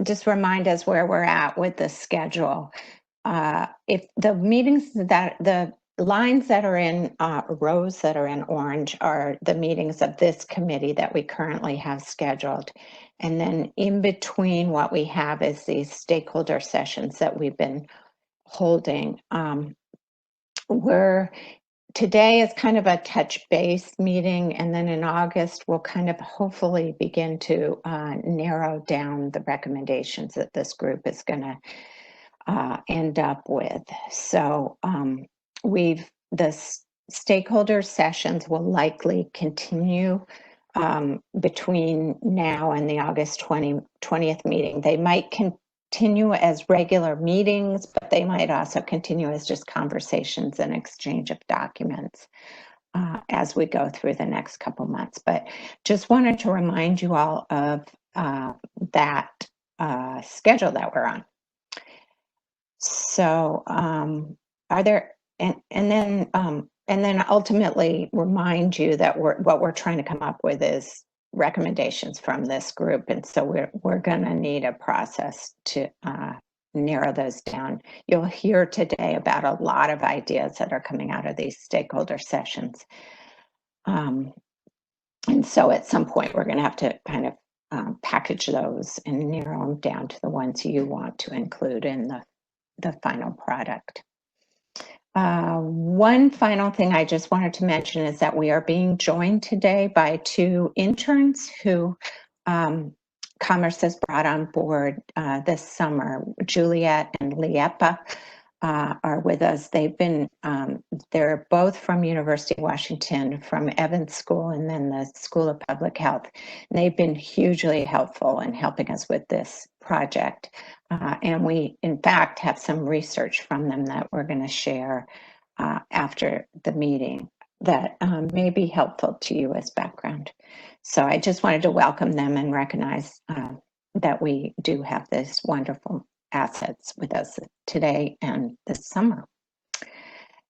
just remind us where we're at with the schedule. If the meetings that the lines that are in rows that are in orange are the meetings of this committee that we currently have scheduled. And then in between what we have is these stakeholder sessions that we've been holding. Today is kind of a touch base meeting, and then in August, we'll kind of hopefully begin to narrow down the recommendations that this group is going to end up with. So the stakeholder sessions will likely continue between now and the August 20th meeting. They might continue as regular meetings, but they might also continue as just conversations and exchange of documents as we go through the next couple months. But just wanted to remind you all of that schedule that we're on. So are there, and then ultimately remind you that what we're trying to come up with is recommendations from this group, and so we're going to need a process to narrow those down. You'll hear today about a lot of ideas that are coming out of these stakeholder sessions, and so at some point we're going to have to kind of package those and narrow them down to the ones you want to include in the final product. One final thing I just wanted to mention is that we are being joined today by two interns who Commerce has brought on board this summer. Juliet and Liepa are with us. They're both from University of Washington, from Evans School and then the School of Public Health. And they've been hugely helpful in helping us with this project. And we, in fact, have some research from them that we're going to share after the meeting that may be helpful to you as background. So I just wanted to welcome them and recognize that we do have this wonderful assets with us today and this summer.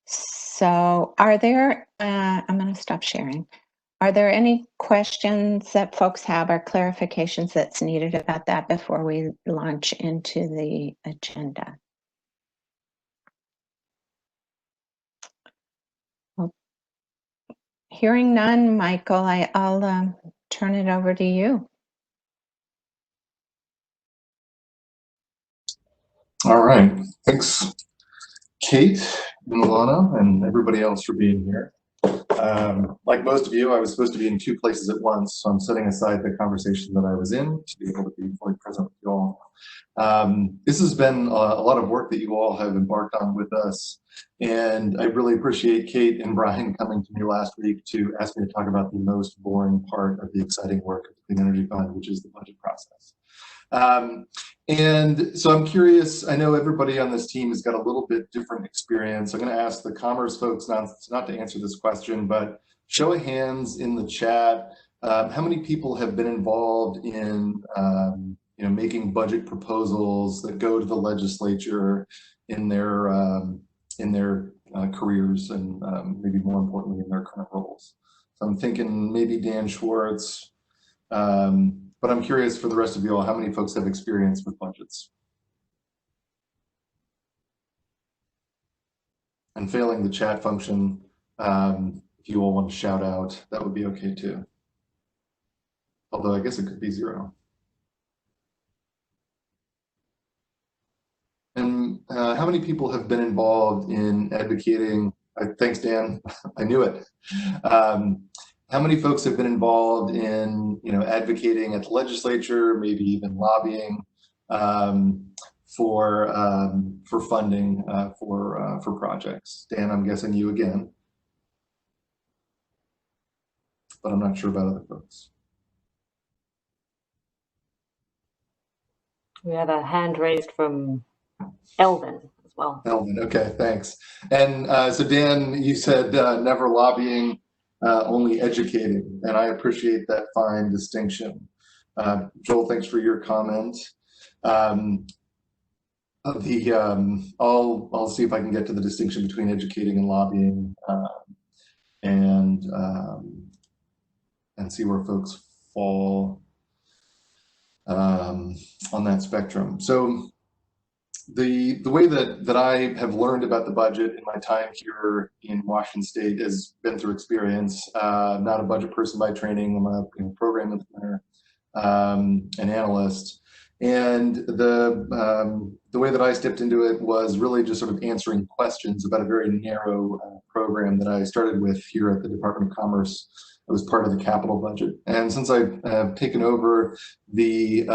So are there, I'm going to stop sharing. Are there any questions that folks have or clarifications that's needed about that before we launch into the agenda? Well, hearing none, Michael, I'll turn it over to you. All right, thanks, Kate, Milana, and everybody else for being here. Like most of you, I was supposed to be in two places at once, so I'm setting aside the conversation that I was in to be able to be fully present with you all. This has been a lot of work that you all have embarked on with us, and I really appreciate Kate and Brian coming to me last week to ask me to talk about the most boring part of the exciting work of the Clean Energy Fund, which is the budget process. And so I'm curious, I know everybody on this team has got a little bit different experience. I'm going to ask the Commerce folks not to answer this question, but show of hands in the chat, how many people have been involved in making budget proposals that go to the legislature in their careers and maybe more importantly in their current roles. So I'm thinking maybe Dan Schwartz, but I'm curious for the rest of you all, how many folks have experience with budgets? And failing the chat function, if you all want to shout out, that would be okay too. Although I guess it could be 0. And how many people have been involved in advocating? Thanks, Dan. I knew it. How many folks have been involved in, advocating at the legislature, maybe even lobbying for funding for projects? Dan, I'm guessing you again, but I'm not sure about other folks. We have a hand raised from Elvin as well. Elvin, okay, thanks. And so Dan, you said never lobbying, only educating, and I appreciate that fine distinction. Joel, thanks for your comment. I'll see if I can get to the distinction between educating and lobbying, and see where folks fall. on that spectrum. So the way that I have learned about the budget in my time here in Washington State has been through experience. I'm not a budget person by training. I'm a program implementer, an analyst. And the way that I stepped into it was really just sort of answering questions about a very narrow program that I started with here at the Department of Commerce. I was part of the capital budget. And since I've taken over the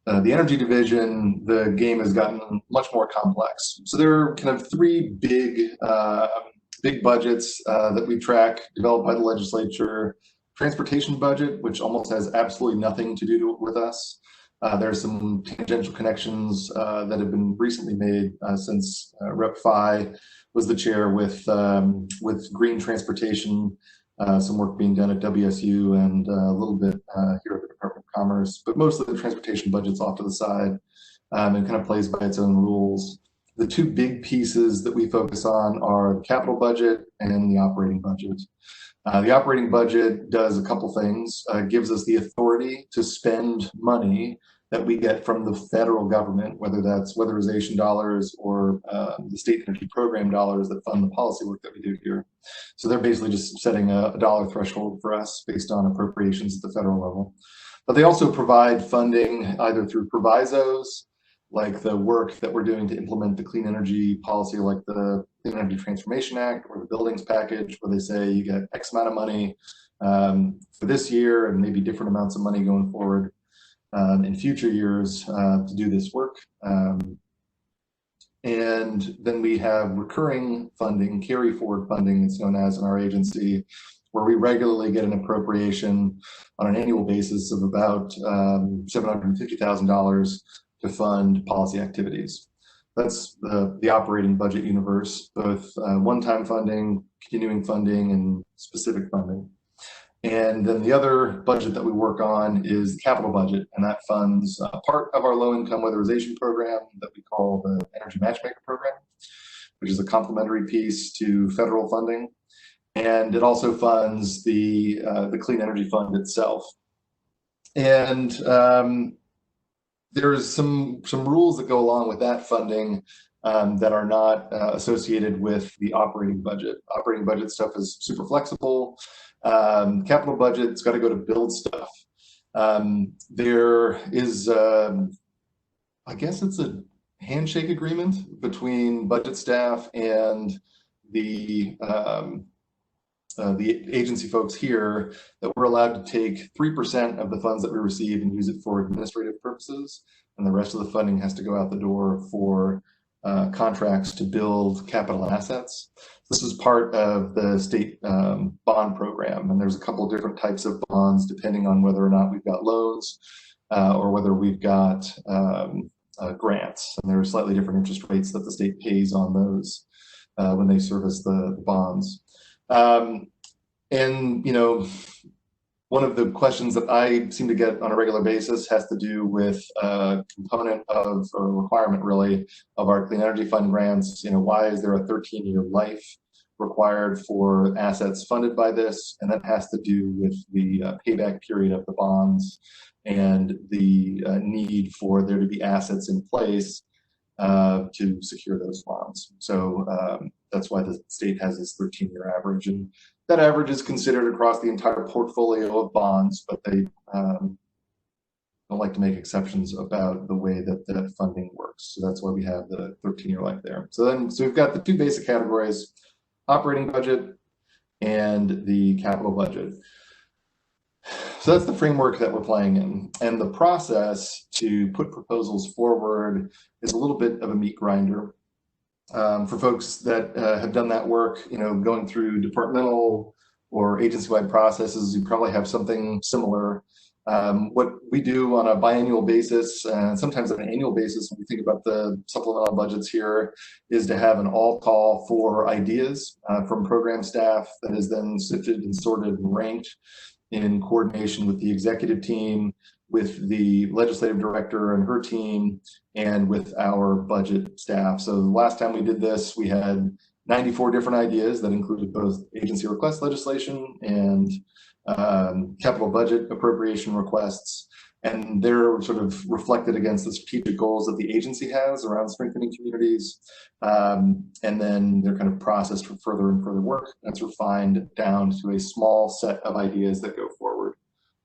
energy division, the game has gotten much more complex. So there are kind of three big budgets that we track, developed by the legislature. Transportation budget, which almost has absolutely nothing to do with us. There's some tangential connections that have been recently made since Rep. Phi was the chair with green transportation, some work being done at WSU and a little bit here at the Department of Commerce, but most of the transportation budget's off to the side and kind of plays by its own rules. The two big pieces that we focus on are the capital budget and the operating budget. The operating budget does a couple things, gives us the authority to spend money that we get from the federal government, whether that's weatherization dollars or the state energy program dollars that fund the policy work that we do here. So they're basically just setting a dollar threshold for us based on appropriations at the federal level. But they also provide funding either through provisos, like the work that we're doing to implement the clean energy policy, like the Clean Energy Transformation Act or the buildings package, where they say you get X amount of money for this year and maybe different amounts of money going forward in future years to do this work. And then we have recurring funding, carry forward funding, it's known as in our agency, where we regularly get an appropriation on an annual basis of about $750,000 to fund policy activities. That's the operating budget universe, both one-time funding, continuing funding, and specific funding. And then the other budget that we work on is the capital budget, and that funds part of our low-income weatherization program that we call the Energy Matchmaker Program, which is a complementary piece to federal funding. And it also funds the Clean Energy Fund itself. And there's some rules that go along with that funding that are not associated with the operating budget. Operating budget stuff is super flexible. Capital budget's got to go to build stuff. There is, I guess it's a handshake agreement between budget staff and the agency folks here that we're allowed to take 3% of the funds that we receive and use it for administrative purposes, and the rest of the funding has to go out the door for contracts to build capital assets. This is part of the state bond program, and there's a couple of different types of bonds depending on whether or not we've got loans or whether we've got grants, and there are slightly different interest rates that the state pays on those when they service the bonds. And, you know, one of the questions that I seem to get on a regular basis has to do with a component of, or a requirement really, of our Clean Energy Fund grants. You know, why is there a 13-year life required for assets funded by this? And that has to do with the payback period of the bonds and the need for there to be assets in place to secure those bonds. So that's why the state has this 13-year average, and that average is considered across the entire portfolio of bonds, but they don't like to make exceptions about the way that that funding works. So that's why we have the 13-year life there. So we've got the two basic categories: operating budget and the capital budget. So that's the framework that we're playing in. And the process to put proposals forward is a little bit of a meat grinder. For folks that have done that work, you know, going through departmental or agency-wide processes, you probably have something similar. What we do on a biannual basis, and sometimes on an annual basis, when we think about the supplemental budgets here, is to have an all-call for ideas from program staff that is then sifted and sorted and ranked in coordination with the executive team, with the legislative director and her team, and with our budget staff. So the last time we did this, we had 94 different ideas that included both agency request legislation and capital budget appropriation requests. and they're sort of reflected against the strategic goals that the agency has around strengthening communities. And then they're kind of processed for further and further work. That's refined down to a small set of ideas that go forward.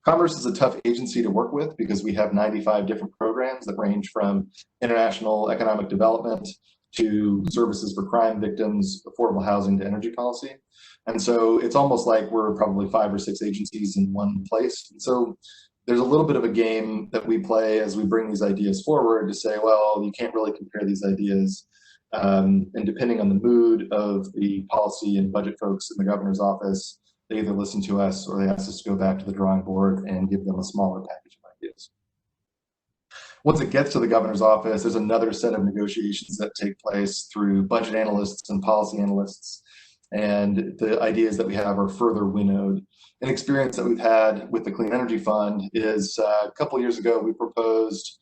Commerce is a tough agency to work with because we have 95 different programs that range from international economic development to services for crime victims, affordable housing to energy policy. And so it's almost like we're probably 5 or 6 agencies in one place. And so there's a little bit of a game that we play as we bring these ideas forward to say, well, you can't really compare these ideas. And depending on the mood of the policy and budget folks in the governor's office, they either listen to us or they ask us to go back to the drawing board and give them a smaller package of ideas. Once it gets to the governor's office, there's another set of negotiations that take place through budget analysts and policy analysts. And the ideas that we have are further winnowed. An experience that we've had with the Clean Energy Fund is a couple of years ago, we proposed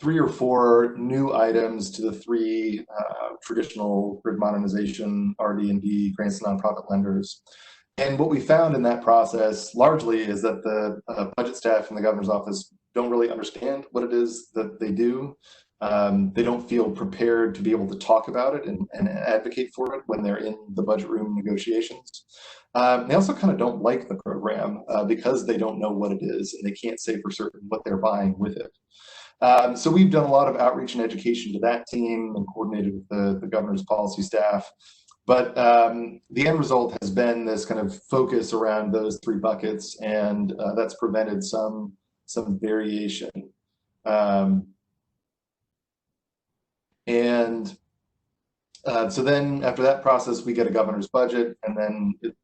3 or 4 new items to the 3 traditional grid modernization, RD&D, grants to nonprofit lenders. And what we found in that process largely is that the budget staff in the governor's office don't really understand what it is that they do. They don't feel prepared to be able to talk about it and advocate for it when they're in the budget room negotiations. They also kind of don't like the program because they don't know what it is and they can't say for certain what they're buying with it. So we've done a lot of outreach and education to that team and coordinated with the governor's policy staff. But the end result has been this kind of focus around those 3 buckets, and that's prevented some variation. So then after that process, we get a governor's budget, and then it,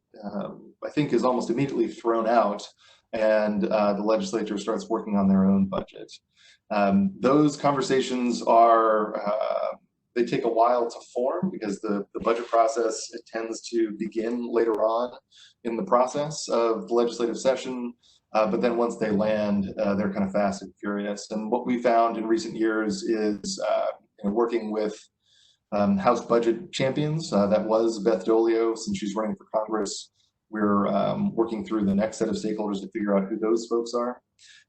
I think, is almost immediately thrown out, and the legislature starts working on their own budget. Those conversations are they take a while to form because the budget process, it tends to begin later on in the process of the legislative session. But then once they land, they're kind of fast and furious. And what we found in recent years is working with House budget champions. That was Beth Dolio, since she's running for Congress. We're working through the next set of stakeholders to figure out who those folks are.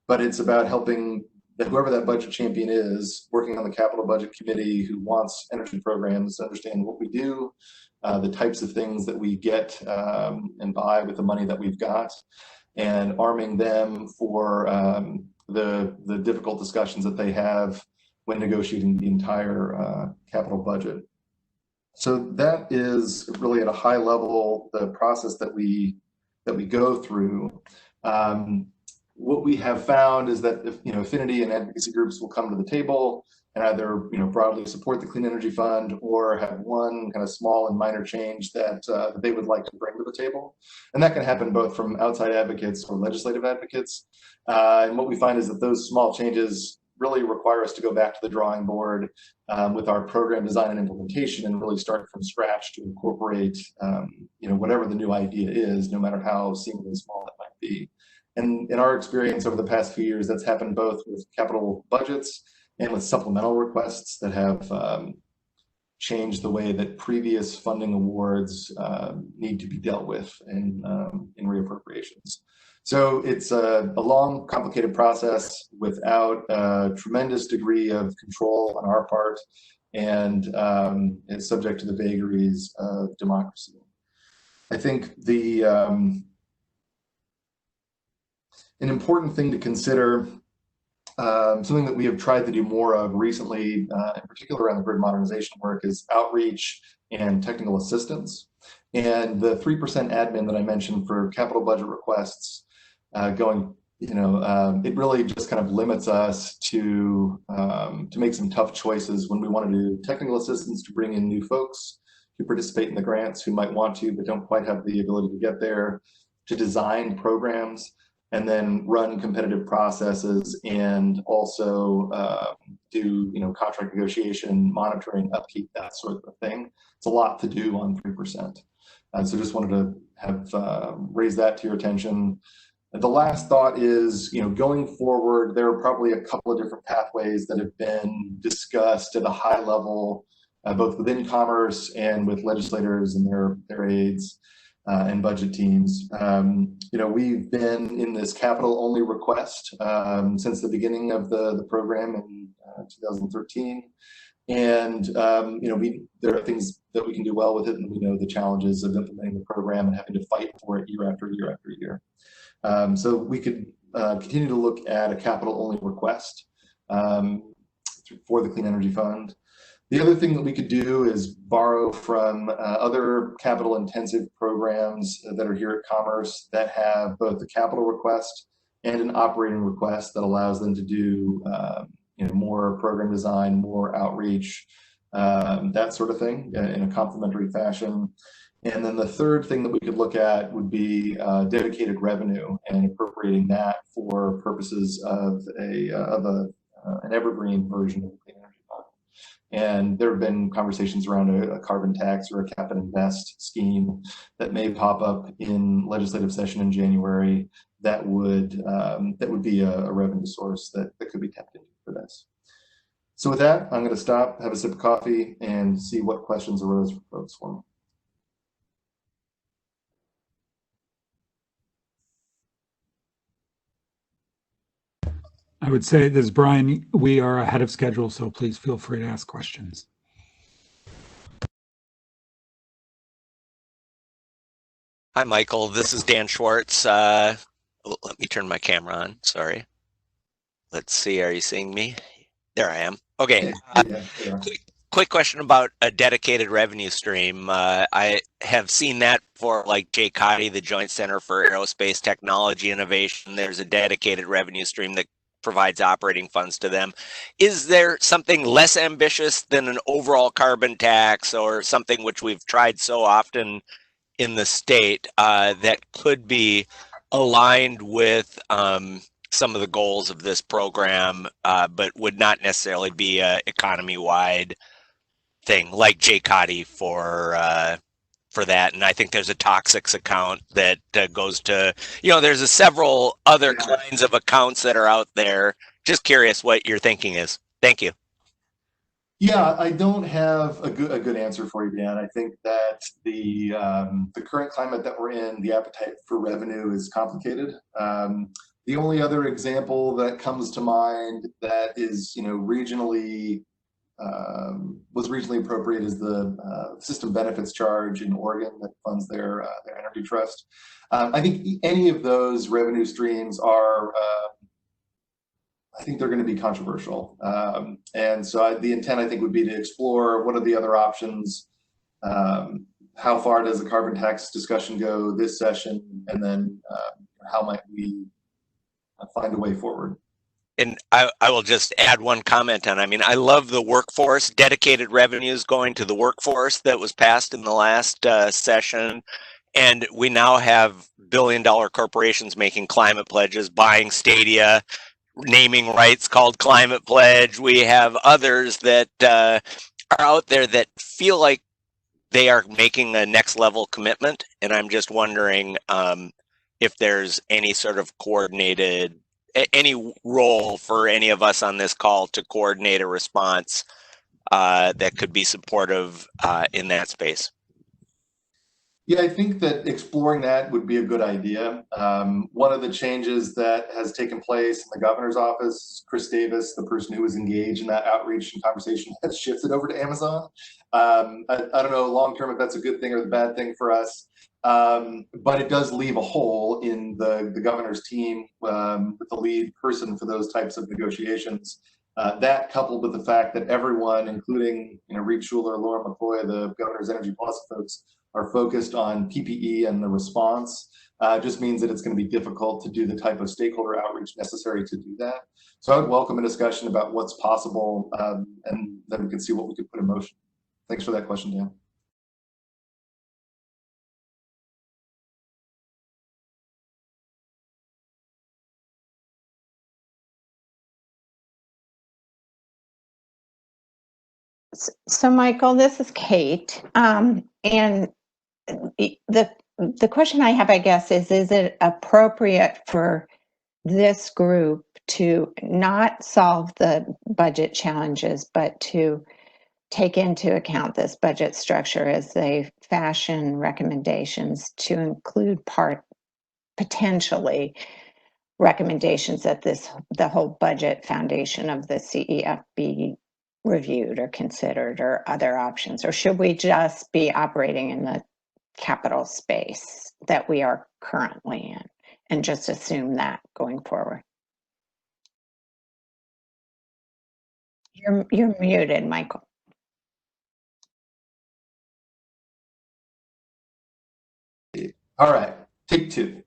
But it's about helping whoever that budget champion is, working on the capital budget committee who wants energy programs, to understand what we do, the types of things that we get and buy with the money that we've got, and arming them for the difficult discussions that they have when negotiating the entire capital budget. So that is really at a high level the process that we go through. What we have found is that affinity and advocacy groups will come to the table and either broadly support the Clean Energy Fund or have one kind of small and minor change that they would like to bring to the table. And that can happen both from outside advocates or legislative advocates. And what we find is that those small changes really require us to go back to the drawing board with our program design and implementation and really start from scratch to incorporate whatever the new idea is, no matter how seemingly small it might be. And in our experience over the past few years, that's happened both with capital budgets and with supplemental requests that have changed the way that previous funding awards need to be dealt with in reappropriations. So it's a long, complicated process without a tremendous degree of control on our part, and it's subject to the vagaries of democracy. I think an important thing to consider, something that we have tried to do more of recently, in particular around the grid modernization work, is outreach and technical assistance. And the 3% admin that I mentioned for capital budget requests it really just kind of limits us to make some tough choices when we want to do technical assistance to bring in new folks who participate in the grants who might want to but don't quite have the ability to get there, to design programs, and then run competitive processes, and also do contract negotiation, monitoring, upkeep, that sort of thing. It's a lot to do on 3%. So just wanted to have raise that to your attention. The last thought is, going forward, there are probably a couple of different pathways that have been discussed at a high level, both within Commerce and with legislators and their aides. and budget teams. We've been in this capital only request since the beginning of the program in 2013. And there are things that we can do well with it, and we know the challenges of implementing the program and having to fight for it year after year after year. So we could continue to look at a capital only request for the Clean Energy Fund. The other thing that we could do is borrow from other capital intensive programs that are here at Commerce that have both the capital request and an operating request that allows them to do more program design, more outreach, that sort of thing in a complementary fashion. And then the third thing that we could look at would be dedicated revenue and appropriating that for purposes of an evergreen version of the Clean Energy Fund. And there have been conversations around a carbon tax or a cap and invest scheme that may pop up in legislative session in January that would be a revenue source that could be tapped into for this. So with that, I'm going to stop, have a sip of coffee, and see what questions arose for folks for me. I would say this is Brian. We are ahead of schedule, so please feel free to ask questions. Hi, Michael. This is Dan Schwartz. Let me turn my camera on. Sorry. Let's see. Are you seeing me? There I am. Okay. Quick question about a dedicated revenue stream. I have seen that for like JCOTI, the Joint Center for Aerospace Technology Innovation. There's a dedicated revenue stream that provides operating funds to them. Is there something less ambitious than an overall carbon tax or something which we've tried so often in the state that could be aligned with some of the goals of this program, but would not necessarily be an economy-wide thing like JCOTI for that? And I think there's a toxics account that goes to, there's several other kinds of accounts that are out there. Just curious what your thinking is. Thank you. Yeah, I don't have a good answer for you, Dan. I think that the current climate that we're in, the appetite for revenue is complicated. The only other example that comes to mind that is, was regionally appropriate is the system benefits charge in Oregon that funds their energy trust. I think any of those revenue streams are, I think they're going to be controversial. And so the intent, I think, would be to explore what are the other options, how far does the carbon tax discussion go this session, and then how might we find a way forward. And I will just add one comment on, I love the workforce, dedicated revenues going to the workforce that was passed in the last session. And we now have billion-dollar corporations making climate pledges, buying stadia, naming rights called Climate Pledge. We have others that are out there that feel like they are making a next level commitment. And I'm just wondering if there's any sort of coordinated, any role for any of us on this call to coordinate a response that could be supportive in that space. Yeah, I think that exploring that would be a good idea. One of the changes that has taken place in the governor's office, Chris Davis, the person who was engaged in that outreach and conversation, has shifted over to Amazon. I don't know long term if that's a good thing or the bad thing for us, but it does leave a hole in the governor's team with the lead person for those types of negotiations. That coupled with the fact that everyone, including Reed Schuler, Laura McCoy, the governor's energy policy folks, are focused on PPE and the response, just means that it's going to be difficult to do the type of stakeholder outreach necessary to do that. So I would welcome a discussion about what's possible, and then we can see what we could put in motion. Thanks for that question, Dan. So Michael, this is Kate, and the question I have, I guess, is it appropriate for this group to not solve the budget challenges, but to take into account this budget structure as they fashion recommendations to include potentially recommendations that the whole budget foundation of the CEF be reviewed or considered, or other options? Or should we just be operating in the capital space that we are currently in and just assume that going forward? You're muted, Michael. All right, take two.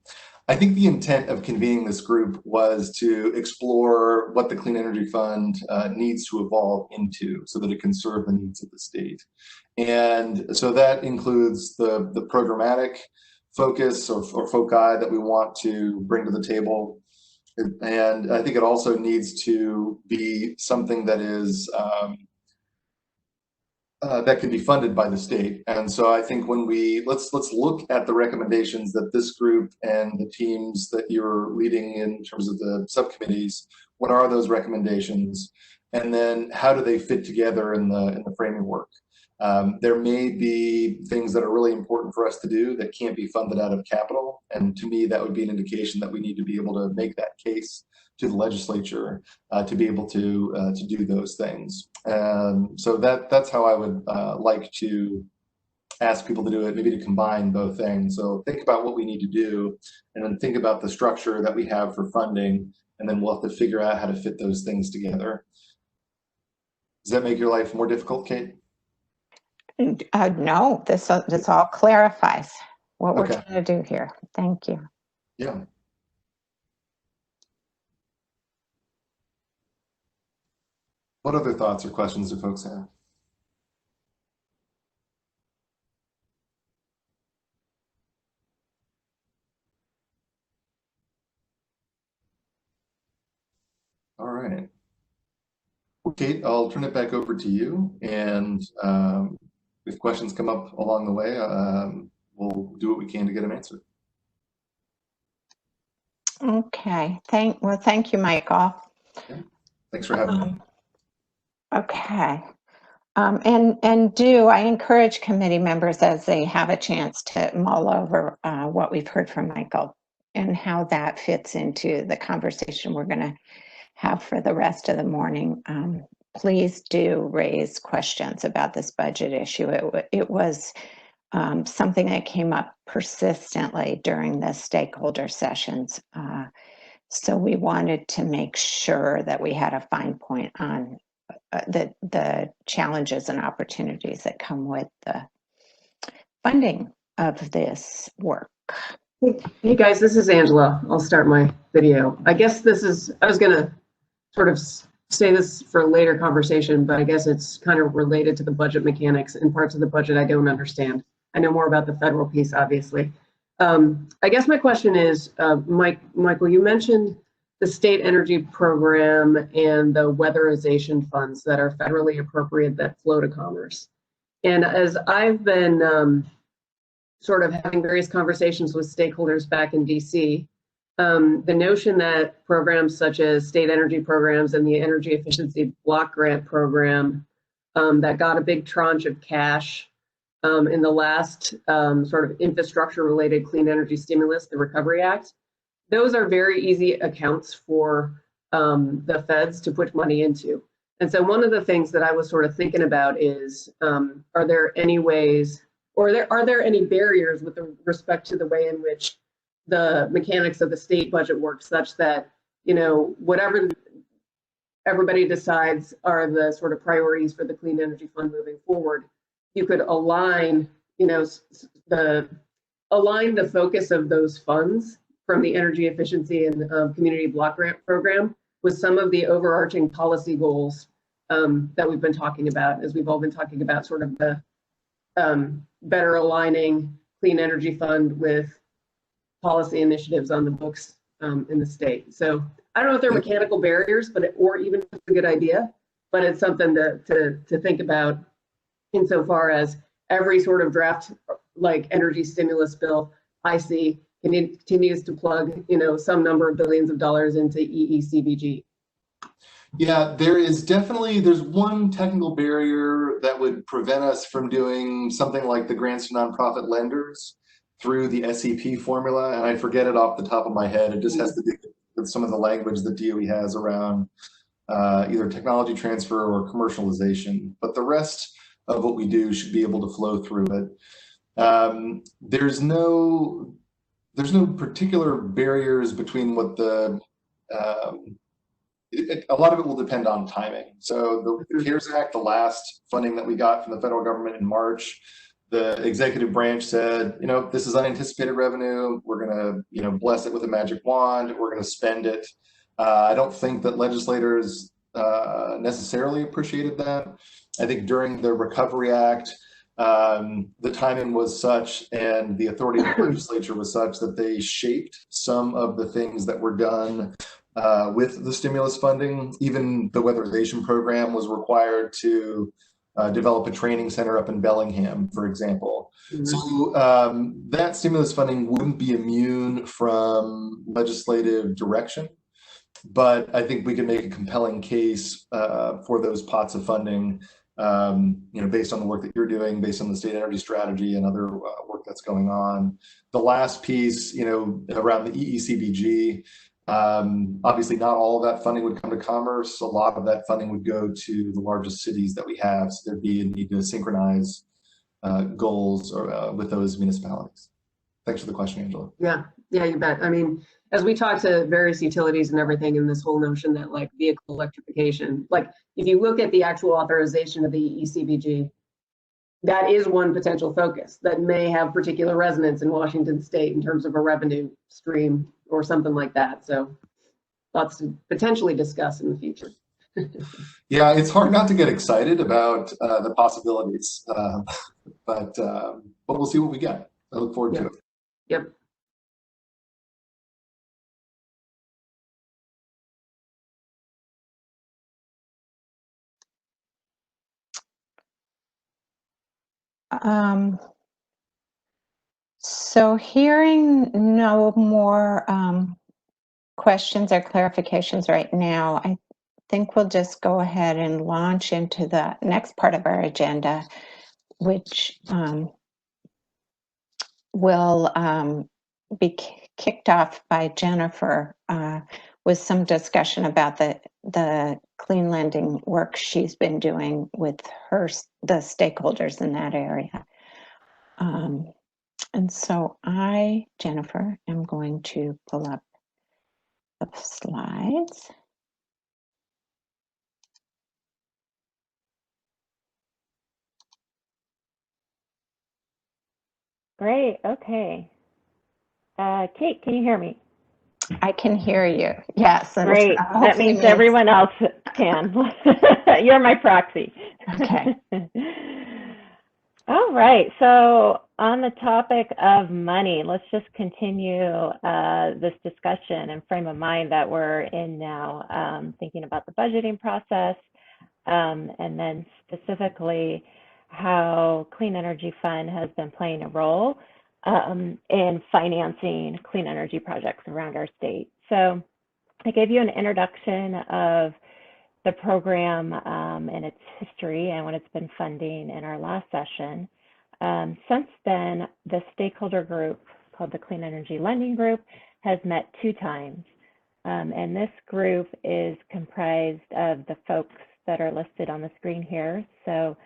I think the intent of convening this group was to explore what the Clean Energy Fund needs to evolve into so that it can serve the needs of the state. And so that includes the programmatic focus or foci that we want to bring to the table. And I think it also needs to be something that is that can be funded by the state. And so I think when let's look at the recommendations that this group and the teams that you're leading in terms of the subcommittees, what are those recommendations? And then how do they fit together in the framework? There may be things that are really important for us to do that can't be funded out of capital. And to me, that would be an indication that we need to be able to make that case to the legislature to be able to do those things. So that's how I would like to ask people to do it, maybe to combine both things. So think about what we need to do, and then think about the structure that we have for funding, and then we'll have to figure out how to fit those things together. Does that make your life more difficult, Kate? No, this all clarifies what we're trying to do here. Thank you. Yeah. What other thoughts or questions do folks have? All right. Kate, I'll turn it back over to you. And if questions come up along the way, we'll do what we can to get them answered. Okay. Thank you, Michael. Yeah. Thanks for having me. Okay. I encourage committee members, as they have a chance, to mull over what we've heard from Michael and how that fits into the conversation we're going to have for the rest of the morning. Please do raise questions about this budget issue. It was something that came up persistently during the stakeholder sessions. So we wanted to make sure that we had a fine point on the challenges and opportunities that come with the funding of this work. Hey guys, this is Angela. I'll start my video. I guess I was gonna sort of say this for a later conversation, but I guess it's kind of related to the budget mechanics and parts of the budget I don't understand. I know more about the federal piece, obviously. I guess my question is, Michael, you mentioned the state energy program and the weatherization funds that are federally appropriate that flow to commerce. And as I've been sort of having various conversations with stakeholders back in DC, the notion that programs such as state energy programs and the energy efficiency block grant program that got a big tranche of cash in the last sort of infrastructure related clean energy stimulus, the Recovery Act, those are very easy accounts for the feds to put money into. And so one of the things that I was sort of thinking about is, are there any ways, or are there any barriers with respect to the way in which the mechanics of the state budget work, such that, you know, whatever everybody decides are the sort of priorities for the Clean Energy Fund moving forward, you could align, you know, align the focus of those funds from the energy efficiency and community block grant program with some of the overarching policy goals that we've been talking about, as we've all been talking about, sort of the better aligning Clean Energy Fund with policy initiatives on the books in the state. So I don't know if they're mechanical barriers, or even a good idea, but it's something to think about insofar as every sort of draft like energy stimulus bill I see continues to plug, you know, some number of billions of dollars into EECBG. Yeah, there's one technical barrier that would prevent us from doing something like the grants to nonprofit lenders through the SEP formula, and I forget it off the top of my head. It just has to do with some of the language that DOE has around either technology transfer or commercialization. But the rest of what we do should be able to flow through it. There's no particular barriers between what um, a lot of it will depend on timing. So the CARES Act, the last funding that we got from the federal government in March, the executive branch said, this is unanticipated revenue. We're going to, bless it with a magic wand. We're going to spend it. I don't think that legislators necessarily appreciated that. I think during the Recovery Act, the timing was such and the authority of the legislature was such that they shaped some of the things that were done with the stimulus funding. Even the weatherization program was required to develop a training center up in Bellingham, for example. Mm-hmm. So that stimulus funding wouldn't be immune from legislative direction, but I think we can make a compelling case for those pots of funding, based on the work that you're doing, based on the state energy strategy and other work that's going on. The last piece, around the EECBG, obviously not all of that funding would come to commerce. A lot of that funding would go to the largest cities that we have. So there'd be a need to synchronize goals with those municipalities. Thanks for the question, Angela. Yeah, you bet. I mean, as we talk to various utilities and everything, and this whole notion that like vehicle electrification, like if you look at the actual authorization of the ECBG, that is one potential focus that may have particular resonance in Washington State in terms of a revenue stream or something like that. So lots to potentially discuss in the future. Yeah, it's hard not to get excited about the possibilities, but we'll see what we get. I look forward to it. Yep. So hearing no more questions or clarifications right now, I think we'll just go ahead and launch into the next part of our agenda, which will be kicked off by Jennifer with some discussion about the clean lending work she's been doing with the stakeholders in that area. And so Jennifer, am going to pull up the slides. Great. Okay. Kate, can you hear me? I can hear you. Yes. Great. That means everyone else can. You're my proxy. Okay. All right. So on the topic of money, let's just continue this discussion and frame of mind that we're in now, thinking about the budgeting process, and then specifically how Clean Energy Fund has been playing a role in financing clean energy projects around our state. So I gave you an introduction of the program and its history and what it's been funding in our last session. Since then, the stakeholder group called the Clean Energy Lending Group has met 2 times. And this group is comprised of the folks that are listed on the screen here. So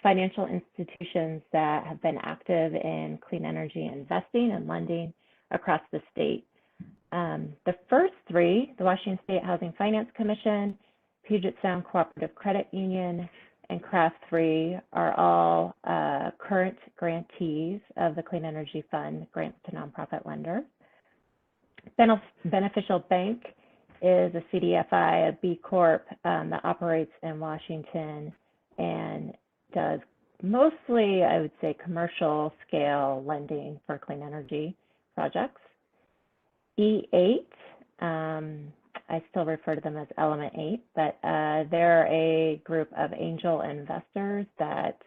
financial institutions that have been active in clean energy investing and lending across the state. The first 3, the Washington State Housing Finance Commission, Puget Sound Cooperative Credit Union, and Craft 3 are all current grantees of the Clean Energy Fund grants to nonprofit lenders. Beneficial Bank is a CDFI, a B Corp that operates in Washington and does mostly, I would say, commercial scale lending for clean energy projects. E8, I still refer to them as Element 8, but they're a group of angel investors that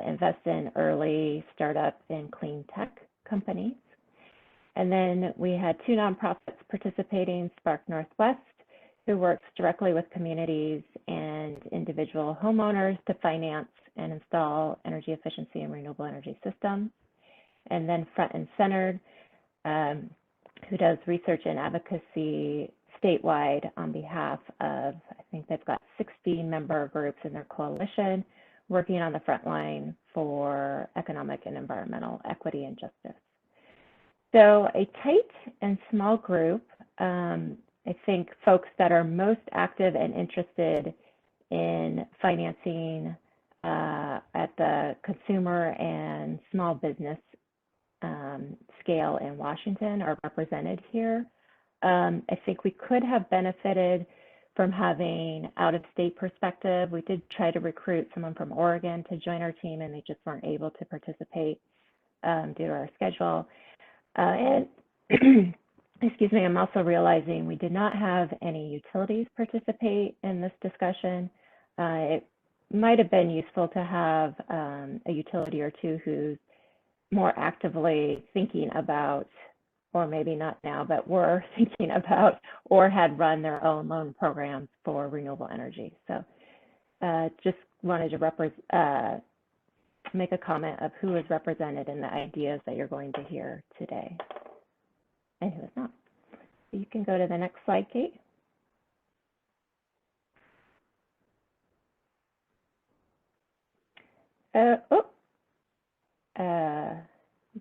invest in early startup and clean tech companies. And then we had 2 nonprofits participating, Spark Northwest, who works directly with communities and individual homeowners to finance and install energy efficiency and renewable energy systems. And then Front and Centered, who does research and advocacy statewide on behalf of, I think they've got 60 member groups in their coalition working on the front line for economic and environmental equity and justice. So a tight and small group, I think folks that are most active and interested in financing at the consumer and small business scale in Washington are represented here. I think we could have benefited from having out-of-state perspective. We did try to recruit someone from Oregon to join our team, and they just weren't able to participate due to our schedule. And excuse me, I'm also realizing we did not have any utilities participate in this discussion. It might have been useful to have a utility or two who's more actively thinking about, or maybe not now, but were thinking about or had run their own loan programs for renewable energy. So just wanted to make a comment of who is represented in the ideas that you're going to hear today and who is not. So you can go to the next slide, Kate.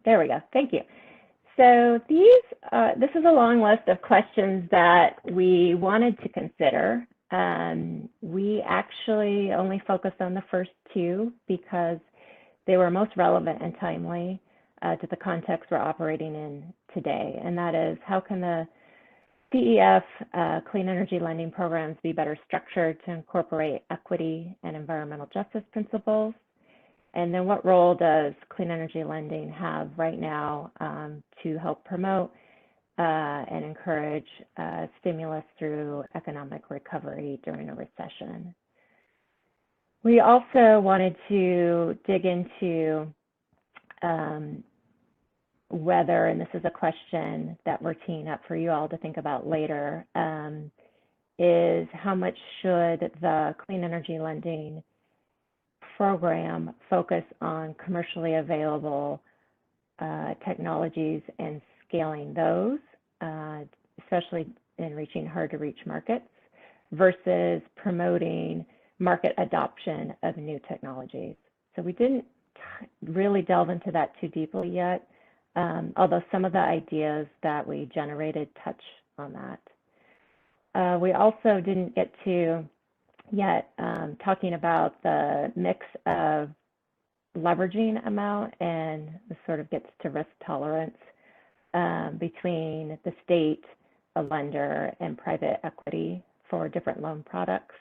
There we go. Thank you. So this is a long list of questions that we wanted to consider. We actually only focused on the first two because they were most relevant and timely to the context we're operating in today. And that is, how can the CEF clean energy lending programs be better structured to incorporate equity and environmental justice principles? And then what role does clean energy lending have right now to help promote and encourage stimulus through economic recovery during a recession? We also wanted to dig into whether, and this is a question that we're teeing up for you all to think about later, is how much should the clean energy lending program focus on commercially available technologies and scaling those, especially in reaching hard to reach markets, versus promoting market adoption of new technologies. So we didn't really delve into that too deeply yet, although some of the ideas that we generated touch on that. We also didn't get to yet talking about the mix of leveraging amount, and this sort of gets to risk tolerance between the state, a lender, and private equity for different loan products.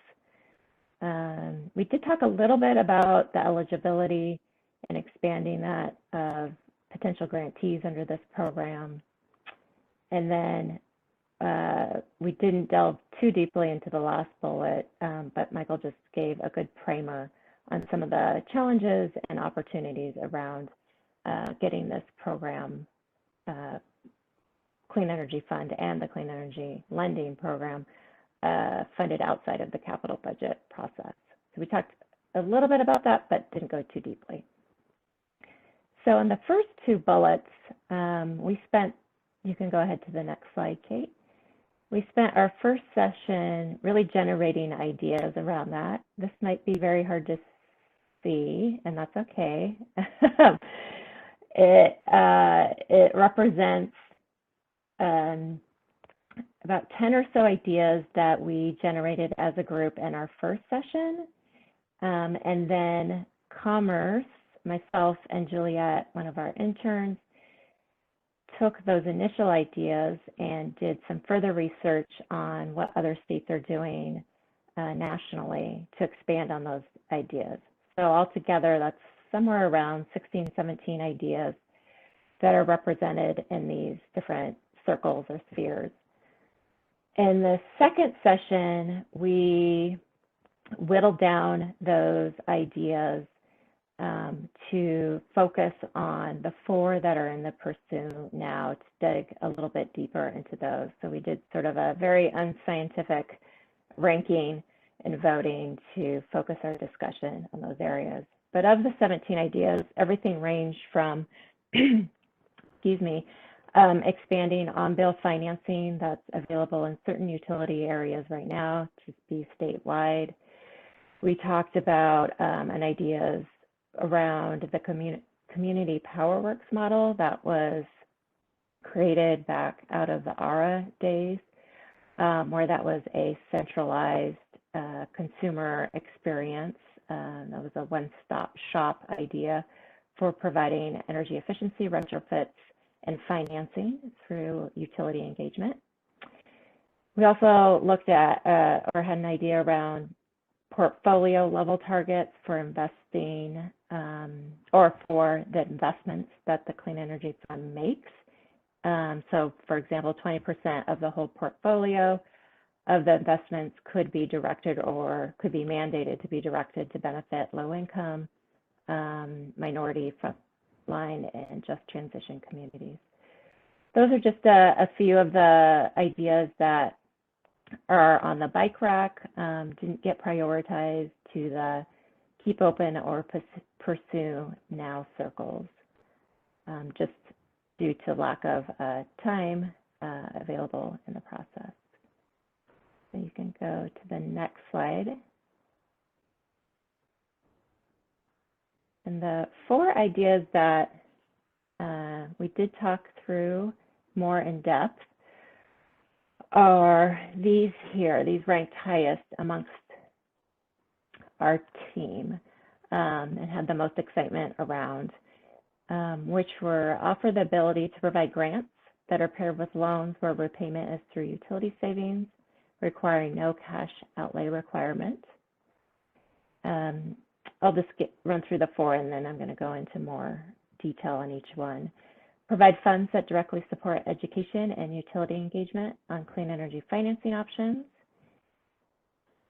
We did talk a little bit about the eligibility and expanding that of potential grantees under this program. And then we didn't delve too deeply into the last bullet, but Michael just gave a good primer on some of the challenges and opportunities around getting this program, Clean Energy Fund and the Clean Energy Lending Program, funded outside of the capital budget process. So we talked a little bit about that, but didn't go too deeply. So in the first two bullets, we spent, you can go ahead to the next slide, Kate. We spent our first session really generating ideas around that. This might be very hard to see, and that's okay. It represents about 10 or so ideas that we generated as a group in our first session. And then Commerce, myself and Juliet, one of our interns, took those initial ideas and did some further research on what other states are doing nationally to expand on those ideas. So altogether, that's somewhere around 16, 17 ideas that are represented in these different circles or spheres. In the second session, we whittled down those ideas to focus on the 4 that are in the pursuit now, to dig a little bit deeper into those. So we did sort of a very unscientific ranking and voting to focus our discussion on those areas. But of the 17 ideas, everything ranged from, excuse me, expanding on-bill financing that's available in certain utility areas right now to be statewide. We talked about ideas around the community PowerWorks model that was created back out of the ARA days, where that was a centralized consumer experience. That was a one-stop shop idea for providing energy efficiency retrofits and financing through utility engagement. We also looked at or had an idea around portfolio level targets for investing or for the investments that the Clean Energy Fund makes. So for example, 20% of the whole portfolio of the investments could be directed or could be mandated to be directed to benefit low income, minority, frontline, and just transition communities. Those are just a few of the ideas that are on the bike rack, didn't get prioritized to the keep open or pursue now circles, just due to lack of time available in the process. So you can go to the next slide. And the 4 ideas that we did talk through more in depth are these here. These ranked highest amongst our team and had the most excitement around, which were offer the ability to provide grants that are paired with loans where repayment is through utility savings, requiring no cash outlay requirement. I'll just run through the 4 and then I'm going to go into more detail on each one. Provide funds that directly support education and utility engagement on clean energy financing options.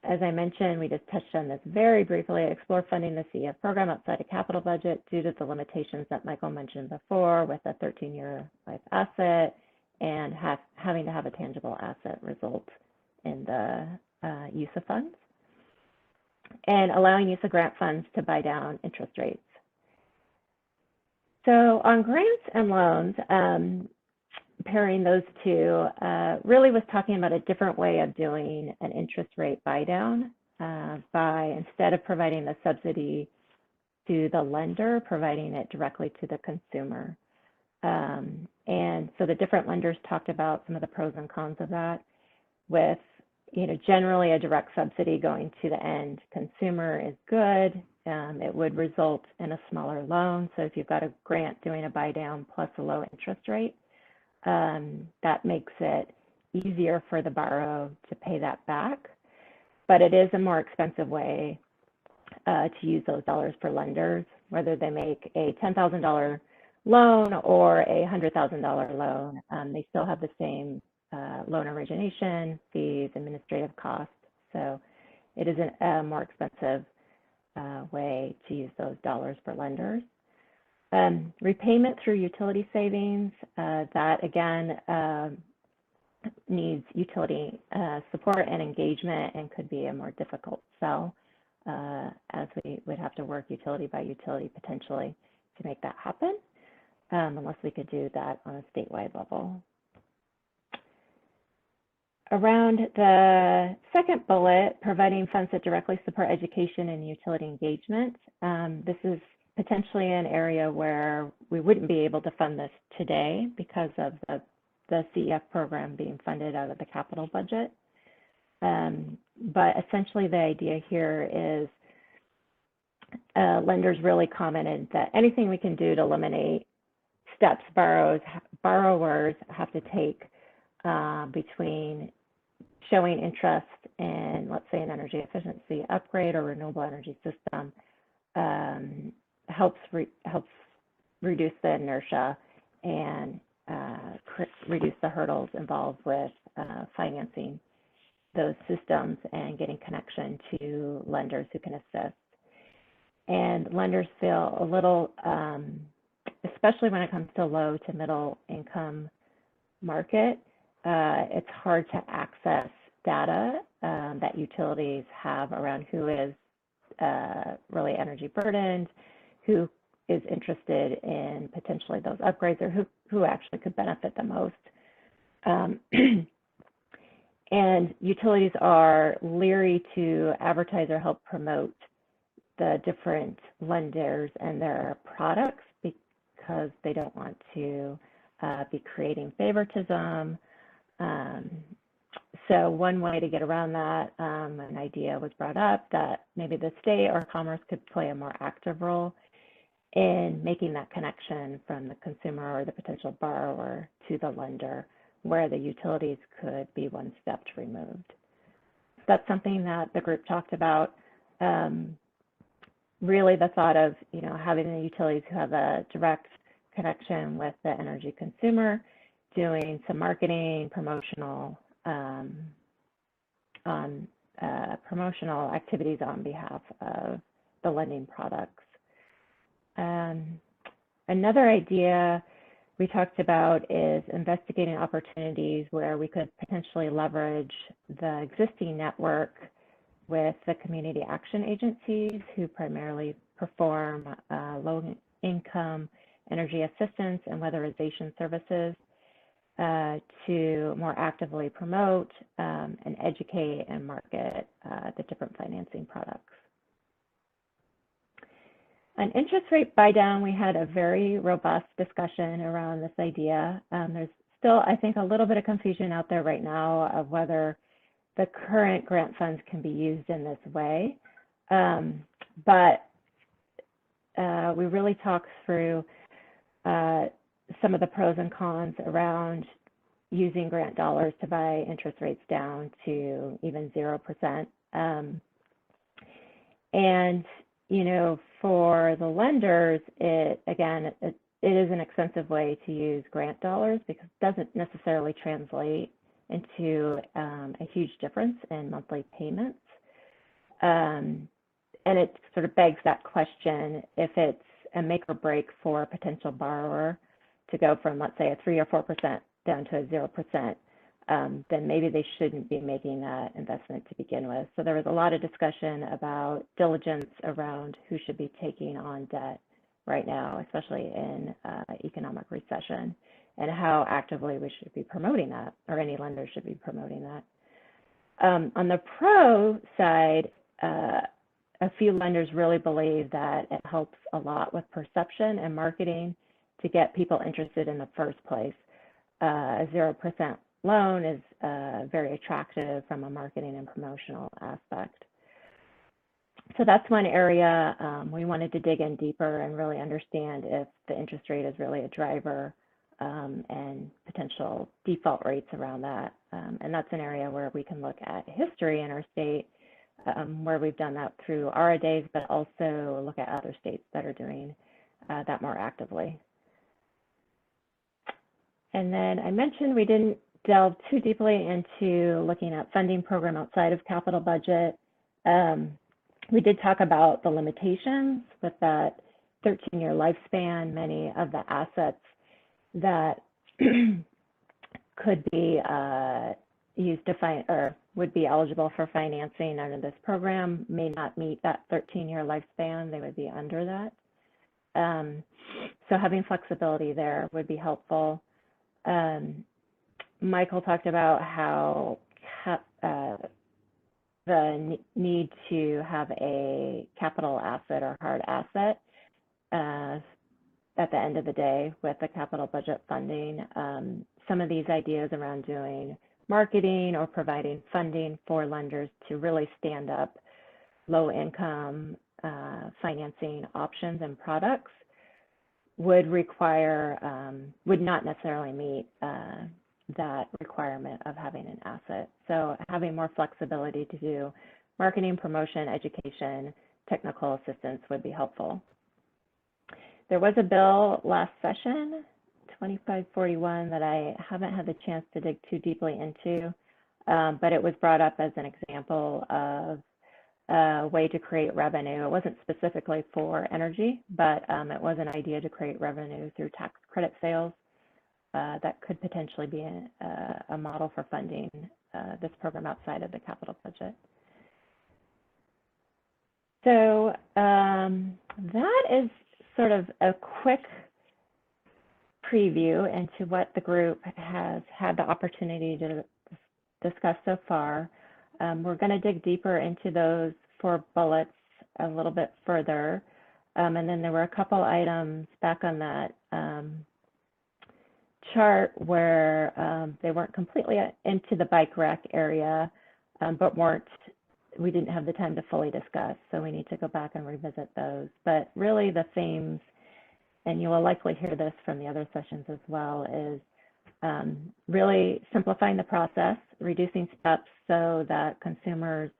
As I mentioned, we just touched on this very briefly, explore funding the CEF program outside a capital budget due to the limitations that Michael mentioned before with a 13-year life asset and having to have a tangible asset result in the use of funds. And allowing use of grant funds to buy down interest rates. So on grants and loans, pairing those two, really was talking about a different way of doing an interest rate buy down by, instead of providing the subsidy to the lender, providing it directly to the consumer. And so the different lenders talked about some of the pros and cons of that, with generally a direct subsidy going to the end consumer is good. It would result in a smaller loan. So if you've got a grant doing a buy down plus a low interest rate, that makes it easier for the borrower to pay that back. But it is a more expensive way to use those dollars for lenders, whether they make a $10,000 loan or a $100,000 loan. They still have the same loan origination, fees, administrative costs. So it is a more expensive way to use those dollars for lenders. Repayment through utility savings, that again needs utility support and engagement and could be a more difficult sell, as we would have to work utility by utility potentially to make that happen, unless we could do that on a statewide level. Around the second bullet, providing funds that directly support education and utility engagement. This is potentially an area where we wouldn't be able to fund this today because of the CEF program being funded out of the capital budget. But essentially the idea here is lenders really commented that anything we can do to eliminate steps borrowers have to take between showing interest in, let's say, an energy efficiency upgrade or renewable energy system, helps reduce the inertia and reduce the hurdles involved with financing those systems and getting connection to lenders who can assist. And lenders feel a little, especially when it comes to low to middle income market, it's hard to access data that utilities have around who is really energy burdened, who is interested in potentially those upgrades, or who actually could benefit the most. And utilities are leery to advertise or help promote the different lenders and their products because they don't want to be creating favoritism. So one way to get around that, an idea was brought up that maybe the state or Commerce could play a more active role in making that connection from the consumer or the potential borrower to the lender, where the utilities could be one step removed. That's something that the group talked about. Really the thought of, having the utilities who have a direct connection with the energy consumer, doing some marketing, promotional promotional activities on behalf of the lending products. Another idea we talked about is investigating opportunities where we could potentially leverage the existing network with the community action agencies who primarily perform low-income energy assistance and weatherization services to more actively promote and educate and market the different financing products. On interest rate buy down, we had a very robust discussion around this idea. There's still, I think, a little bit of confusion out there right now of whether the current grant funds can be used in this way. But we really talked through some of the pros and cons around using grant dollars to buy interest rates down to even 0%. And, for the lenders, it is an expensive way to use grant dollars because it doesn't necessarily translate into a huge difference in monthly payments. And it sort of begs that question, if it's a make or break for a potential borrower to go from, let's say, a 3 or 4% down to a 0%, then maybe they shouldn't be making that investment to begin with. So there was a lot of discussion about diligence around who should be taking on debt right now, especially in economic recession, and how actively we should be promoting that, or any lender should be promoting that. On the pro side, a few lenders really believe that it helps a lot with perception and marketing to get people interested in the first place. A 0% loan is very attractive from a marketing and promotional aspect. So that's one area we wanted to dig in deeper and really understand if the interest rate is really a driver and potential default rates around that. And that's an area where we can look at history in our state, where we've done that through RA-days, but also look at other states that are doing that more actively. And then I mentioned we didn't delve too deeply into looking at funding program outside of capital budget. We did talk about the limitations with that 13-year lifespan. Many of the assets that could be used to or would be eligible for financing under this program may not meet that 13-year lifespan. They would be under that. So having flexibility there would be helpful. Michael talked about how the need to have a capital asset or hard asset at the end of the day with the capital budget funding. Some of these ideas around doing marketing or providing funding for lenders to really stand up low income financing options and products would not necessarily meet that requirement of having an asset. So having more flexibility to do marketing, promotion, education, technical assistance would be helpful. There was a bill last session, 2541, that I haven't had the chance to dig too deeply into, but it was brought up as an example of a way to create revenue. It wasn't specifically for energy, but it was an idea to create revenue through tax credit sales. That could potentially be a model for funding this program outside of the capital budget. So that is sort of a quick preview into what the group has had the opportunity to discuss so far. We're going to dig deeper into those 4 bullets a little bit further. And then there were a couple items back on that chart where they weren't completely into the bike rack area, but we didn't have the time to fully discuss. So we need to go back and revisit those. But really the themes, and you will likely hear this from the other sessions as well, is really simplifying the process, reducing steps so that consumers,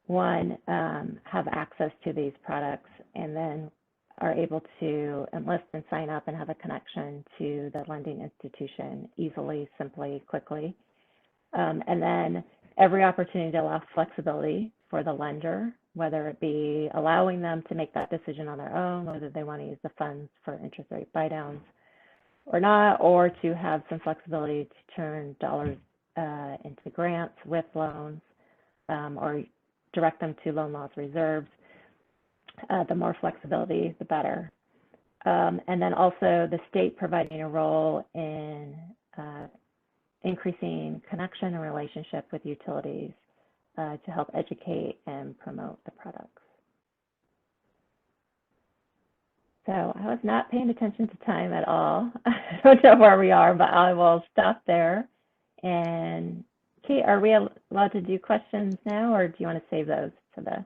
one, have access to these products, and then are able to enlist and sign up and have a connection to the lending institution easily, simply, quickly. And then every opportunity to allow flexibility for the lender, whether it be allowing them to make that decision on their own, whether they want to use the funds for interest rate buy downs or not, or to have some flexibility to turn dollars into grants with loans, or direct them to loan loss reserves. The more flexibility, the better. And then also the state providing a role in increasing connection and relationship with utilities to help educate and promote the products. So I was not paying attention to time at all. I don't know where we are, but I will stop there. And Kate, are we allowed to do questions now, or do you want to save those to the?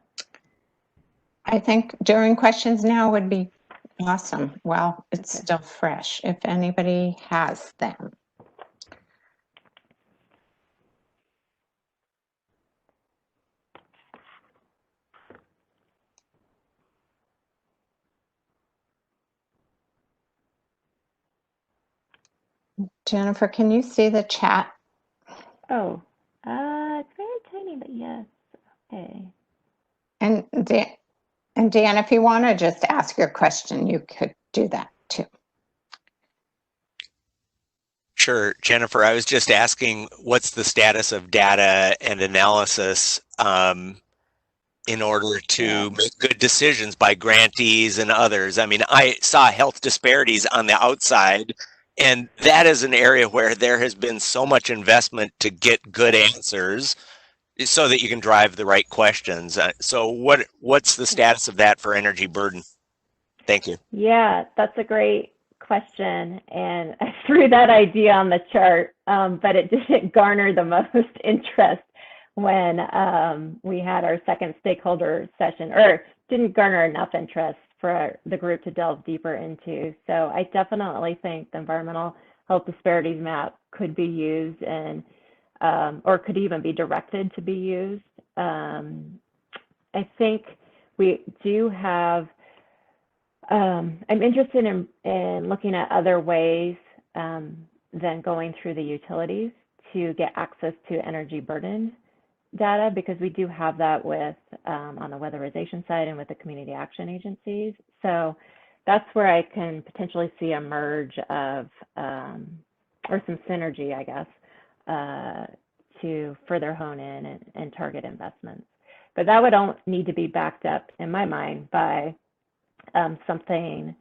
I think doing questions now would be awesome. Well, it's Okay. still fresh if anybody has them. Jennifer, can you see the chat? Oh, it's very tiny, but yes. Okay. And Dan, if you want to just ask your question, you could do that too. Sure, Jennifer, I was just asking what's the status of data and analysis in order to make good decisions by grantees and others. I mean, I saw health disparities on the outside, and that is an area where there has been so much investment to get good answers so that you can drive the right questions. So what's the status of that for energy burden? Thank you. Yeah, that's a great question. And I threw that idea on the chart, but it didn't garner the most interest when we had our second stakeholder session, or didn't garner enough interest for the group to delve deeper into. So I definitely think the environmental health disparities map could be used and or could even be directed to be used. I think we do have, I'm interested in looking at other ways than going through the utilities to get access to energy burden data, because we do have that with on the weatherization side and with the community action agencies. So that's where I can potentially see a merge of, or some synergy, I guess, to further hone in and target investments. But that would need to be backed up, in my mind, by something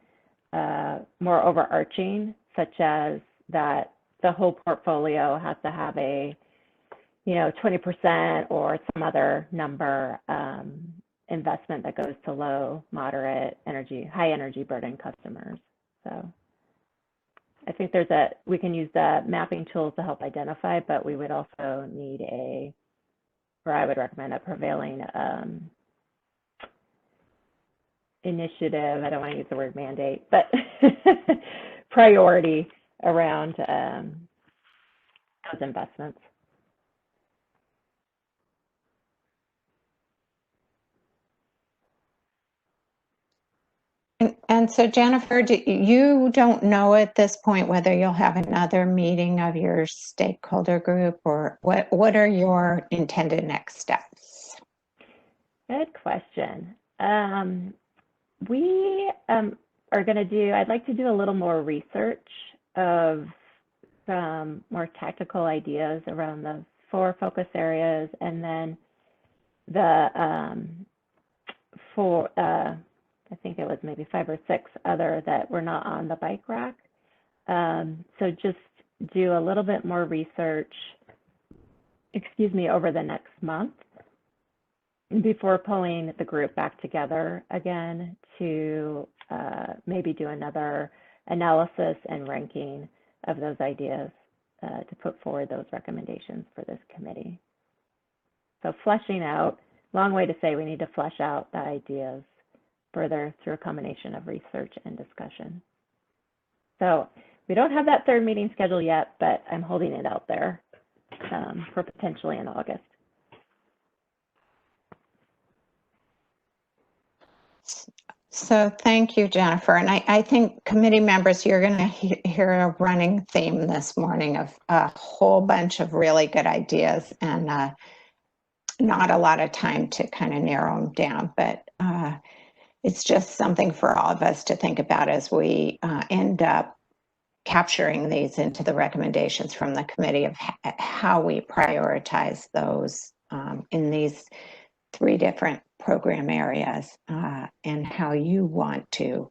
more overarching, such as that the whole portfolio has to have a 20% or some other number investment that goes to low, moderate energy, high energy burden customers. So I think we can use the mapping tools to help identify, but we would also need or I would recommend a prevailing initiative. I don't want to use the word mandate, but priority around those investments. And so, Jennifer, you don't know at this point whether you'll have another meeting of your stakeholder group, or what are your intended next steps? Good question. We are going to I'd like to do a little more research of some more tactical ideas around the 4 focus areas, and then the I think it was maybe 5 or 6 other that were not on the bike rack. So just do a little bit more research, over the next month before pulling the group back together again to maybe do another analysis and ranking of those ideas to put forward those recommendations for this committee. So fleshing out, long way to say we need to flesh out the ideas further through a combination of research and discussion. So we don't have that 3rd meeting scheduled yet, but I'm holding it out there for potentially in August. So thank you, Jennifer. And I think committee members, you're going to hear a running theme this morning of a whole bunch of really good ideas and not a lot of time to kind of narrow them down, but it's just something for all of us to think about as we end up capturing these into the recommendations from the committee of how we prioritize those in these 3 different program areas and how you want to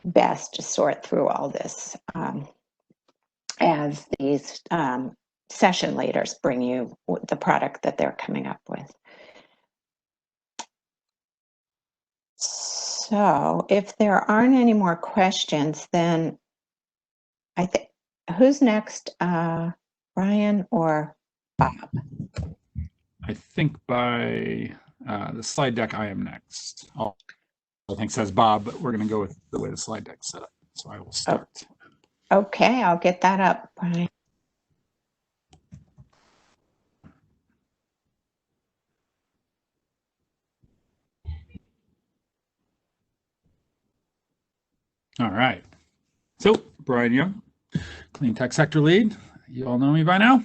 best sort through all this as these session leaders bring you the product that they're coming up with. So if there aren't any more questions, then I think, who's next, Brian or Bob? I think by the slide deck, I am next. I think says Bob, but we're going to go with the way the slide deck's set up. So I will start. Okay, I'll get that up, Brian. All right. So Brian Young, Clean Tech Sector Lead. You all know me by now.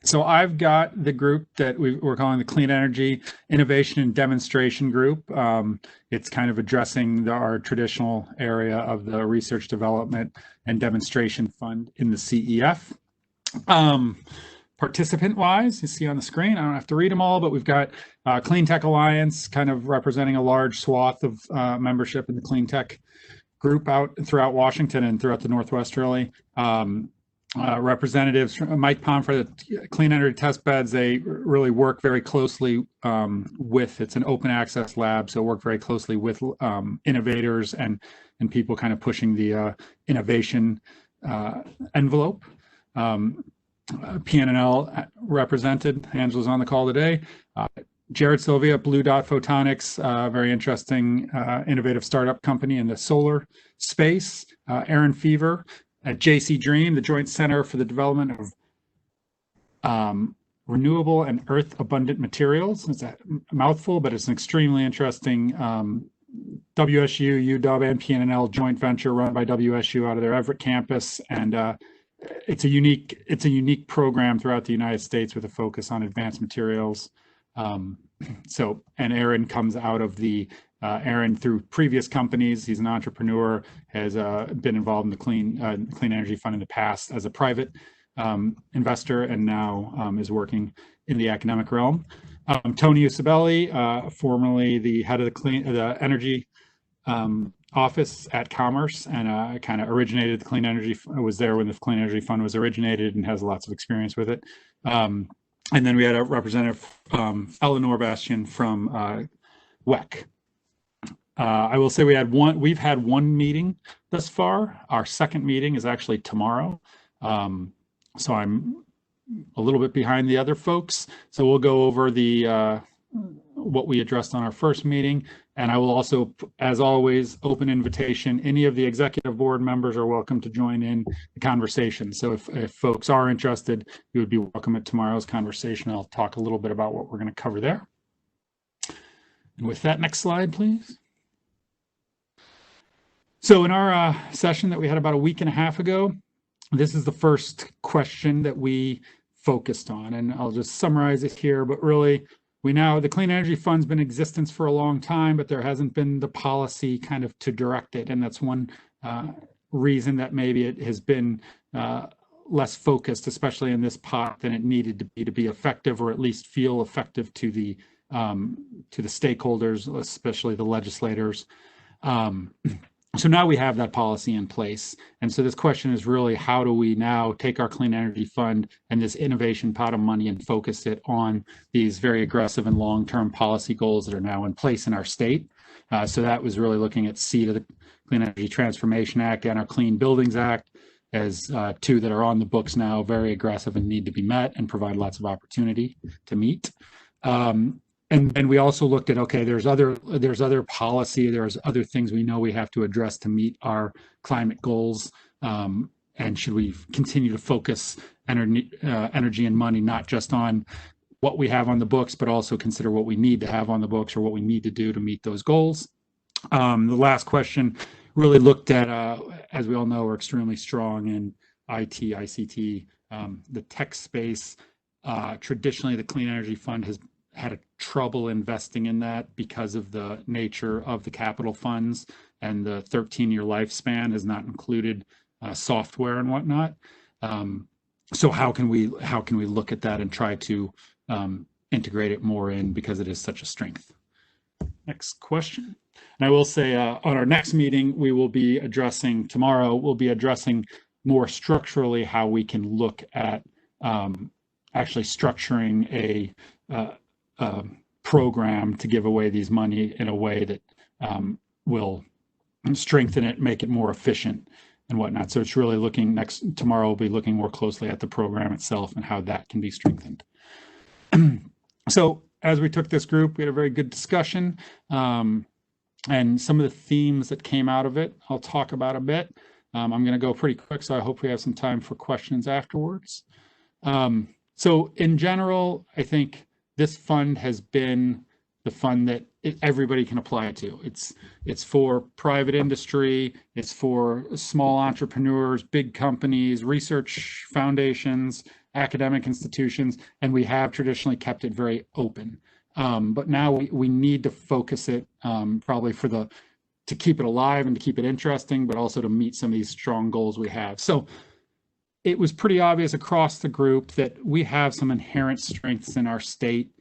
So I've got the group that we're calling the Clean Energy Innovation and Demonstration Group. It's kind of addressing our traditional area of the Research Development and Demonstration Fund in the CEF. Participant-wise, you see on the screen, I don't have to read them all, but we've got Clean Tech Alliance kind of representing a large swath of membership in the clean tech group out throughout Washington and throughout the Northwest, really. Representatives, Mike Pomfret, Clean Energy Test Beds, they really work very closely with, it's an open access lab, so work very closely with innovators and people kind of pushing the innovation envelope. PNNL represented, Angela's on the call today. Jared Sylvia, Blue Dot Photonics, very interesting innovative startup company in the solar space. Aaron Fever at JC Dream, the Joint Center for the Development of Renewable and Earth Abundant Materials. It's a mouthful, but it's an extremely interesting WSU, UW, and PNNL joint venture run by WSU out of their Everett campus, and it's a unique program throughout the United States with a focus on advanced materials. And Aaron comes out of the Aaron through previous companies. He's an entrepreneur, has been involved in the Clean Energy Fund in the past as a private investor, and now is working in the academic realm. Tony Usabelli, formerly the head of the energy office at Commerce, and kind of originated the Clean Energy, was there when the Clean Energy Fund was originated and has lots of experience with it. And then we had a representative, Eleanor Bastian from WEC. I will say we've had one meeting thus far. Our second meeting is actually tomorrow. So I'm a little bit behind the other folks. So we'll go over the what we addressed on our first meeting. And I will also, as always, open invitation. Any of the executive board members are welcome to join in the conversation. So if folks are interested, you would be welcome at tomorrow's conversation. I'll talk a little bit about what we're going to cover there. And with that, next slide, please. So in our session that we had about a week and a half ago, this is the first question that we focused on. And I'll just summarize it here, but really, the Clean Energy Fund's been in existence for a long time, but there hasn't been the policy kind of to direct it. And that's one reason that maybe it has been less focused, especially in this pot, than it needed to be effective, or at least feel effective to the stakeholders, especially the legislators. So now we have that policy in place. And so this question is really, how do we now take our clean energy fund and this innovation pot of money and focus it on these very aggressive and long-term policy goals that are now in place in our state? So that was really looking at C to the Clean Energy Transformation Act and our Clean Buildings Act as two that are on the books now, very aggressive and need to be met and provide lots of opportunity to meet. And then we also looked at, okay, there's other policy, there's other things we know we have to address to meet our climate goals. And should we continue to focus energy and money, not just on what we have on the books, but also consider what we need to have on the books or what we need to do to meet those goals. The last question really looked at, as we all know, we're extremely strong in IT, ICT, the tech space. Traditionally, the Clean Energy Fund has had a trouble investing in that because of the nature of the capital funds, and the 13-year lifespan has not included software and whatnot. So how can we look at that and try to integrate it more in, because it is such a strength? Next question. And I will say on our next meeting, we will be addressing, tomorrow, we'll be addressing more structurally how we can look at actually structuring a program to give away these money in a way that will strengthen it, make it more efficient and whatnot. So it's really looking tomorrow we'll be looking more closely at the program itself and how that can be strengthened. So as we took this group, we had a very good discussion, and some of the themes that came out of it, I'll talk about a bit. I'm going to go pretty quick, so I hope we have some time for questions afterwards. So in general, I think this fund has been the fund that everybody can apply it to. It's for private industry, it's for small entrepreneurs, big companies, research foundations, academic institutions, and we have traditionally kept it very open. But now we need to focus it probably to keep it alive and to keep it interesting, but also to meet some of these strong goals we have. So it was pretty obvious across the group that we have some inherent strengths in our state: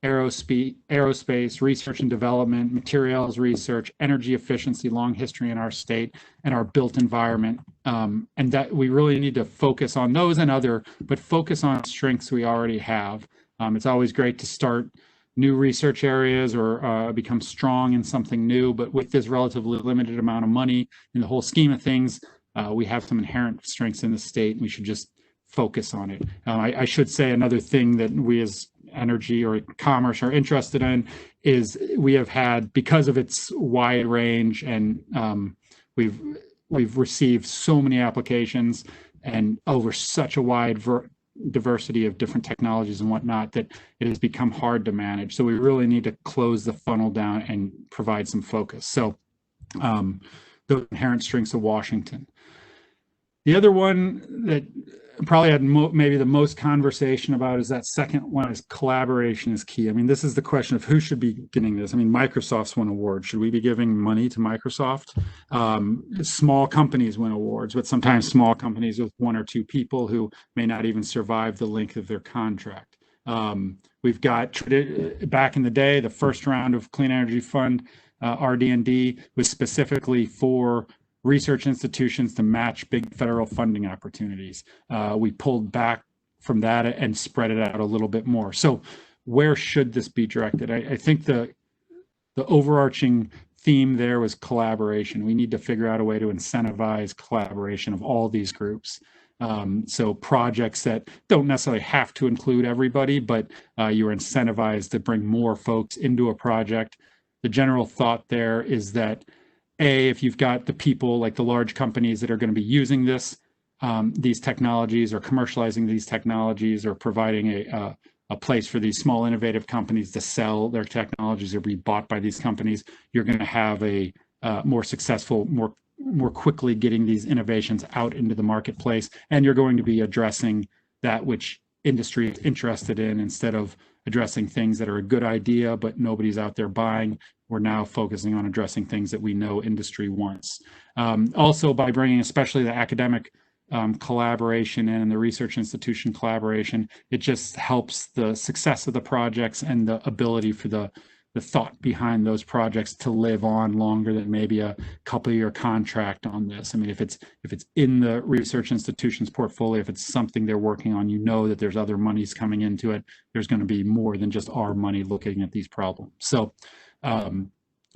aerospace, research and development, materials research, energy efficiency, long history in our state, and our built environment. And that we really need to focus on those and but focus on strengths we already have. It's always great to start new research areas or become strong in something new, but with this relatively limited amount of money in the whole scheme of things, we have some inherent strengths in the state, and we should just focus on it. I should say another thing that we as energy or commerce are interested in is we have had, because of its wide range, and we've received so many applications and over such a wide diversity of different technologies and whatnot, that it has become hard to manage. So we really need to close the funnel down and provide some focus. So those inherent strengths of Washington. The other one that probably had maybe the most conversation about is that second one, is collaboration is key. I mean, this is the question of who should be getting this. I mean, Microsoft's won awards. Should we be giving money to Microsoft? Small companies win awards, but sometimes small companies with one or two people who may not even survive the length of their contract. We've got, back in the day, the first round of Clean Energy Fund, RD&D, was specifically for research institutions to match big federal funding opportunities. We pulled back from that and spread it out a little bit more. So where should this be directed? I think the overarching theme there was collaboration. We need to figure out a way to incentivize collaboration of all these groups. So projects that don't necessarily have to include everybody, but you're incentivized to bring more folks into a project. The general thought there is that if you've got the people like the large companies that are going to be using these technologies or commercializing these technologies or providing a place for these small innovative companies to sell their technologies or be bought by these companies, you're going to have a more successful, more quickly getting these innovations out into the marketplace, and you're going to be addressing that which industry is interested in instead of addressing things that are a good idea but nobody's out there buying. We're now focusing on addressing things that we know industry wants. Also, by bringing especially the academic collaboration and the research institution collaboration, it just helps the success of the projects and the ability for the thought behind those projects to live on longer than maybe a couple-year contract on this. I mean, if it's in the research institution's portfolio, if it's something they're working on, you know that there's other monies coming into it. There's going to be more than just our money looking at these problems. So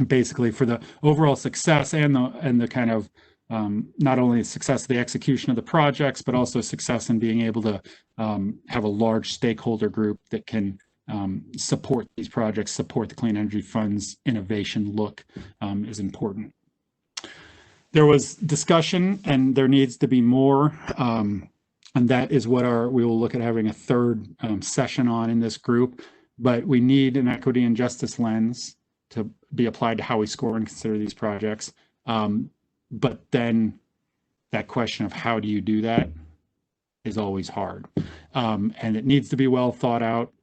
basically, for the overall success and the kind of not only success of the execution of the projects, but also success in being able to have a large stakeholder group that can support these projects, support the Clean Energy Fund's innovation look is important. There was discussion, and there needs to be more, and that is what we will look at having a third session on in this group. But we need an equity and justice lens to be applied to how we score and consider these projects. But then that question of how do you do that is always hard, and it needs to be well thought out.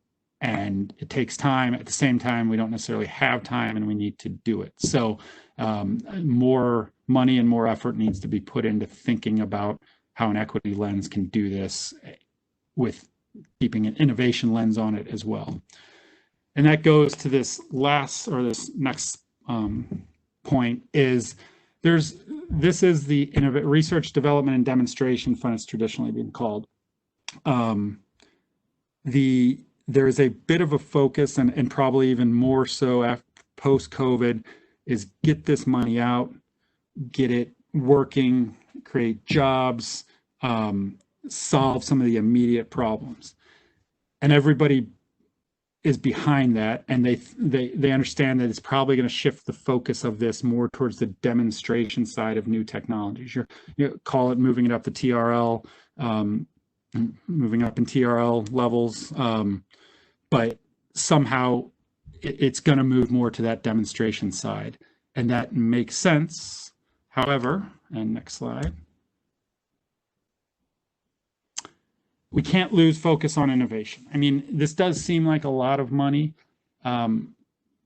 And it takes time. At the same time, we don't necessarily have time, and we need to do it. So more money and more effort needs to be put into thinking about how an equity lens can do this with keeping an innovation lens on it as well. And that goes to this next point is this is the Research, Development, and Demonstration Fund. It's traditionally been called. There is a bit of a focus, and probably even more so after post-COVID, is get this money out, get it working, create jobs, solve some of the immediate problems. And everybody is behind that, and they understand that it's probably going to shift the focus of this more towards the demonstration side of new technologies. You call it moving it up the TRL, moving up in TRL levels. But somehow it's going to move more to that demonstration side. And that makes sense. However, and next slide, we can't lose focus on innovation. I mean, this does seem like a lot of money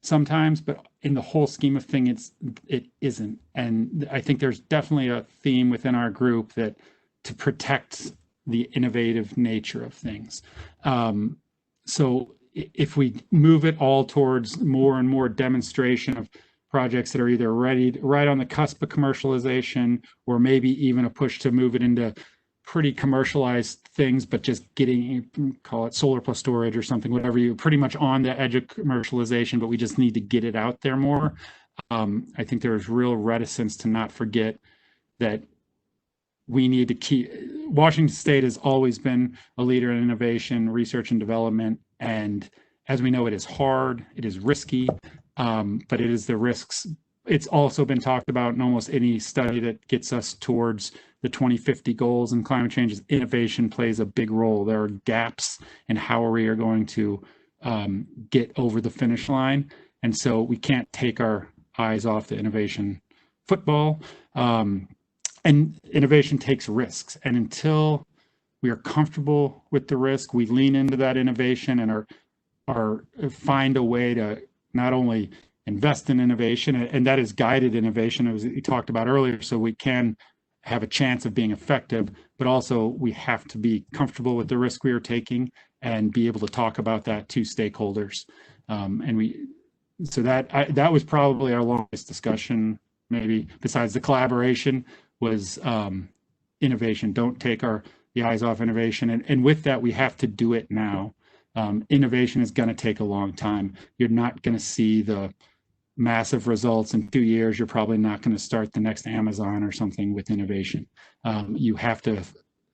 sometimes, but in the whole scheme of things, it isn't. And I think there's definitely a theme within our group that to protect the innovative nature of things. So if we move it all towards more and more demonstration of projects that are either right on the cusp of commercialization, or maybe even a push to move it into pretty commercialized things, but just call it solar plus storage or something, whatever, you pretty much on the edge of commercialization, but we just need to get it out there more. I think there's real reticence to not forget that we need to keep, Washington State has always been a leader in innovation, research and development. And as we know, it is hard, it is risky, but it is the risks. It's also been talked about in almost any study that gets us towards the 2050 goals and climate change. Innovation plays a big role. There are gaps in how we are going to get over the finish line. And so we can't take our eyes off the innovation football. And innovation takes risks. And until we are comfortable with the risk, we lean into that innovation and are find a way to not only invest in innovation, and that is guided innovation, as we talked about earlier, so we can have a chance of being effective, but also we have to be comfortable with the risk we are taking and be able to talk about that to stakeholders. So that was probably our longest discussion, maybe besides the collaboration, was innovation. Don't take the eyes off innovation. And with that, we have to do it now. Innovation is going to take a long time. You're not going to see the massive results in 2 years. You're probably not going to start the next Amazon or something with innovation. You have to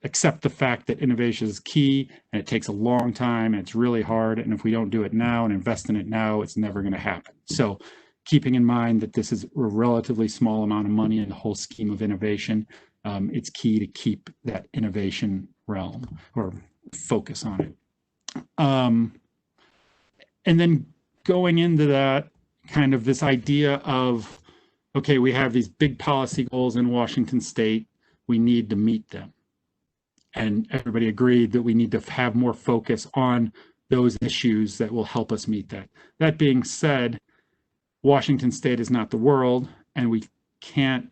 accept the fact that innovation is key, and it takes a long time, and it's really hard. And if we don't do it now and invest in it now, it's never going to happen. So keeping in mind that this is a relatively small amount of money in the whole scheme of innovation, it's key to keep that innovation realm or focus on it. And then going into that, kind of this idea of, okay, we have these big policy goals in Washington State, we need to meet them. And everybody agreed that we need to have more focus on those issues that will help us meet that. That being said, Washington State is not the world, and we can't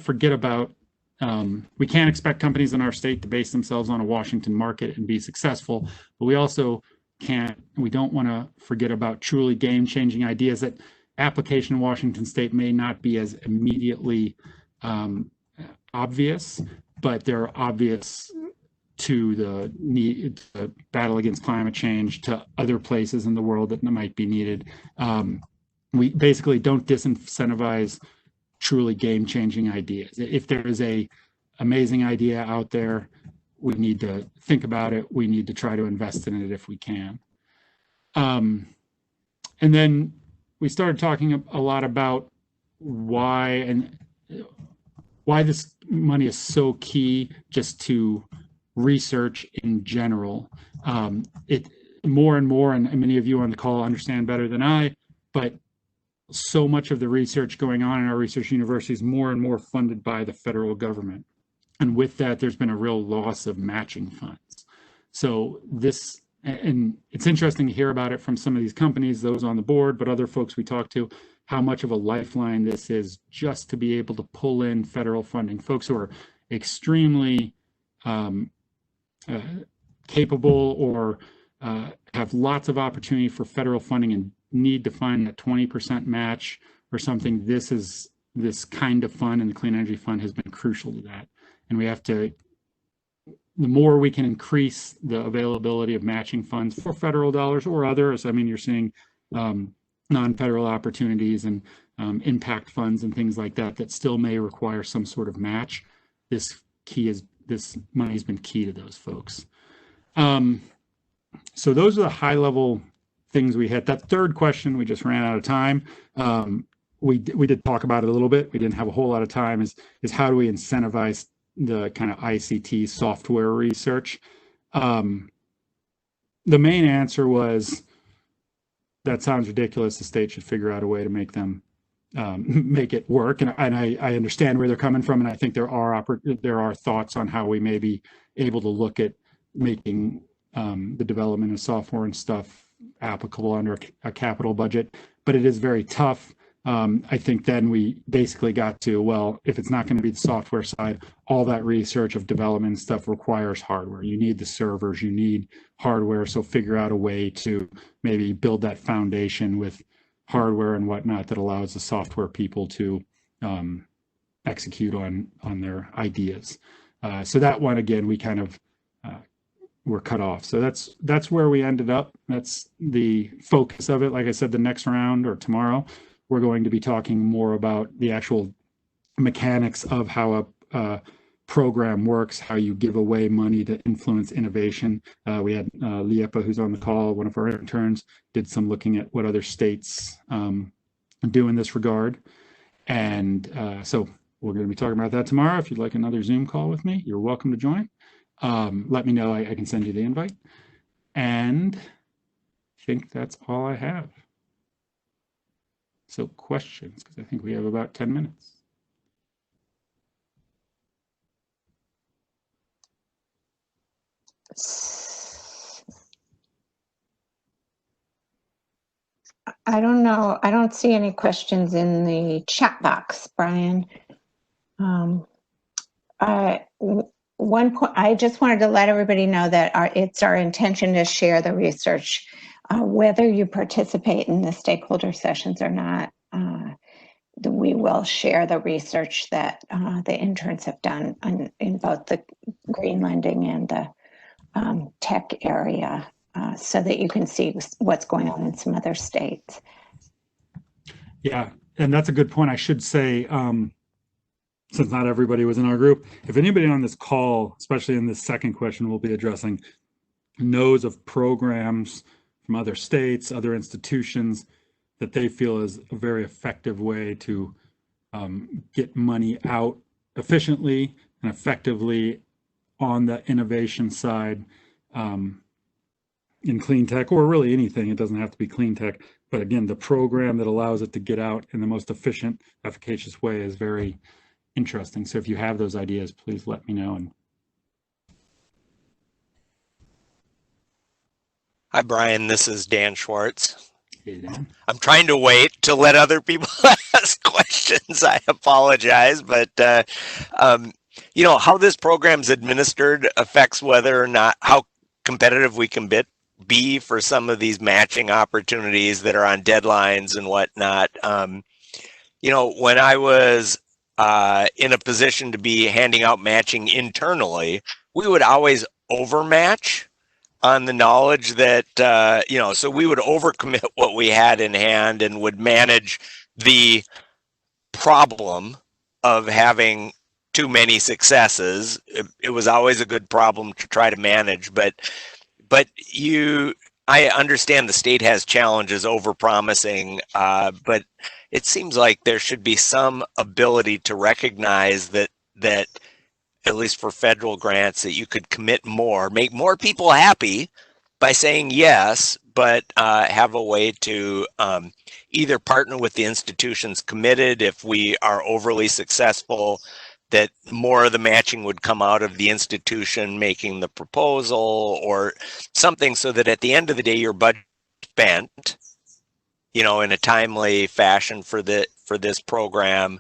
forget about we can't expect companies in our state to base themselves on a Washington market and be successful, but we also we don't want to forget about truly game-changing ideas that application in Washington state may not be as immediately obvious, but they're obvious to the need, the battle against climate change, to other places in the world that might be needed. We basically don't disincentivize truly game-changing ideas. If there is a amazing idea out there, we need to think about it. We need to try to invest in it if we can. And then we started talking a lot about why this money is so key just to research in general. It more and more, and many of you on the call understand better than I, but so much of the research going on in our research universities more and more funded by the federal government. And with that, there's been a real loss of matching funds. So this, and it's interesting to hear about it from some of these companies, those on the board, but other folks we talk to, how much of a lifeline this is just to be able to pull in federal funding. Folks who are extremely capable or have lots of opportunity for federal funding and need to find that 20% match or something. This kind of fund, and the Clean Energy Fund has been crucial to that. And we have to, the more we can increase the availability of matching funds for federal dollars or others. I mean, you're seeing non-federal opportunities and impact funds and things like that that still may require some sort of match. This money has been key to those folks. So those are the high level things we hit. That third question, we just ran out of time. We did talk about it a little bit. We didn't have a whole lot of time. Is how do we incentivize the kind of ICT software research? The main answer was, that sounds ridiculous. The state should figure out a way to make them make it work. And I understand where they're coming from, and I think there are thoughts on how we may be able to look at making the development of software and stuff applicable under a capital budget, but it is very tough. I think then we basically got to, well, if it's not going to be the software side, all that research of development stuff requires hardware. You need the servers, you need hardware. So figure out a way to maybe build that foundation with hardware and whatnot that allows the software people to execute on their ideas. So that one, again, we kind of were cut off. So that's where we ended up. That's the focus of it. Like I said, the next round or tomorrow, we're going to be talking more about the actual mechanics of how a program works, how you give away money to influence innovation. We had Liepa, who's on the call, one of our interns, did some looking at what other states do in this regard. And so we're going to be talking about that tomorrow. If you'd like another Zoom call with me, you're welcome to join. Let me know. I can send you the invite. And I think that's all I have. So questions, because I think we have about 10 minutes. I don't know. I don't see any questions in the chat box, Brian. One point, I just wanted to let everybody know that it's our intention to share the research, whether you participate in the stakeholder sessions or not. We will share the research that the interns have done in both the green lending and the tech area, so that you can see what's going on in some other states. Yeah, and that's a good point. I should say, since not everybody was in our group, if anybody on this call, especially in this second question we'll be addressing, knows of programs from other states, other institutions that they feel is a very effective way to get money out efficiently and effectively on the innovation side in clean tech, or really anything. It doesn't have to be clean tech, but again, the program that allows it to get out in the most efficient, efficacious way is very interesting. So if you have those ideas, please let me know. And hi, Brian. This is Dan Schwartz. hey, Dan. I'm trying to wait to let other people ask questions. I apologize, but You know, how this program's administered affects whether or not how competitive we can be for some of these matching opportunities that are on deadlines and whatnot. You know, when I was in a position to be handing out matching internally, we would always overmatch on the knowledge that, you know, so we would overcommit what we had in hand and would manage the problem of having too many successes. It was always a good problem to try to manage, but I understand the state has challenges over promising, but it seems like there should be some ability to recognize that at least for federal grants, that you could commit more, make more people happy by saying yes, but have a way to either partner with the institutions committed if we are overly successful, that more of the matching would come out of the institution making the proposal or something, so that at the end of the day, your budget spent, you know, in a timely fashion for this program.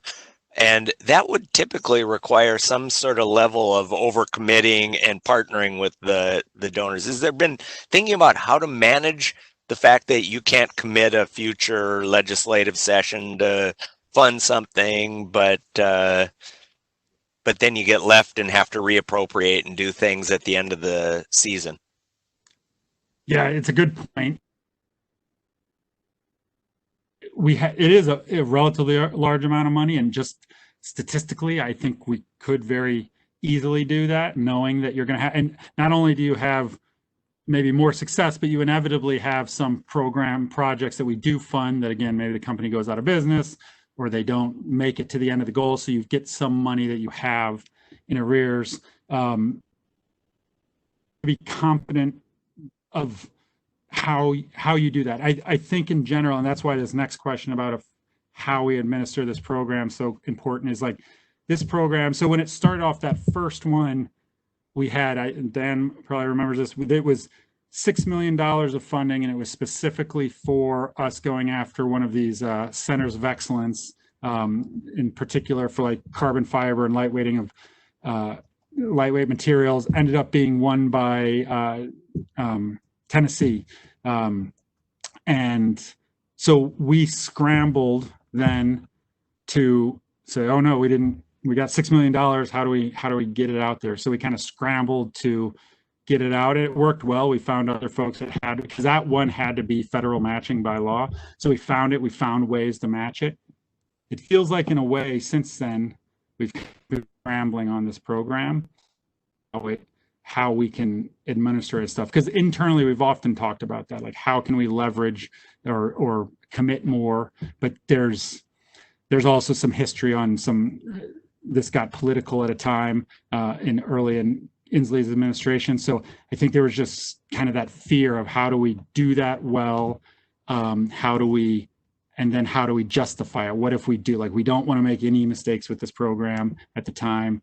And that would typically require some sort of level of overcommitting and partnering with the donors. Has there been thinking about how to manage the fact that you can't commit a future legislative session to fund something, but then you get left and have to reappropriate and do things at the end of the season? Yeah, it's a good point. It is a relatively large amount of money, and just statistically, I think we could very easily do that, knowing that you're going to have, and not only do you have maybe more success, but you inevitably have some program projects that we do fund that, again, maybe the company goes out of business or they don't make it to the end of the goal. So you get some money that you have in arrears. Be confident of how you do that. I think in general, and that's why this next question about how we administer this program so important, is like this program. So when it started off, that first one we had, Dan probably remembers this, it was $6 million of funding, and it was specifically for us going after one of these centers of excellence, in particular for like carbon fiber and lightweighting of lightweight materials. Ended up being won by Tennessee. And so we scrambled then to say, oh no, we got $6 million. How do we get it out there? So we kind of scrambled to get it out. It worked well. We found other folks that had, because that one had to be federal matching by law. So we found ways to match it. It feels like in a way since then, we've been scrambling on this program, how we can administer stuff. Because internally, we've often talked about that, like how can we leverage or commit more, but there's also some history on this got political at a time in Inslee's administration. So I think there was just kind of that fear of how do we do that well? How do we justify it? What if we do, like, we don't want to make any mistakes with this program at the time,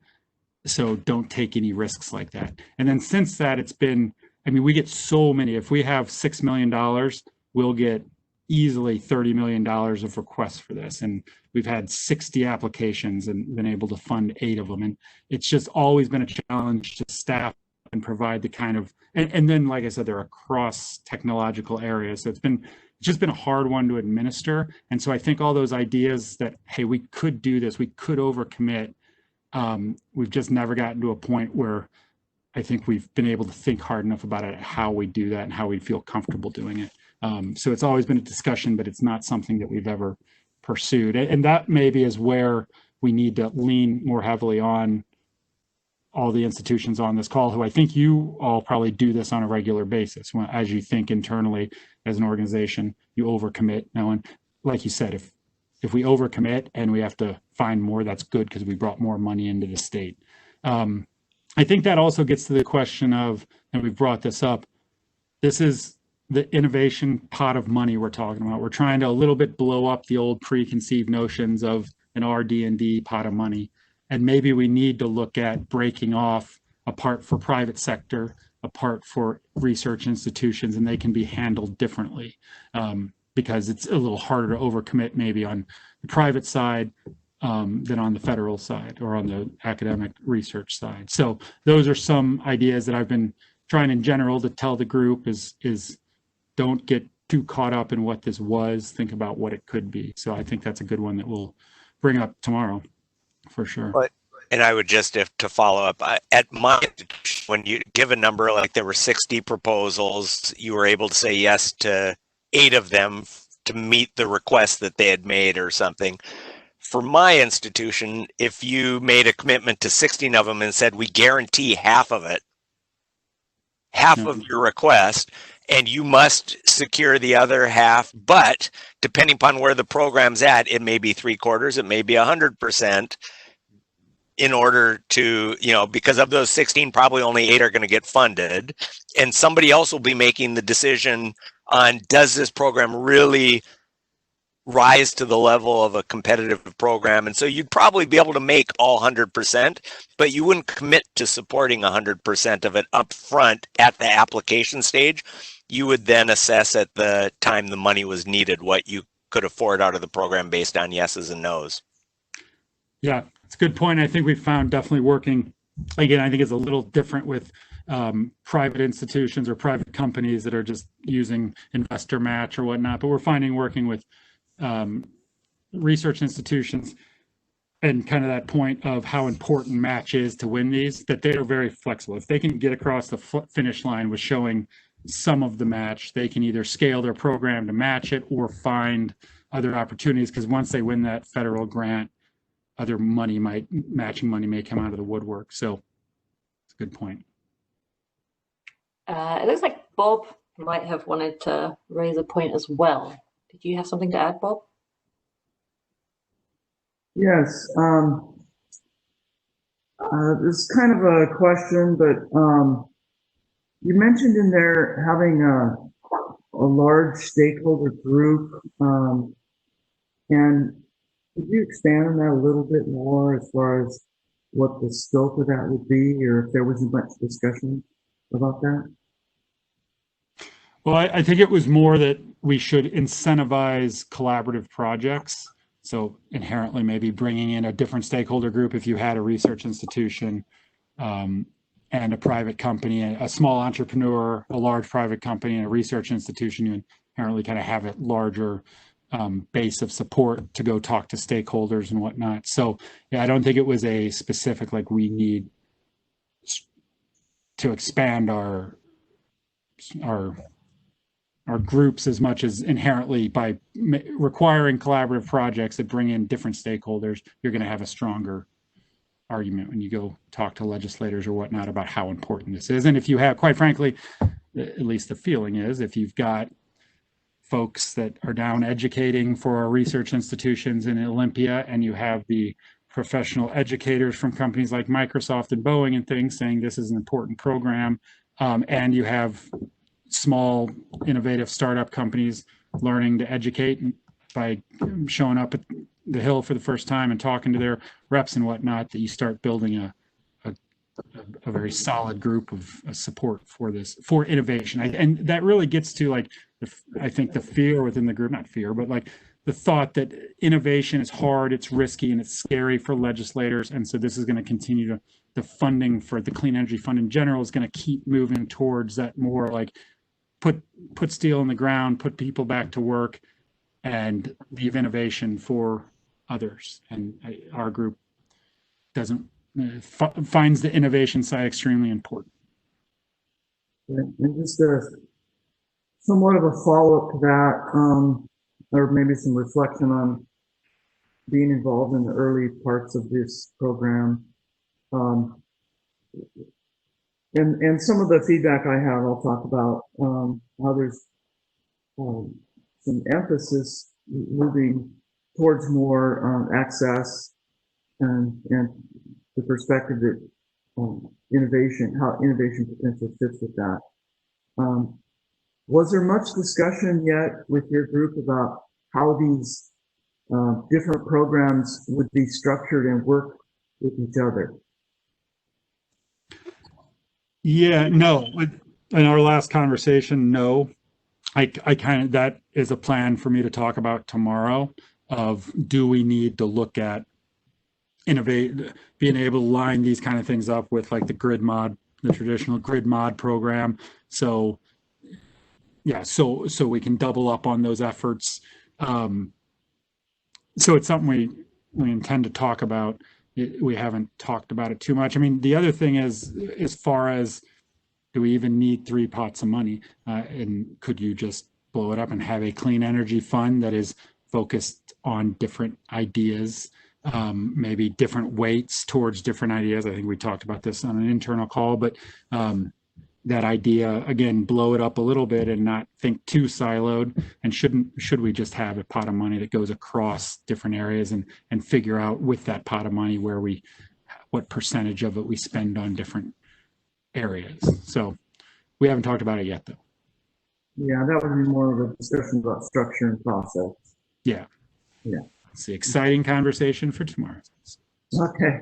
so don't take any risks like that. And then since that, it's been, I mean, we get so many. If we have $6 million, we'll get easily $30 million of requests for this. And we've had 60 applications and been able to fund 8 of them. And it's just always been a challenge to staff and provide the kind of, and then, like I said, they're across technological areas. So it's just been a hard one to administer. And so I think all those ideas that, hey, we could do this, we could overcommit, we've just never gotten to a point where I think we've been able to think hard enough about it, how we do that and how we feel comfortable doing it. So it's always been a discussion, but it's not something that we've ever pursued. And that maybe is where we need to lean more heavily on all the institutions on this call, who I think you all probably do this on a regular basis. As you think internally as an organization, you overcommit. Now, and like you said, if we overcommit and we have to find more, that's good because we brought more money into the state. I think that also gets to the question of, and we've brought this up, this is the innovation pot of money we're talking about. We're trying to a little bit blow up the old preconceived notions of an RD&D pot of money. And maybe we need to look at breaking off a part for private sector, a part for research institutions, and they can be handled differently, because it's a little harder to overcommit maybe on the private side. than on the federal side or on the academic research side. So those are some ideas that I've been trying in general to tell the group is don't get too caught up in what this was, think about what it could be. So I think that's a good one that we'll bring up tomorrow for sure. But, and I would just, if to follow up, at my, when you give a number, like there were 60 proposals, you were able to say yes to 8 of them to meet the request that they had made or something. For my institution, if you made a commitment to 16 of them and said, we guarantee half of it, half of your request, and you must secure the other half, but depending upon where the program's at, it may be 3/4, it may be 100%, in order to, you know, because of those 16, probably only 8 are going to get funded, and somebody else will be making the decision on, does this program really rise to the level of a competitive program? And so you'd probably be able to make all 100%, but you wouldn't commit to supporting 100% of it up front at the application stage. You would then assess at the time the money was needed what you could afford out of the program based on yeses and nos. Yeah, it's a good point. I think we found definitely working, again, I think it's a little different with private institutions or private companies that are just using investor match or whatnot, but we're finding working with research institutions and kind of that point of how important match is to win these, that they are very flexible. If they can get across the finish line with showing some of the match, they can either scale their program to match it or find other opportunities, because once they win that federal grant, other money matching money may come out of the woodwork. So it's a good point. It looks like Bob might have wanted to raise a point as well. Did you have something to add, Bob? Yes. This is kind of a question, but you mentioned in there having a large stakeholder group, and could you expand on that a little bit more as far as what the scope of that would be, or if there wasn't much discussion about that? Well, I think it was more that we should incentivize collaborative projects. So inherently maybe bringing in a different stakeholder group if you had a research institution and a private company, a small entrepreneur, a large private company, and a research institution, you inherently kind of have a larger base of support to go talk to stakeholders and whatnot. So yeah, I don't think it was a specific, like we need to expand our groups as much as inherently by requiring collaborative projects that bring in different stakeholders, you're going to have a stronger argument when you go talk to legislators or whatnot about how important this is. And if you have, quite frankly, at least the feeling is, if you've got folks that are down educating for our research institutions in Olympia, and you have the professional educators from companies like Microsoft and Boeing and things saying this is an important program, and you have small innovative startup companies learning to educate by showing up at the Hill for the first time and talking to their reps and whatnot, that you start building a very solid group of support for this, for innovation. And that really gets to, like, I think the fear within the group, not fear, but like the thought that innovation is hard, it's risky, and it's scary for legislators. And so this is going to continue to, the funding for the Clean Energy Fund in general is going to keep moving towards that more like put steel in the ground, put people back to work, and leave innovation for others. And our group doesn't finds the innovation side extremely important. And just somewhat of a follow-up to that, or maybe some reflection on being involved in the early parts of this program. And some of the feedback I have, I'll talk about how there's some emphasis moving towards more access and the perspective that innovation, how innovation potential fits with that. Was there much discussion yet with your group about how these different programs would be structured and work with each other? Yeah, no. In our last conversation, no. I kind of, that is a plan for me to talk about tomorrow of, do we need to look at innovate, being able to line these kind of things up with like the grid mod, the traditional grid mod program. So yeah, so we can double up on those efforts. So it's something we intend to talk about. We haven't talked about it too much. I mean, the other thing is, as far as, do we even need 3 pots of money? And could you just blow it up and have a clean energy fund that is focused on different ideas, maybe different weights towards different ideas? I think we talked about this on an internal call, but that idea, again, blow it up a little bit and not think too siloed. And should we just have a pot of money that goes across different areas and figure out with that pot of money what percentage of it we spend on different areas. So we haven't talked about it yet, though. Yeah, that would be more of a discussion about structure and process. Yeah. Yeah. It's the exciting conversation for tomorrow. Okay.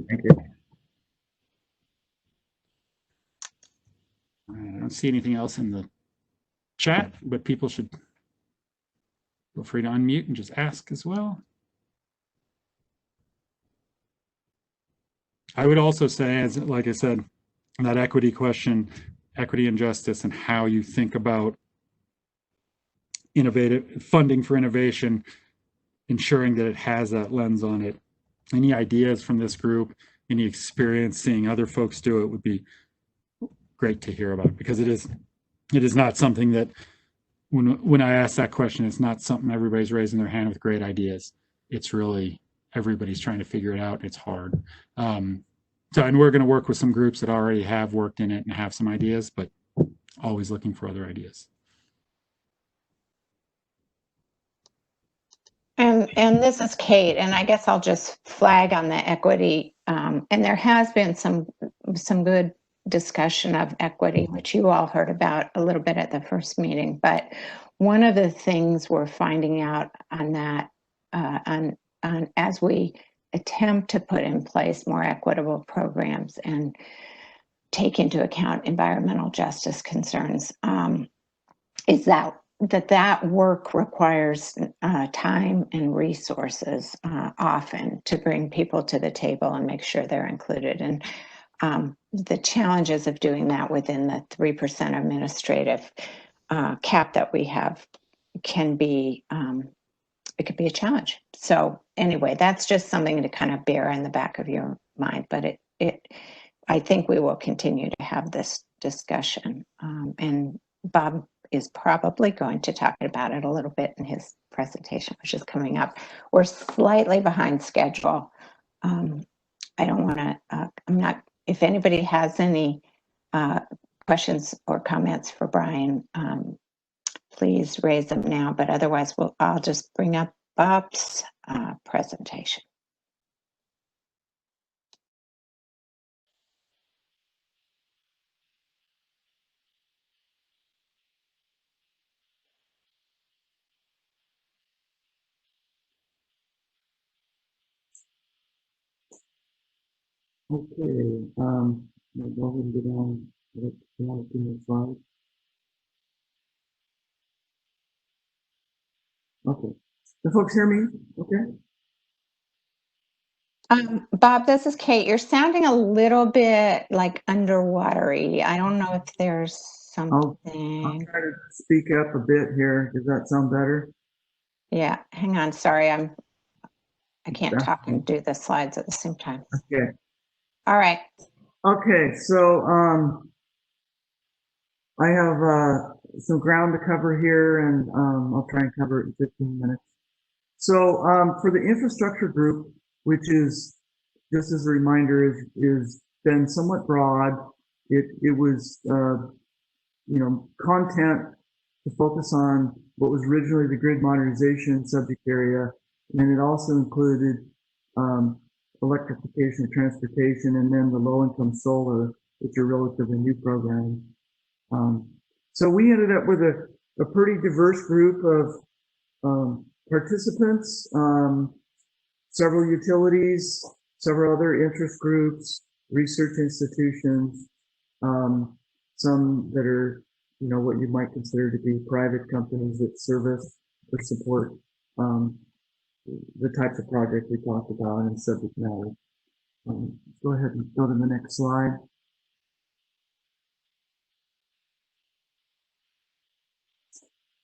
Thank you. I don't see anything else in the chat, but people should feel free to unmute and just ask as well. I would also say, as like I said, that equity question, equity and justice, and how you think about innovative funding for innovation, ensuring that it has that lens on it. Any ideas from this group, any experience seeing other folks do it would be great to hear about, because it is not something that when I ask that question, it's not something everybody's raising their hand with great ideas. It's really everybody's trying to figure it out. It's hard. And we're going to work with some groups that already have worked in it and have some ideas, but always looking for other ideas. And this is Kate, and I guess I'll just flag on the equity. And there has been some good discussion of equity, which you all heard about a little bit at the first meeting. But one of the things we're finding out on that, as we attempt to put in place more equitable programs and take into account environmental justice concerns, is that work requires time and resources often to bring people to the table and make sure they're included. And the challenges of doing that within the 3% administrative cap that we have can be, it could be a challenge. So anyway, that's just something to kind of bear in the back of your mind. But I think we will continue to have this discussion. And Bob is probably going to talk about it a little bit in his presentation, which is coming up. We're slightly behind schedule. I don't want to, if anybody has any questions or comments for Brian, please raise them now, but otherwise I'll just bring up Bob's presentation. Okay, we'll go ahead and get on with the slide. Okay, the folks hear me? Okay. Bob, this is Kate. You're sounding a little bit like underwatery. I don't know if there's something. I'll try to speak up a bit here. Does that sound better? Yeah, hang on. Sorry, I can't talk and do the slides at the same time. Okay. All right. Okay, so I have some ground to cover here, and I'll try and cover it in 15 minutes. So for the infrastructure group, which is, just as a reminder, is been somewhat broad. It was content to focus on what was originally the grid modernization subject area, and it also included electrification of transportation, and then the low-income solar, which are relatively new programs. So we ended up with a pretty diverse group of participants, several utilities, several other interest groups, research institutions, some that are, what you might consider to be private companies that service or support the types of projects we talked about and subject matter. Go ahead and go to the next slide.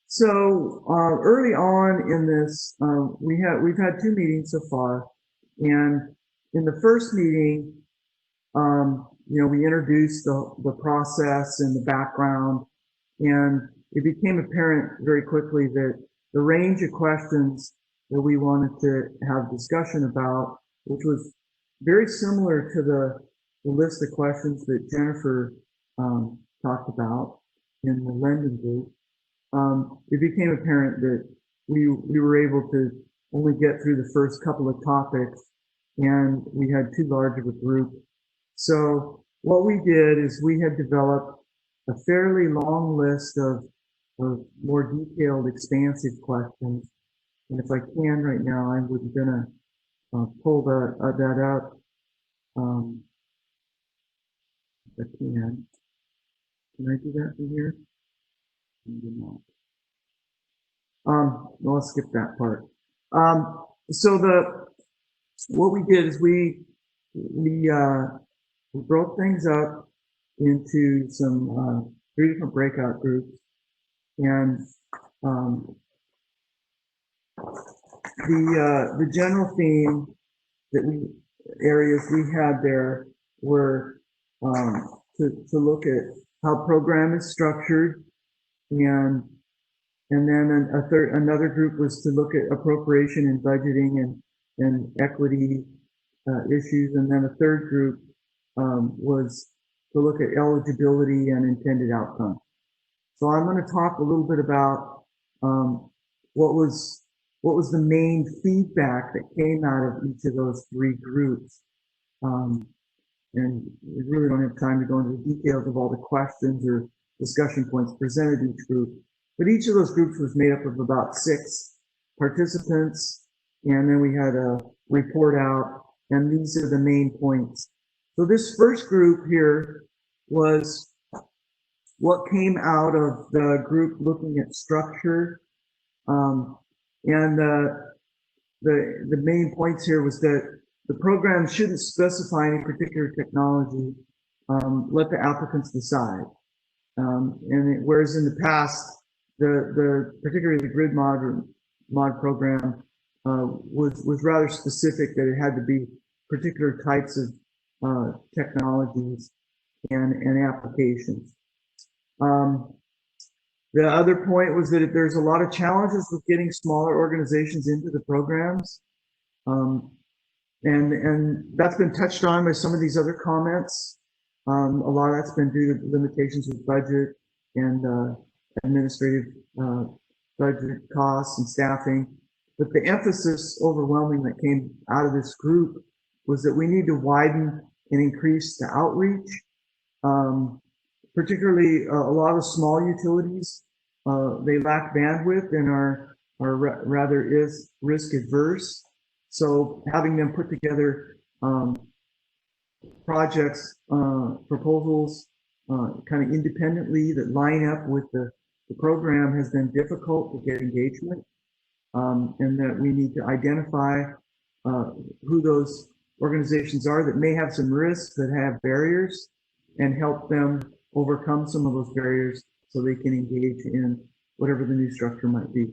So early on in this, we've had 2 meetings so far, and in the first meeting, we introduced the process and the background, and it became apparent very quickly that the range of questions that we wanted to have discussion about, which was very similar to the list of questions that Jennifer talked about in the lending group, it became apparent that we were able to only get through the first couple of topics, and we had too large of a group. So what we did is we had developed a fairly long list of more detailed, expansive questions. And if I can right now, I was gonna pull that up. If I can. Can I do that from here? Well, I'll skip that part. So what we did is we broke things up into some 3 different breakout groups, and the general theme areas we had there were to look at how program is structured, and then another group was to look at appropriation and budgeting and equity issues, and then a third group was to look at eligibility and intended outcome. So I'm going to talk a little bit about what was the main feedback that came out of each of those 3 groups. And we really don't have time to go into the details of all the questions or discussion points presented each group. But each of those groups was made up of about 6 participants, and then we had a report out, and these are the main points. So this first group here was what came out of the group looking at structure, and the main points here was that the program shouldn't specify any particular technology. Let the applicants decide. Whereas in the past, particularly the grid mod program was rather specific, that it had to be particular types of technologies and applications. The other point was that there's a lot of challenges with getting smaller organizations into the programs. And that's been touched on by some of these other comments. A lot of that's been due to limitations with budget and administrative budget costs and staffing. But the emphasis overwhelming that came out of this group was that we need to widen and increase the outreach. Particularly a lot of small utilities, they lack bandwidth and are rather risk adverse. So having them put together projects, proposals, kind of independently that line up with the program has been difficult to get engagement, and that we need to identify who those organizations are that may have some risks, that have barriers, and help them overcome some of those barriers so they can engage in whatever the new structure might be.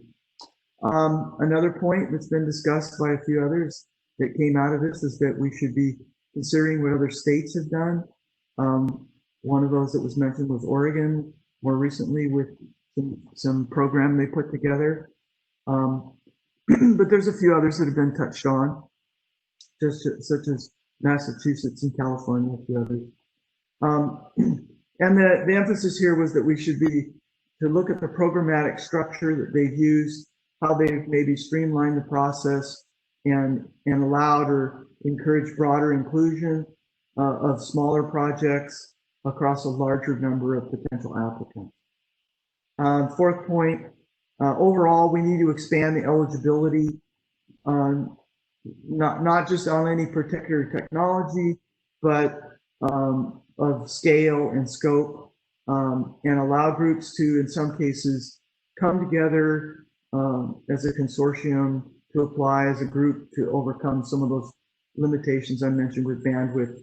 Another point that's been discussed by a few others that came out of this is that we should be considering what other states have done. One of those that was mentioned was Oregon, more recently with some program they put together. But there's a few others that have been touched on, such as Massachusetts and California, a few others. And the emphasis here was that we should be to look at the programmatic structure that they've used, how they've maybe streamlined the process and allowed or encouraged broader inclusion of smaller projects across a larger number of potential applicants. Fourth point, overall, we need to expand the eligibility, not just on any particular technology, but of scale and scope, and allow groups to, in some cases, come together as a consortium to apply as a group to overcome some of those limitations I mentioned with bandwidth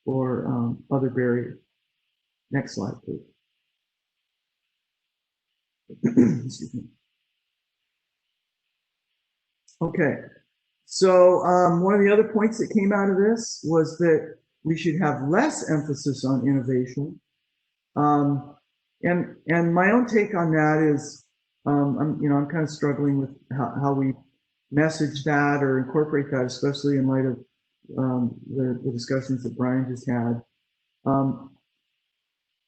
or other barriers. Next slide, please. Excuse me. Okay, so one of the other points that came out of this was that we should have less emphasis on innovation. And my own take on that is, I'm kind of struggling with how we message that or incorporate that, especially in light of the discussions that Brian just had.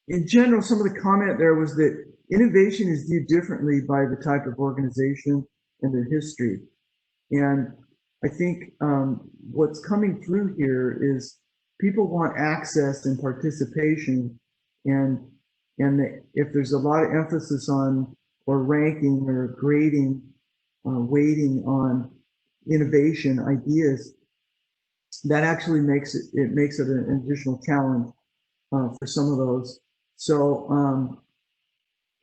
In general, some of the comment there was that innovation is viewed differently by the type of organization and their history. And I think what's coming through here is people want access and participation, and if there's a lot of emphasis on or ranking or grading, weighting on innovation ideas, that actually makes it an additional challenge for some of those. So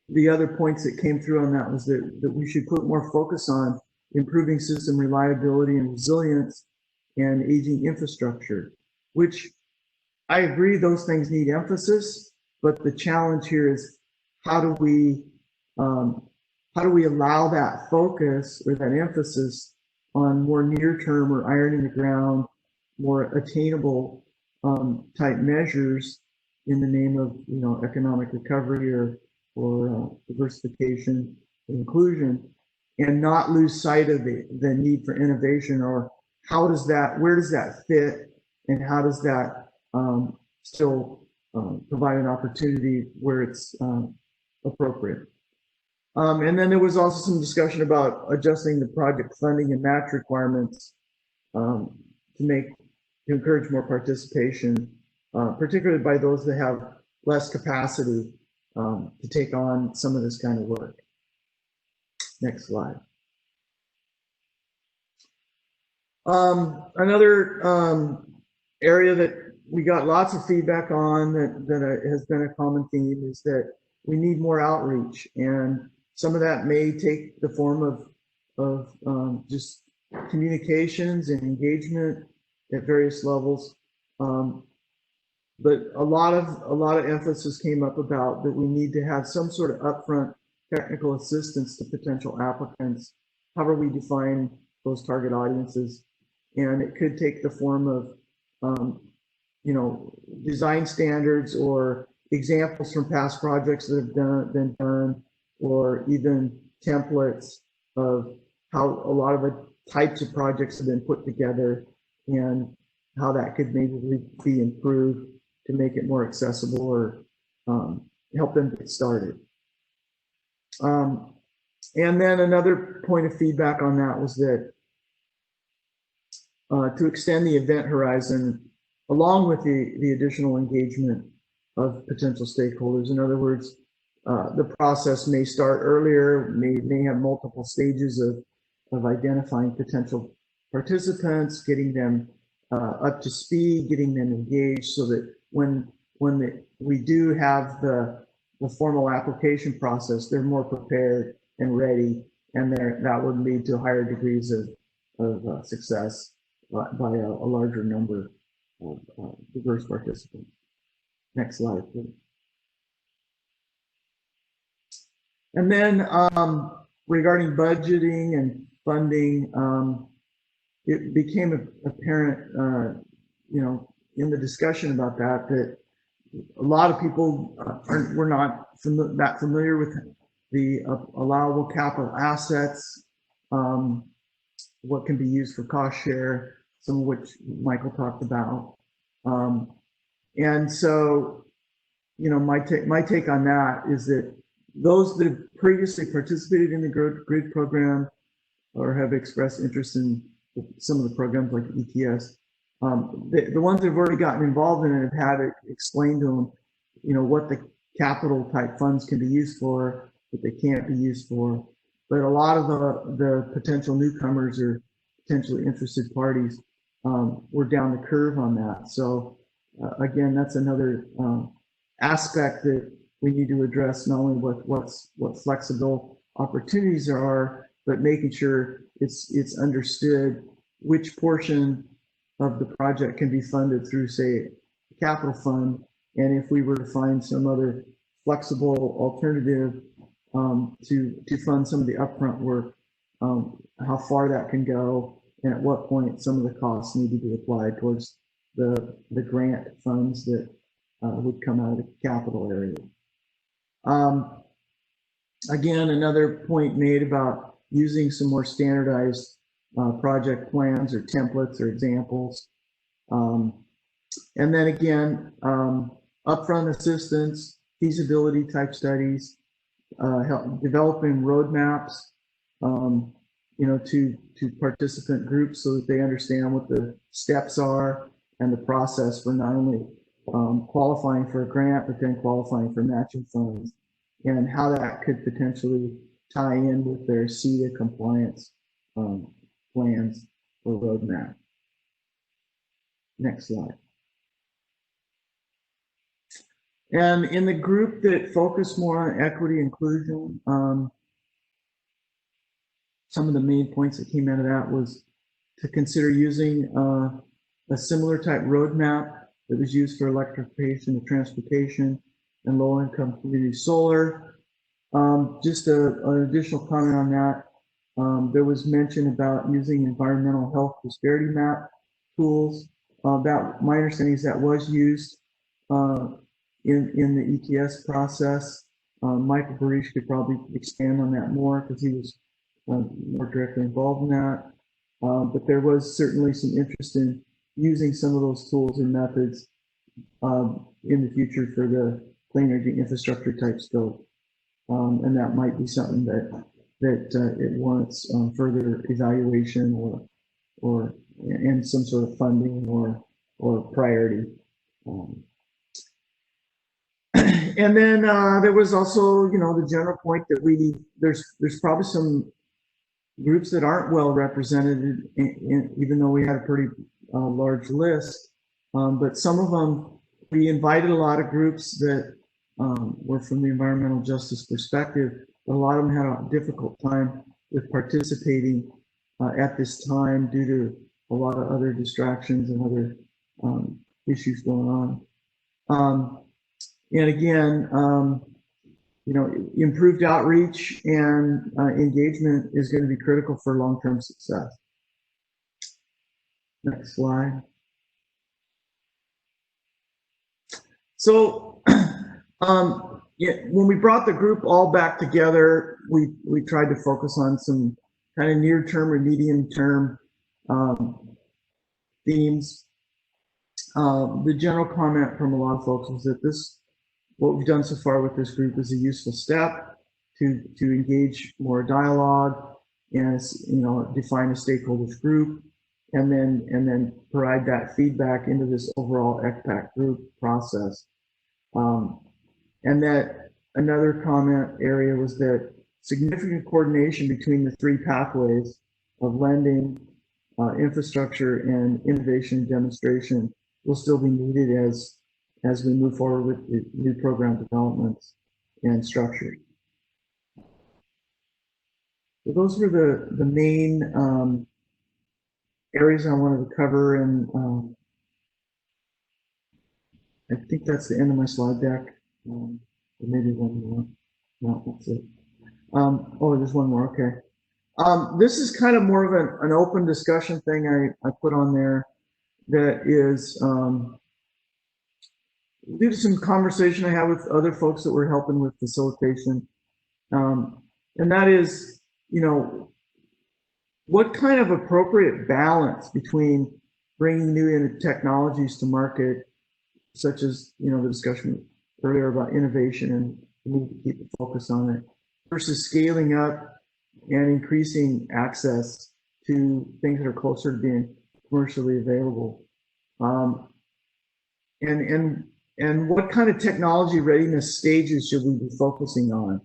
the other points that came through on that was that we should put more focus on improving system reliability and resilience and aging infrastructure, which I agree those things need emphasis, but the challenge here is how do we allow that focus or that emphasis on more near-term or iron in the ground, more attainable type measures in the name of economic recovery or diversification and inclusion, and not lose sight of the need for innovation, or where does that fit, and how does that still provide an opportunity where it's appropriate. And then there was also some discussion about adjusting the project funding and match requirements to encourage more participation, particularly by those that have less capacity to take on some of this kind of work. Next slide. Another area that we got lots of feedback on that has been a common theme is that we need more outreach, and some of that may take the form of just communications and engagement at various levels. But a lot of emphasis came up about that we need to have some sort of upfront technical assistance to potential applicants. However we define those target audiences, and it could take the form of design standards or examples from past projects that have been done, or even templates of how a lot of the types of projects have been put together and how that could maybe be improved to make it more accessible or help them get started. And then another point of feedback on that was that to extend the event horizon along with the additional engagement of potential stakeholders. In other words, the process may start earlier, may have multiple stages of identifying potential participants, getting them up to speed, getting them engaged, so that when we do have the formal application process, they're more prepared and ready, and that would lead to higher degrees of success by a larger number of diverse participants. Next slide, please. And then regarding budgeting and funding, it became apparent, in the discussion about that a lot of people were not that familiar with the allowable capital assets, what can be used for cost share, some of which Michael talked about. And so, my take on that is that those that have previously participated in the GRID program or have expressed interest in some of the programs like ETS, the ones that have already gotten involved in it have had it explained to them, what the capital type funds can be used for, what they can't be used for. But a lot of the potential newcomers or potentially interested parties were down the curve on that. So again, that's another aspect that we need to address, not only what flexible opportunities there are but making sure it's understood which portion of the project can be funded through, say, capital fund, and if we were to find some other flexible alternative to fund some of the upfront work, how far that can go, and at what point some of the costs need to be applied towards the grant funds that would come out of the capital area. Again, another point made about using some more standardized project plans or templates or examples. And then again, upfront assistance, feasibility type studies, developing roadmaps, to participant groups so that they understand what the steps are and the process for not only qualifying for a grant, but then qualifying for matching funds, and how that could potentially tie in with their CETA compliance plans or roadmap. Next slide. And in the group that focused more on equity inclusion, some of the main points that came out of that was to consider using a similar type roadmap that was used for electrification of transportation and low-income community solar. Just an additional comment on that. There was mention about using environmental health disparity map tools. That my understanding is that was used in the ETS process. Michael Barish could probably expand on that more because he was more directly involved in that. But there was certainly some interest in using some of those tools and methods in the future for the clean energy infrastructure type scope. And that might be something that it warrants further evaluation or and some sort of funding or priority. And then there was also, the general point that there's probably some groups that aren't well represented, even though we had a pretty large list. But some of them, we invited a lot of groups that were from the environmental justice perspective, but a lot of them had a difficult time with participating at this time due to a lot of other distractions and other issues going on. And again, improved outreach and engagement is going to be critical for long-term success. Next slide. So when we brought the group all back together, we tried to focus on some kind of near-term or medium-term themes. The general comment from a lot of folks was that what we've done so far with this group is a useful step to engage more dialogue and define a stakeholders group, and then provide that feedback into this overall ECPAC group process. And that another comment area was that significant coordination between the three pathways of lending, infrastructure, and innovation and demonstration will still be needed as we move forward with the new program developments and structure. So those were the main areas I wanted to cover, and I think that's the end of my slide deck. Maybe one more. No, that's it. Oh, there's one more. Okay. This is kind of more of an open discussion thing I put on there that is due to some conversation I had with other folks that were helping with facilitation. And that is, what kind of appropriate balance between bringing new technologies to market, such as, the discussion earlier about innovation and the need to keep the focus on it, versus scaling up and increasing access to things that are closer to being commercially available. And what kind of technology readiness stages should we be focusing on?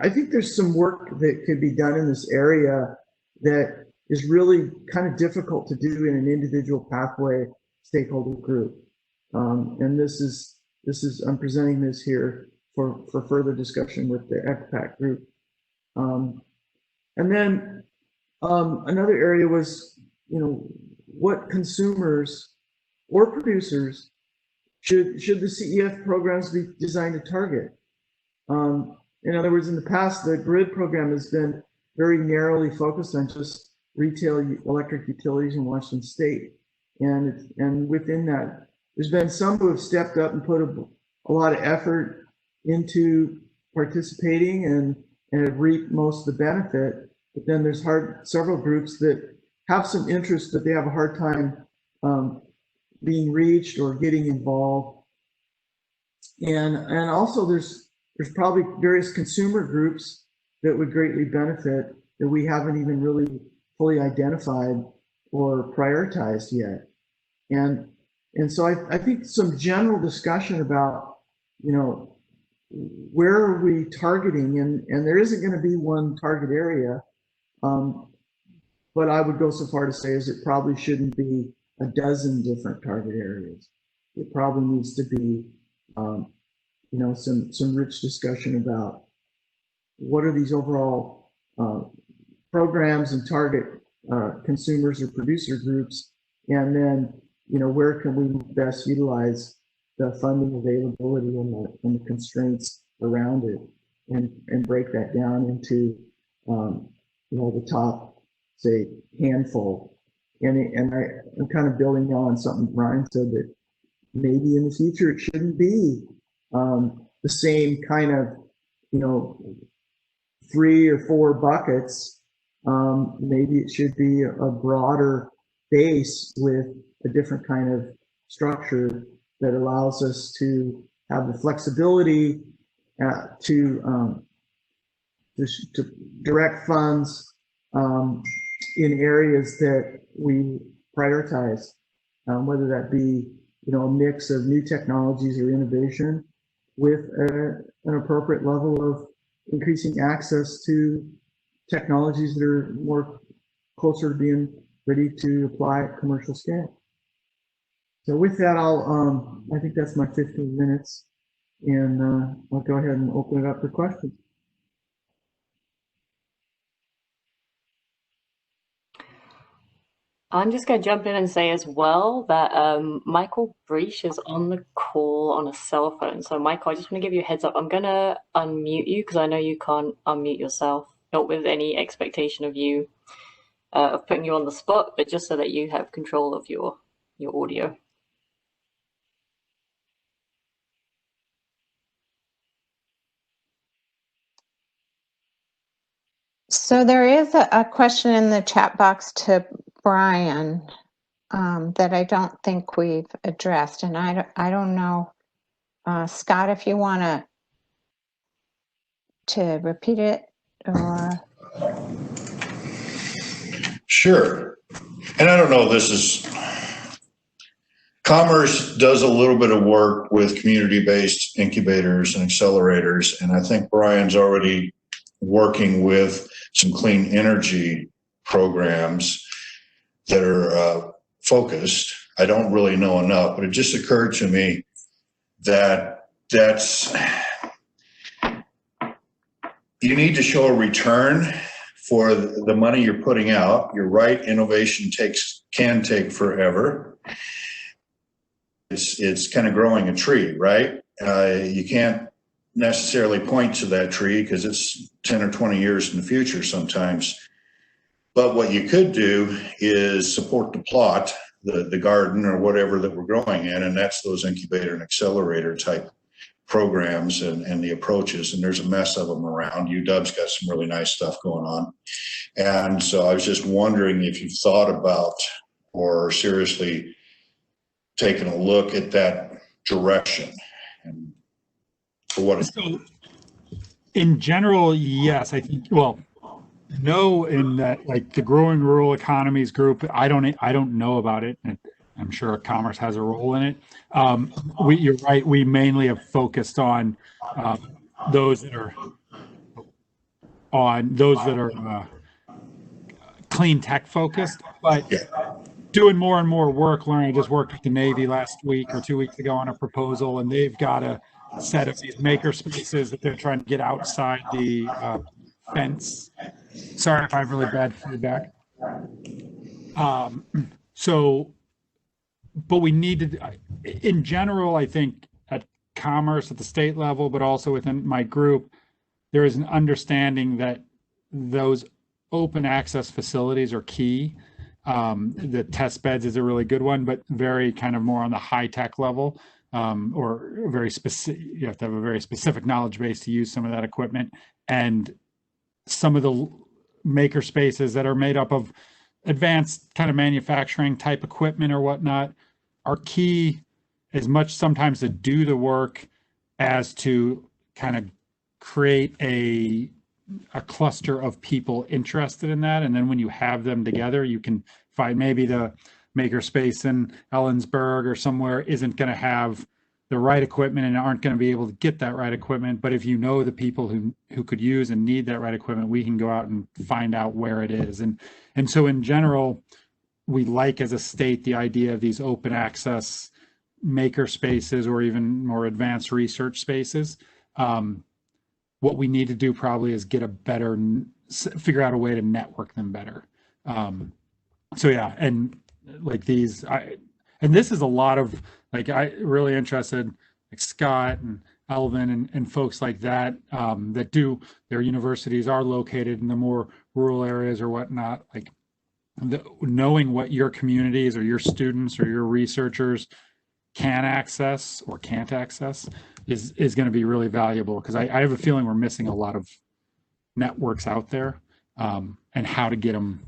I think there's some work that could be done in this area that is really kind of difficult to do in an individual pathway stakeholder group. And this is I'm presenting this here for further discussion with the ECPAC group. And then another area was, what consumers or producers should the CEF programs be designed to target? In other words, in the past, the grid program has been very narrowly focused on just retail electric utilities in Washington State. And within that, there's been some who have stepped up and put a lot of effort into participating and have reaped most of the benefit. But then there's several groups that have some interest, but they have a hard time being reached or getting involved. And also there's probably various consumer groups that would greatly benefit that we haven't even really fully identified or prioritized yet. And so I think some general discussion about, where are we targeting, and there isn't going to be one target area, but I would go so far to say is it probably shouldn't be a dozen different target areas. It probably needs to be, some rich discussion about what are these overall programs and target consumers or producer groups, and then where can we best utilize the funding availability and the constraints around it, and break that down into the top, say, handful. And I'm kind of building on something Brian said, that maybe in the future it shouldn't be the same kind of 3 or 4 buckets. Maybe it should be a broader base with a different kind of structure that allows us to have the flexibility to direct funds in areas that we prioritize, whether that be a mix of new technologies or innovation with an appropriate level of increasing access to technologies that are more closer to being ready to apply at commercial scale. So with that, I think that's my 15 minutes, and I'll go ahead and open it up for questions. I'm just going to jump in and say as well that Michael Breach is on the call on a cell phone. So Michael, I just want to give you a heads up. I'm going to unmute you because I know you can't unmute yourself, not with any expectation of you, of putting you on the spot, but just so that you have control of your audio. So there is a question in the chat box to Brian that I don't think we've addressed, and I don't know, Scott, if you want to repeat it, or Sure. And I don't know, this is, Commerce does a little bit of work with community-based incubators and accelerators, and I think Brian's already working with some clean energy programs that are focused. I don't really know enough, but it just occurred to me that you need to show a return for the money you're putting out. You're right, innovation can take forever. It's kind of growing a tree, right? You can't necessarily point to that tree because it's 10 or 20 years in the future sometimes. But what you could do is support the plot, the garden or whatever that we're growing in, and that's those incubator and accelerator type programs and the approaches. And there's a mess of them around. UW's got some really nice stuff going on. And so I was just wondering if you've thought about or seriously taken a look at that direction and for what it's. So in general, yes, I think, well, no, in that, like the Growing Rural Economies group, I don't know about it. I'm sure Commerce has a role in it. You're right. We mainly have focused on those that are clean tech focused, but doing more and more work. I just worked with the Navy last week or 2 weeks ago on a proposal, and they've got a set of these maker spaces that they're trying to get outside the fence Sorry if I have really bad feedback. But we need to, in general, I think at Commerce at the state level, but also within my group, there is an understanding that those open access facilities are key. The test beds is a really good one, but very kind of more on the high tech level, or very specific. You have to have a very specific knowledge base to use some of that equipment, and some of the maker spaces that are made up of advanced kind of manufacturing type equipment or whatnot are key as much sometimes to do the work as to kind of create a cluster of people interested in that. And then when you have them together, you can find maybe the makerspace in Ellensburg or somewhere isn't going to have the right equipment and aren't going to be able to get that right equipment. But if you know the people who could use and need that right equipment, we can go out and find out where it is. And so in general, we like as a state the idea of these open access maker spaces or even more advanced research spaces. What we need to do probably is figure out a way to network them better. So yeah, and like these, and this is a lot of, like, I really interested, like Scott and Elvin and folks like that, that do, their universities are located in the more rural areas or whatnot, like knowing what your communities or your students or your researchers can access or can't access is going to be really valuable, because I have a feeling we're missing a lot of networks out there, and how to get them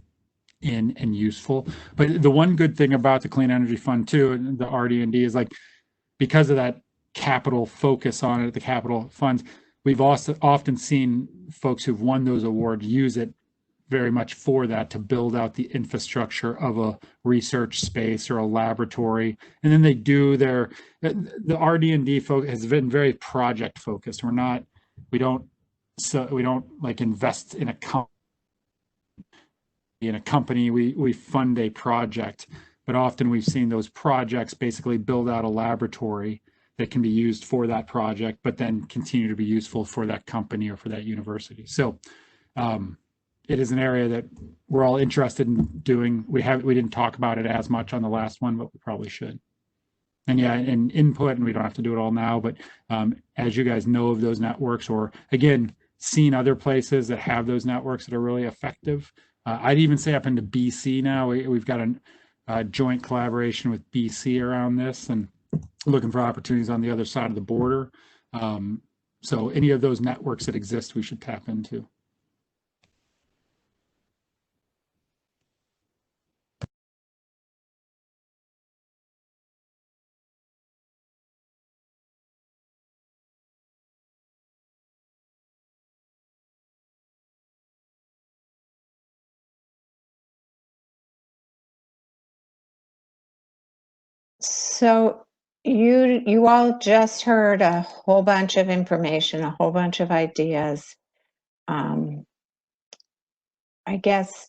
in and useful. But the one good thing about the Clean Energy Fund too, and the RD&D, is like, because of that capital focus on it, the capital funds, we've also often seen folks who've won those awards use it very much for that, to build out the infrastructure of a research space or a laboratory. And then they do the RD&D focus has been very project focused. We don't like invest in a company. We fund a project, but often we've seen those projects basically build out a laboratory that can be used for that project, but then continue to be useful for that company or for that university. So it is an area that we're all interested in doing. We didn't talk about it as much on the last one, but we probably should. And yeah, and input, and we don't have to do it all now, but as you guys know of those networks, or again, seen other places that have those networks that are really effective. I'd even say up into BC now, we've got a joint collaboration with BC around this, and looking for opportunities on the other side of the border. So any of those networks that exist, we should tap into. So you all just heard a whole bunch of information, a whole bunch of ideas. I guess,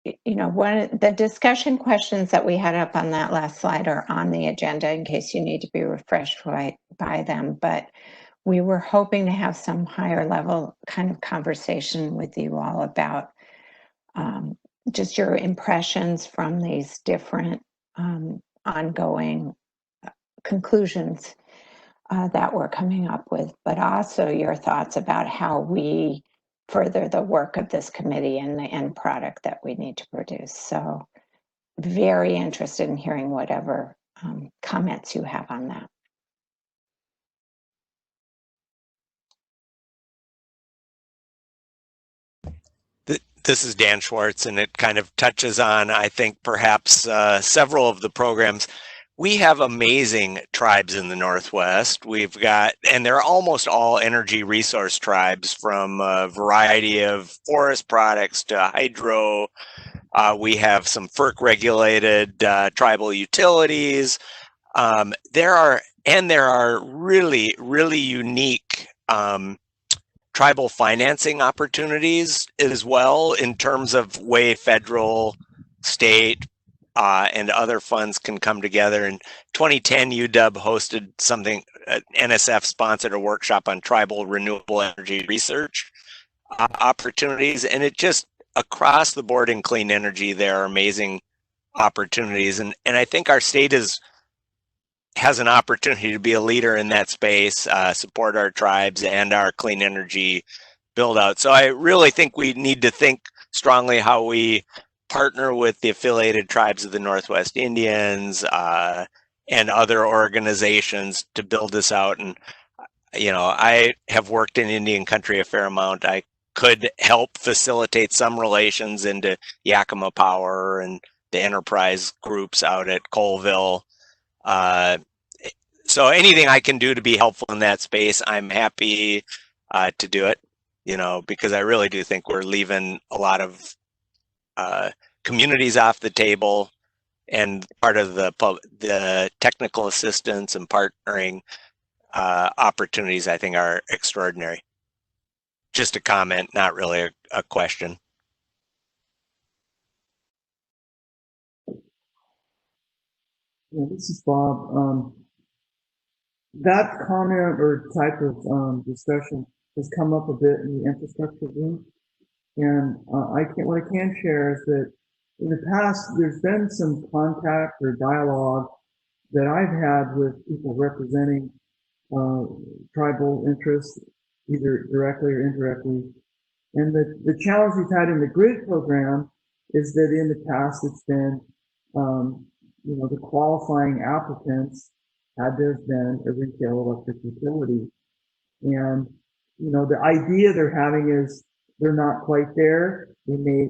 the discussion questions that we had up on that last slide are on the agenda in case you need to be refreshed by them. But we were hoping to have some higher level kind of conversation with you all about just your impressions from these different ongoing conclusions that we're coming up with, but also your thoughts about how we further the work of this committee and the end product that we need to produce. So very interested in hearing whatever comments you have on that. This is Dan Schwartz, and it kind of touches on, I think, perhaps several of the programs. We have amazing tribes in the Northwest. We've got, and they're almost all energy resource tribes, from a variety of forest products to hydro. We have some FERC regulated tribal utilities. There are really, really unique tribal financing opportunities as well, in terms of way federal, state, and other funds can come together. In 2010, UW hosted something, NSF sponsored a workshop on tribal renewable energy research. opportunities, and it just across the board in clean energy, there are amazing opportunities. And I think our state has an opportunity to be a leader in that space, support our tribes and our clean energy build out. So I really think we need to think strongly how we partner with the affiliated tribes of the Northwest Indians and other organizations to build this out. And, you know, I have worked in Indian country a fair amount. I could help facilitate some relations into Yakima Power and the enterprise groups out at Colville. So anything I can do to be helpful in that space, I'm happy to do it, you know, because I really do think we're leaving a lot of communities off the table, and part of the technical assistance and partnering opportunities, I think, are extraordinary. Just a comment, not really a question. Yeah, this is Bob. That comment or type of discussion has come up a bit in the infrastructure group. And what I can share is that in the past, there's been some contact or dialogue that I've had with people representing tribal interests, either directly or indirectly. And the challenge we've had in the grid program is that in the past, it's been, you know, the qualifying applicants had to have been a retail electric utility. And, you know, the idea they're having is they're not quite there. They may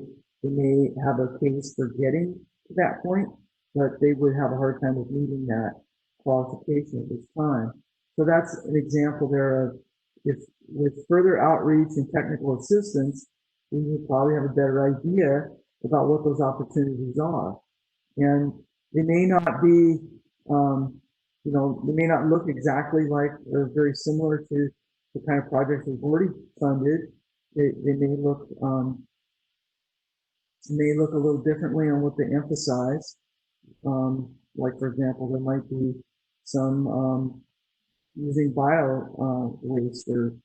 have a case for getting to that point, but they would have a hard time of meeting that qualification at this time. So that's an example there of, if with further outreach and technical assistance, we would probably have a better idea about what those opportunities are. And they may not be, you know, they may not look exactly like or very similar to the kind of projects we've already funded. They may look a little differently on what they emphasize. Like for example, there might be some using bio waste or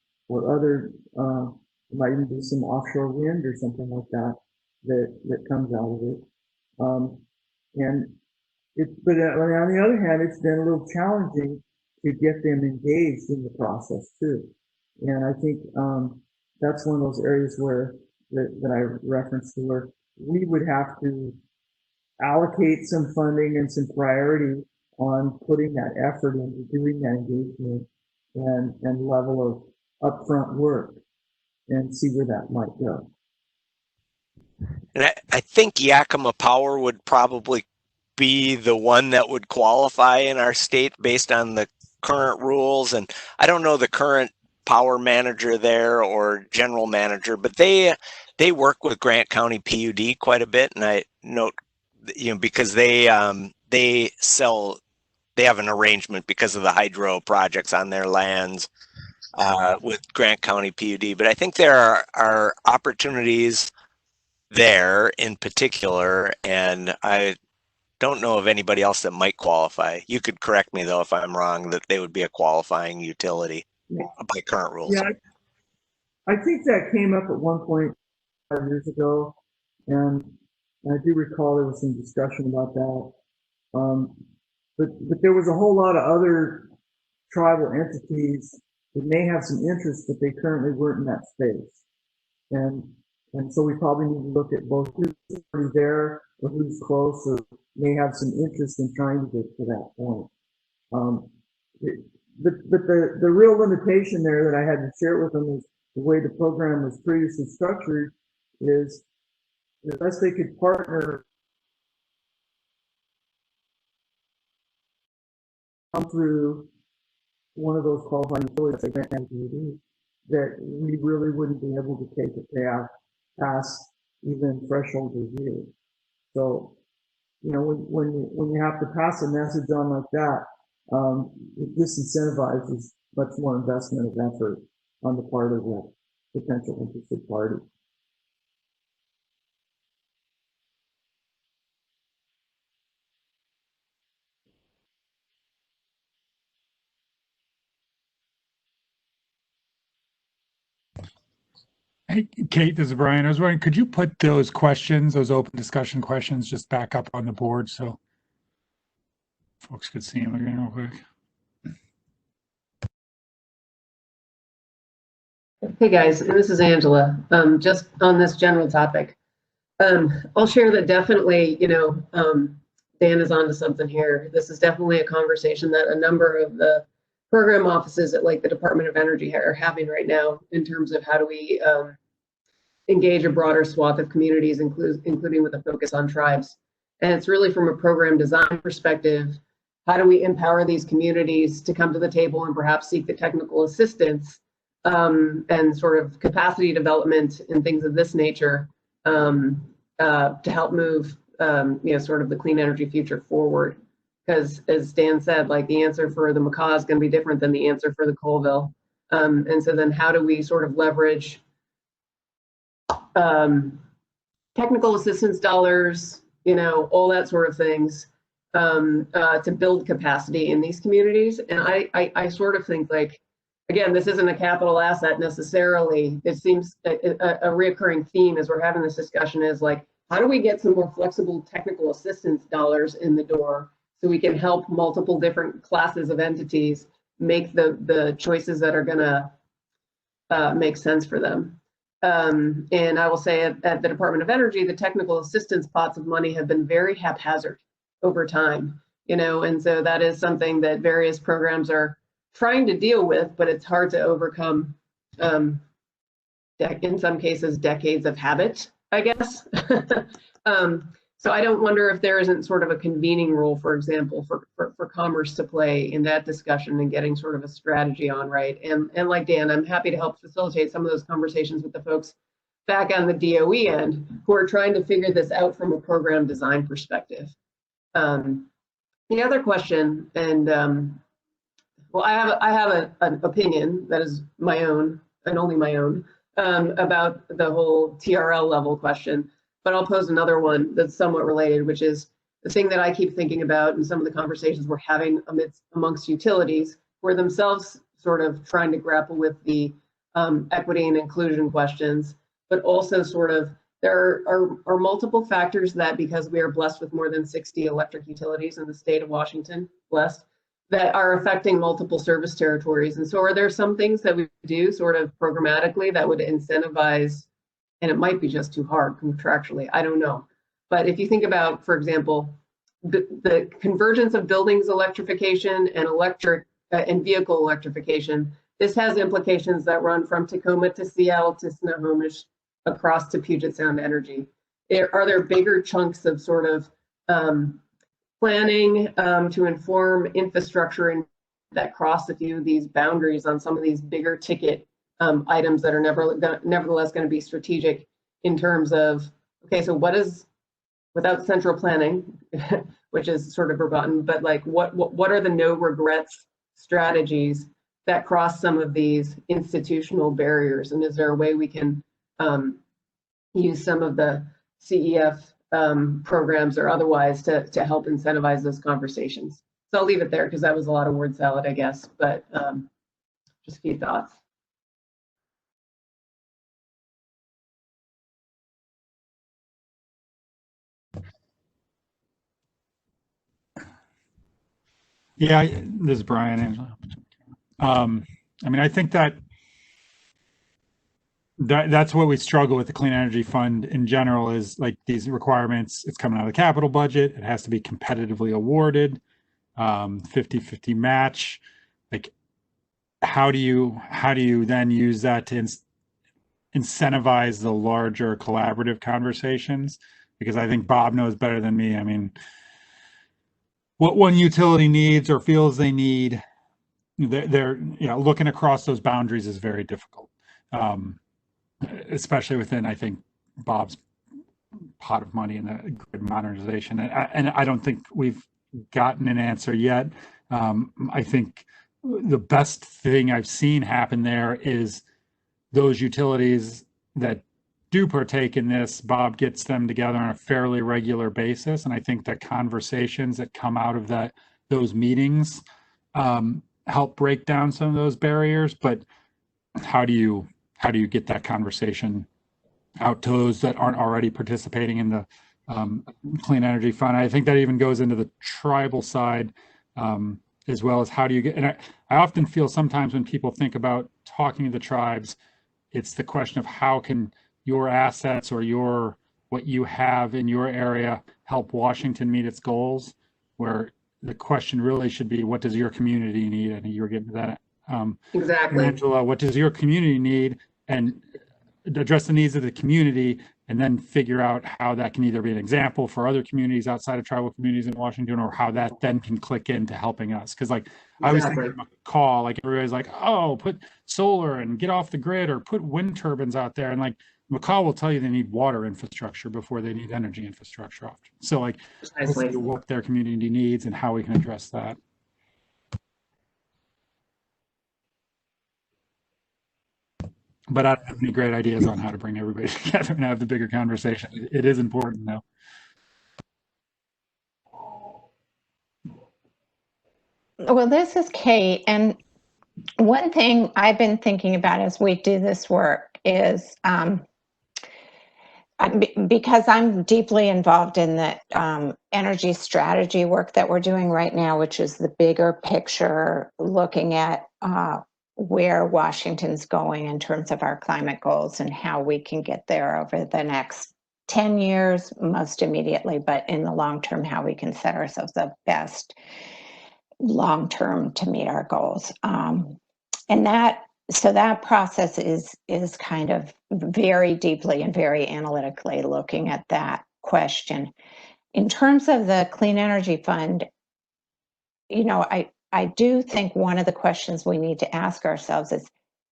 other. There might even be some offshore wind or something like that comes out of it. And but on the other hand, it's been a little challenging to get them engaged in the process too. And I think that's one of those areas where that I referenced to, where we would have to allocate some funding and some priority on putting that effort into doing that engagement and level of upfront work and see where that might go. And I think Yakima Power would probably be the one that would qualify in our state based on the current rules. And I don't know the current power manager there or general manager, but they work with Grant County PUD quite a bit. And I note, you know, because they have an arrangement because of the hydro projects on their lands with Grant County PUD. But I think there are opportunities there in particular, and I don't know of anybody else that might qualify. You could correct me though if I'm wrong, that they would be a qualifying utility by current rules. Yeah, I think that came up at one point 5 years ago, and I do recall there was some discussion about that. But there was a whole lot of other tribal entities that may have some interest, but they currently weren't in that space. And so we probably need to look at both who's already there or who's close or may have some interest in trying to get to that point. But the real limitation there that I had to share with them is the way the program was previously structured is unless they could partner through one of those qualifying utilities like Grant County PUD, that we really wouldn't be able to take it past even threshold review. So, you know, when you have to pass a message on like that, it disincentivizes much more investment of effort on the part of the potential interested party. Hey, Kate, this is Brian. I was wondering, could you put those questions, those open discussion questions, just back up on the board so folks could see them again real quick? Hey guys, this is Angela. Just on this general topic, I'll share that definitely, Dan is onto something here. This is definitely a conversation that a number of the program offices at like the Department of Energy are having right now in terms of how do we engage a broader swath of communities, including with a focus on tribes. And it's really from a program design perspective, how do we empower these communities to come to the table and perhaps seek the technical assistance and sort of capacity development and things of this nature to help move, sort of the clean energy future forward. Because as Dan said, like the answer for the Macaw is going to be different than the answer for the Colville. And so then how do we sort of leverage technical assistance dollars, all that sort of things to build capacity in these communities? And I sort of think like, again, this isn't a capital asset necessarily. It seems a reoccurring theme as we're having this discussion is like, how do we get some more flexible technical assistance dollars in the door so we can help multiple different classes of entities make the choices that are going to make sense for them. And I will say at the Department of Energy, the technical assistance pots of money have been very haphazard over time, and so that is something that various programs are trying to deal with, but it's hard to overcome, in some cases, decades of habit, I guess. So I don't wonder if there isn't sort of a convening role, for example, for Commerce to play in that discussion and getting sort of a strategy on, right? And like Dan, I'm happy to help facilitate some of those conversations with the folks back on the DOE end who are trying to figure this out from a program design perspective. The other question, and well, I have an opinion that is my own and only my own about the whole TRL level question, but I'll pose another one that's somewhat related, which is the thing that I keep thinking about in some of the conversations we're having amongst utilities, who are themselves sort of trying to grapple with the equity and inclusion questions, but also sort of there are multiple factors that, because we are blessed with more than 60 electric utilities in the state of Washington, blessed, that are affecting multiple service territories. And so are there some things that we do sort of programmatically that would incentivize, and it might be just too hard contractually, I don't know. But if you think about, for example, the convergence of buildings electrification and electric and vehicle electrification, this has implications that run from Tacoma to Seattle to Snohomish across to Puget Sound Energy. Are there bigger chunks of sort of planning to inform infrastructure and that cross a few of these boundaries on some of these bigger ticket items that are nevertheless going to be strategic in terms of, okay, so what is, without central planning, which is sort of forgotten, but like what are the no regrets strategies that cross some of these institutional barriers? And is there a way we can use some of the CEF programs or otherwise to help incentivize those conversations? So I'll leave it there because that was a lot of word salad, I guess, but just a few thoughts. Yeah, this is Brian, Angela. I mean, I think that's what we struggle with the Clean Energy Fund in general is like these requirements. It's coming out of the capital budget. It has to be competitively awarded, 50-50 match. Like, how do you then use that to incentivize the larger collaborative conversations? Because I think Bob knows better than me. I mean, what one utility needs or feels they need, they're looking across those boundaries is very difficult, especially within, I think, Bob's pot of money in the grid modernization. And I don't think we've gotten an answer yet. I think the best thing I've seen happen there is those utilities that do partake in this, Bob gets them together on a fairly regular basis. And I think that conversations that come out of those meetings help break down some of those barriers. But how do you how do you get that conversation out to those that aren't already participating in the Clean Energy Fund? I think that even goes into the tribal side, as well as how do you get, and I often feel sometimes when people think about talking to the tribes, it's the question of how can your assets or what you have in your area help Washington meet its goals, where the question really should be, what does your community need? I think you were getting to that. Exactly. Angela, what does your community need? And address the needs of the community, and then figure out how that can either be an example for other communities outside of tribal communities in Washington, or how that then can click into helping us. Because like I was thinking of a call, like everybody's like, oh, put solar and get off the grid, or put wind turbines out there. And like McCall will tell you they need water infrastructure before they need energy infrastructure often. So like what their community needs and how we can address that. But I don't have any great ideas on how to bring everybody together and have the bigger conversation. It is important though. Well, this is Kate, and one thing I've been thinking about as we do this work is because I'm deeply involved in the energy strategy work that we're doing right now, which is the bigger picture, looking at where Washington's going in terms of our climate goals and how we can get there over the next 10 years, most immediately, but in the long term, how we can set ourselves up best long term to meet our goals. So that process is kind of very deeply and very analytically looking at that question. In terms of the Clean Energy Fund, you know, I do think one of the questions we need to ask ourselves is,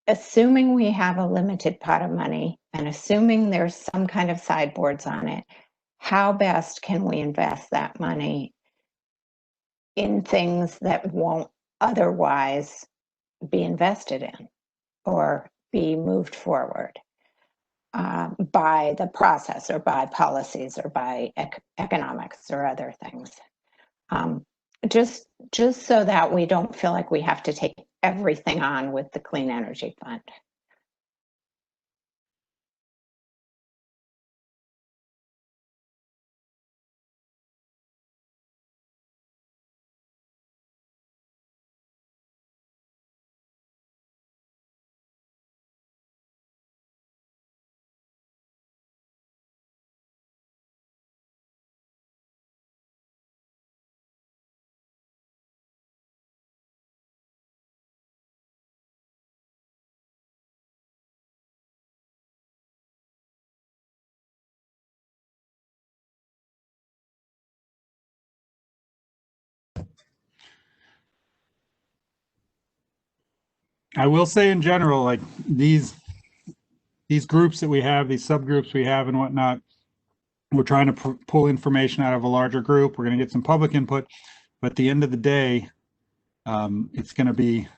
assuming we have a limited pot of money and assuming there's some kind of sideboards on it, how best can we invest that money in things that won't otherwise be invested in or be moved forward by the process or by policies or by economics or other things. Just so that we don't feel like we have to take everything on with the Clean Energy Fund. I will say in general, like these groups that we have, these subgroups we have and whatnot, we're trying to pull information out of a larger group. We're going to get some public input, but at the end of the day, it's going to be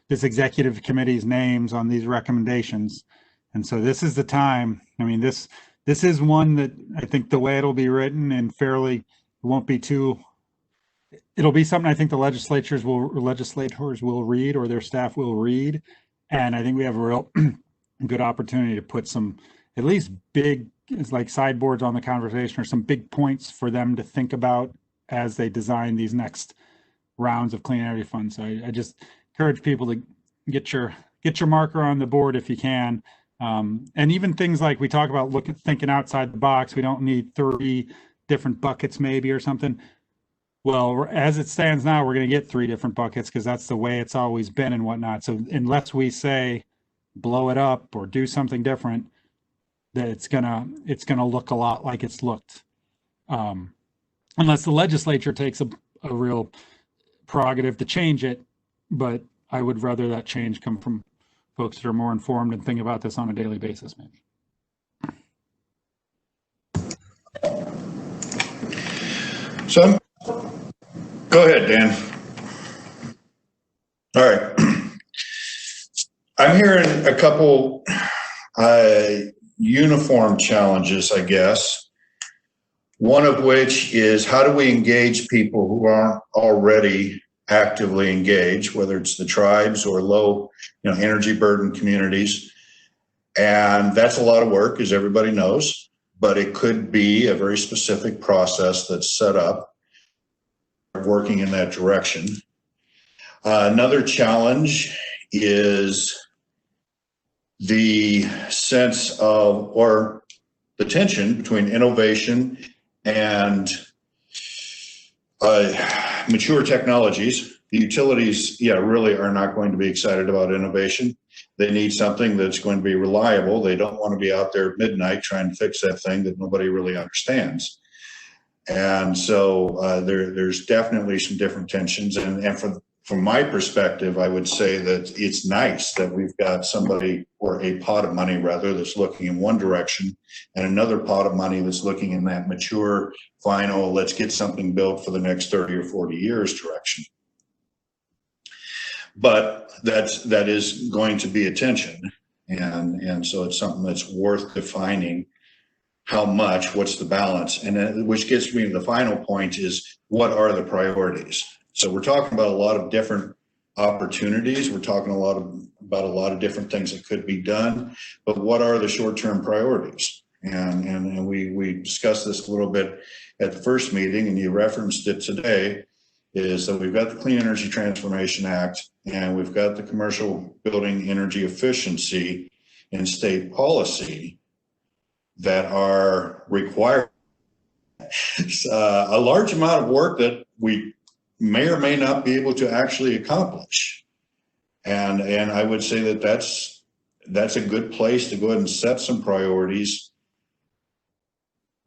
this executive committee's names on these recommendations. And so this is the time. I mean, this is one that I think the way it'll be written and fairly, it won't be too, it'll be something I think the legislators will read, or their staff will read. And I think we have a real good opportunity to put some, at least big, it's like sideboards on the conversation, or some big points for them to think about as they design these next rounds of Clean Energy Fund. So I just encourage people to get your marker on the board if you can. And even things like we talk about thinking outside the box. We don't need 30 different buckets maybe or something. Well, as it stands now, we're going to get 3 different buckets because that's the way it's always been and whatnot. So unless we say blow it up or do something different, that it's gonna look a lot like it's looked. Unless the legislature takes a real prerogative to change it, but I would rather that change come from folks that are more informed and think about this on a daily basis, maybe. So, go ahead, Dan. All right. I'm hearing a couple uniform challenges, I guess. One of which is, how do we engage people who aren't already actively engaged, whether it's the tribes or low, energy burden communities? And that's a lot of work, as everybody knows, but it could be a very specific process that's set up working in that direction. Another challenge is the sense of, or the tension between innovation and mature technologies. The utilities, really are not going to be excited about innovation. They need something that's going to be reliable. They don't want to be out there at midnight trying to fix that thing that nobody really understands. And so there's definitely some different tensions. And from my perspective, I would say that it's nice that we've got somebody, or a pot of money rather, that's looking in one direction, and another pot of money that's looking in that mature, final, let's get something built for the next 30 or 40 years direction. But that is going to be a tension. And so it's something that's worth defining. How much, what's the balance? And then, which gets me to the final point, is what are the priorities? So we're talking about a lot of different opportunities. We're talking about a lot of different things that could be done, but what are the short-term priorities? And we discussed this a little bit at the first meeting, and you referenced it today, is that we've got the Clean Energy Transformation Act, and we've got the Commercial Building Energy Efficiency and state policy that are required. A large amount of work that we may or may not be able to actually accomplish. And I would say that that's a good place to go ahead and set some priorities,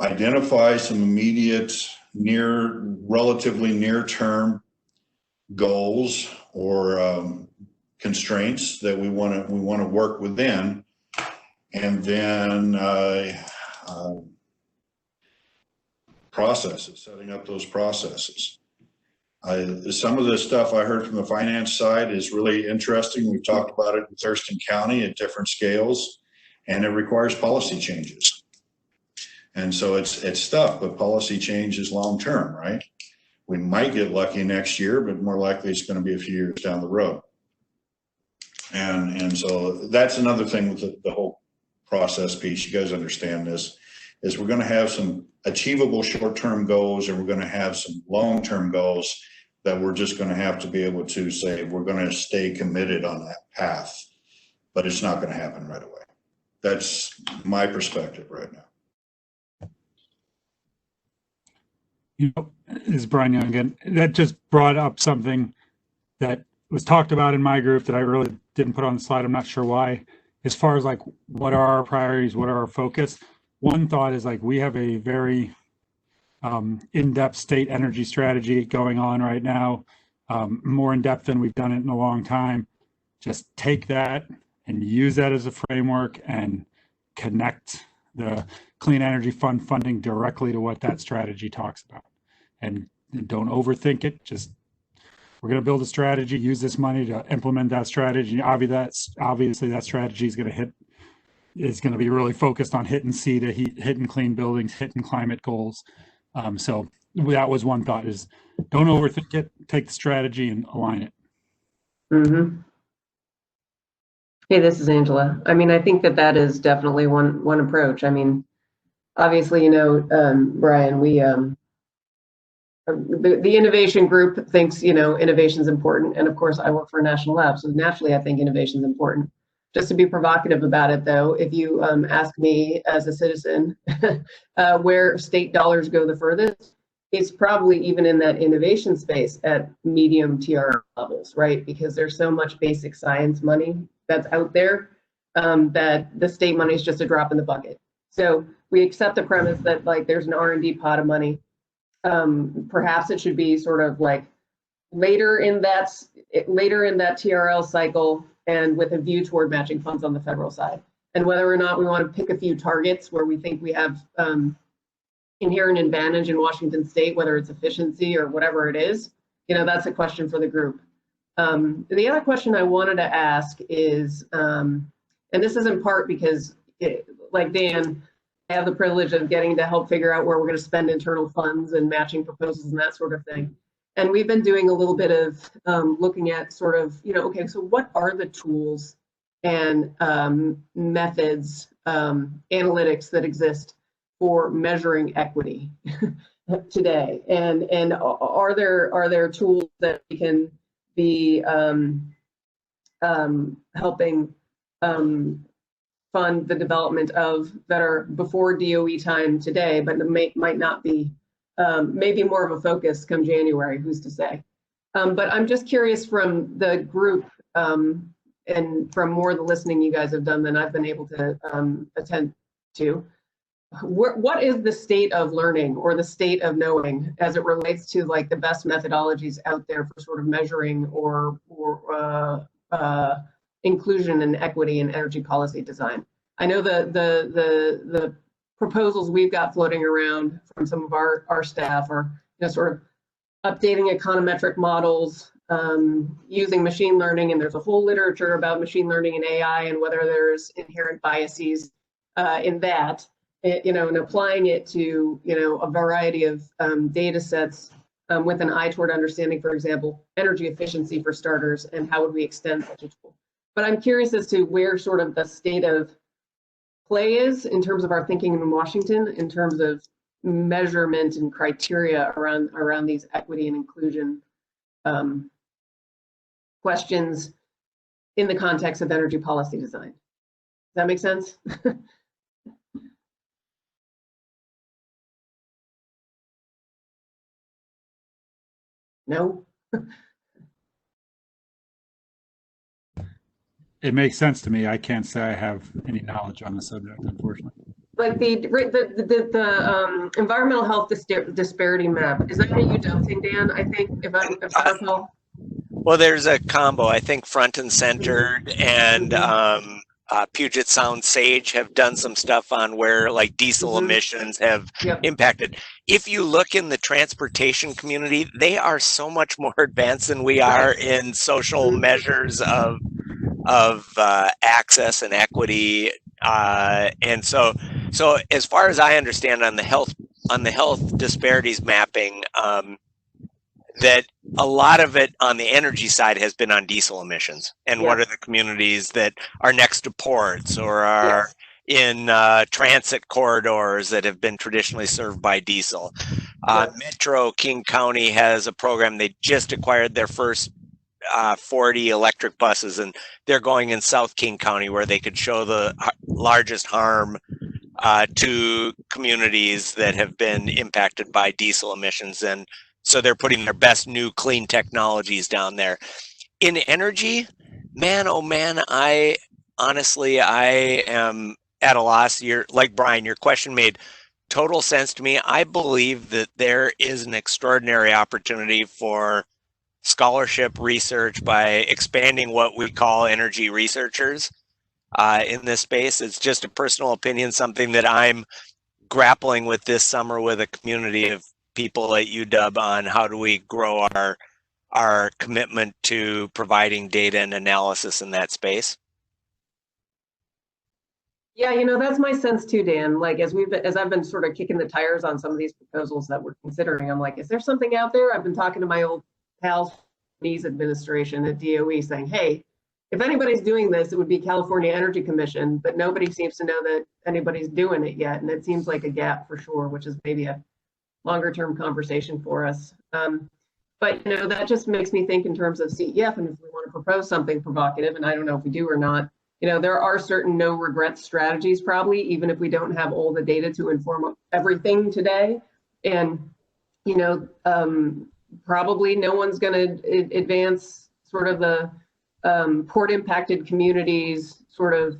identify some immediate, relatively near-term goals or constraints that we want to work within, and then processes, setting up those processes. Some of the stuff I heard from the finance side is really interesting. We've talked about it in Thurston County at different scales, and it requires policy changes. And so it's tough, but policy change is long-term, right? We might get lucky next year, but more likely it's going to be a few years down the road. And so that's another thing with the whole process piece. You guys understand this, is we're going to have some achievable short-term goals, and we're going to have some long-term goals that we're just going to have to be able to say we're going to stay committed on that path, but it's not going to happen right away. That's my perspective right now. This is Brian Young again. That just brought up something that was talked about in my group that I really didn't put on the slide. I'm not sure why. As far as like, what are our priorities? What are our focus? One thought is like, we have a very in-depth state energy strategy going on right now, more in depth than we've done it in a long time. Just take that and use that as a framework and connect the Clean Energy Fund funding directly to what that strategy talks about. And don't overthink it. Just, we're going to build a strategy, use this money to implement that strategy. Obviously that strategy is going to be really focused on hitting hitting clean buildings, hitting climate goals. So that was one thought, is don't overthink it, take the strategy and align it. Mm-hmm. Hey, this is Angela. I mean, I think that is definitely one approach. I mean, obviously, Brian, we the innovation group thinks, innovation is important. And of course, I work for a national lab. So naturally, I think innovation is important. Just to be provocative about it, though, if you ask me as a citizen where state dollars go the furthest, it's probably even in that innovation space at medium TR levels, right? Because there's so much basic science money that's out there that the state money is just a drop in the bucket. So we accept the premise that like there's an R&D pot of money. Perhaps it should be sort of like later in that TRL cycle, and with a view toward matching funds on the federal side. And whether or not we want to pick a few targets where we think we have inherent advantage in Washington State, whether it's efficiency or whatever it is, that's a question for the group. The other question I wanted to ask is, and this is in part because, like Dan, I have the privilege of getting to help figure out where we're going to spend internal funds and matching proposals and that sort of thing. And we've been doing a little bit of looking at sort of, okay, so what are the tools and methods, analytics that exist for measuring equity today? And are there tools that we can be helping fund the development of that are before DOE time today, but might not be, maybe more of a focus come January, who's to say? But I'm just curious from the group and from more of the listening you guys have done than I've been able to attend to, what is the state of learning or the state of knowing as it relates to like the best methodologies out there for sort of measuring or inclusion and equity in energy policy design? I know the proposals we've got floating around from some of our staff are, you know, sort of updating econometric models, using machine learning, and there's a whole literature about machine learning and AI and whether there's inherent biases in that, you know, and applying it to, you know, a variety of data sets with an eye toward understanding, for example, energy efficiency for starters, and how would we extend such a tool. But I'm curious as to where sort of the state of play is in terms of our thinking in Washington, in terms of measurement and criteria around these equity and inclusion questions in the context of energy policy design. Does that make sense? No? It makes sense to me. I can't say I have any knowledge on the subject, unfortunately. Like the environmental health disparity map, is that a UW thing, Dan? I think, if I recall. Well, there's a combo. I think Front and Centered and Puget Sound Sage have done some stuff on where like diesel emissions have impacted. If you look in the transportation community, they are so much more advanced than we are in social measures of access and equity. And so as far as I understand on the health disparities mapping, that a lot of it on the energy side has been on diesel emissions and what are the communities that are next to ports or are in transit corridors that have been traditionally served by diesel. Metro King County has a program. They just acquired their first 40 electric buses, and they're going in South King County where they could show the largest harm to communities that have been impacted by diesel emissions. And so they're putting their best new clean technologies down there. In energy, man, oh man, I am at a loss. Like Brian, your question made total sense to me. I believe that there is an extraordinary opportunity for scholarship research by expanding what we call energy researchers in this space. It's just a personal opinion, something that I'm grappling with this summer with a community of people at UW on how do we grow our commitment to providing data and analysis in that space. Yeah, you know, that's my sense too, Dan. Like as I've been sort of kicking the tires on some of these proposals that we're considering, I'm like, is there something out there? I've been talking to my old pals, administration at DOE, saying, hey, if anybody's doing this, it would be California Energy Commission, but nobody seems to know that anybody's doing it yet. And it seems like a gap for sure, which is maybe a longer term conversation for us. But, you know, that just makes me think in terms of CEF, and if we want to propose something provocative, and I don't know if we do or not, you know, there are certain no regrets strategies probably, even if we don't have all the data to inform everything today. And, you know, probably no one's going to advance sort of the port impacted communities sort of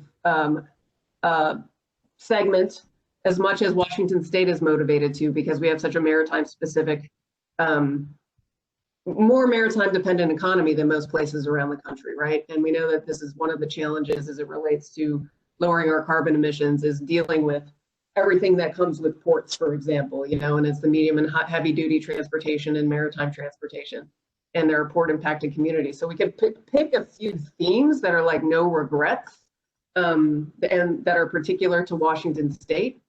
segment as much as Washington State is motivated to, because we have such a maritime specific, more maritime dependent economy than most places around the country, right? And we know that this is one of the challenges as it relates to lowering our carbon emissions, is dealing with everything that comes with ports, for example, you know, and it's the medium and heavy duty transportation and maritime transportation, and there are port impacted communities. So we could pick a few themes that are like no regrets, and that are particular to Washington State.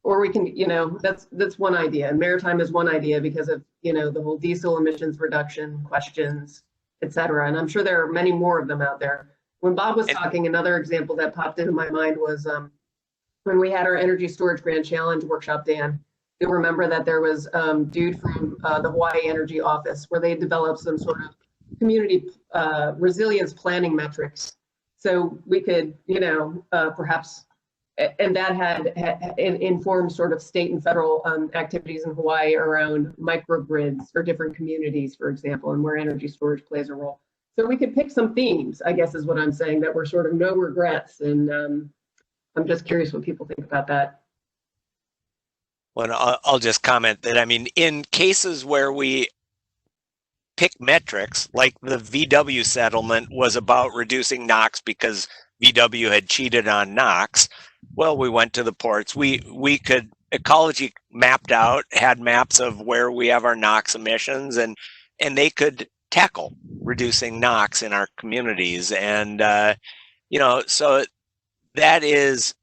Or we can, you know, that's one idea. And maritime is one idea because of, you know, the whole diesel emissions reduction questions et cetera. And I'm sure there are many more of them out there. When Bob was talking, another example that popped into my mind was when we had our Energy Storage Grand Challenge workshop, Dan. You'll remember that there was dude from the Hawaii Energy Office where they developed some sort of community resilience planning metrics. So we could, perhaps, and that had informed sort of state and federal activities in Hawaii around microgrids for different communities, for example, and where energy storage plays a role. So we could pick some themes, I guess is what I'm saying, that were sort of no regrets. And I'm just curious what people think about that. Well, I'll just comment that, I mean, in cases where we pick metrics, like the VW settlement was about reducing NOx because VW had cheated on NOx, well, we went to the ports. We could, Ecology mapped out, had maps of where we have our NOx emissions, and they could tackle reducing NOx in our communities. And, so that is,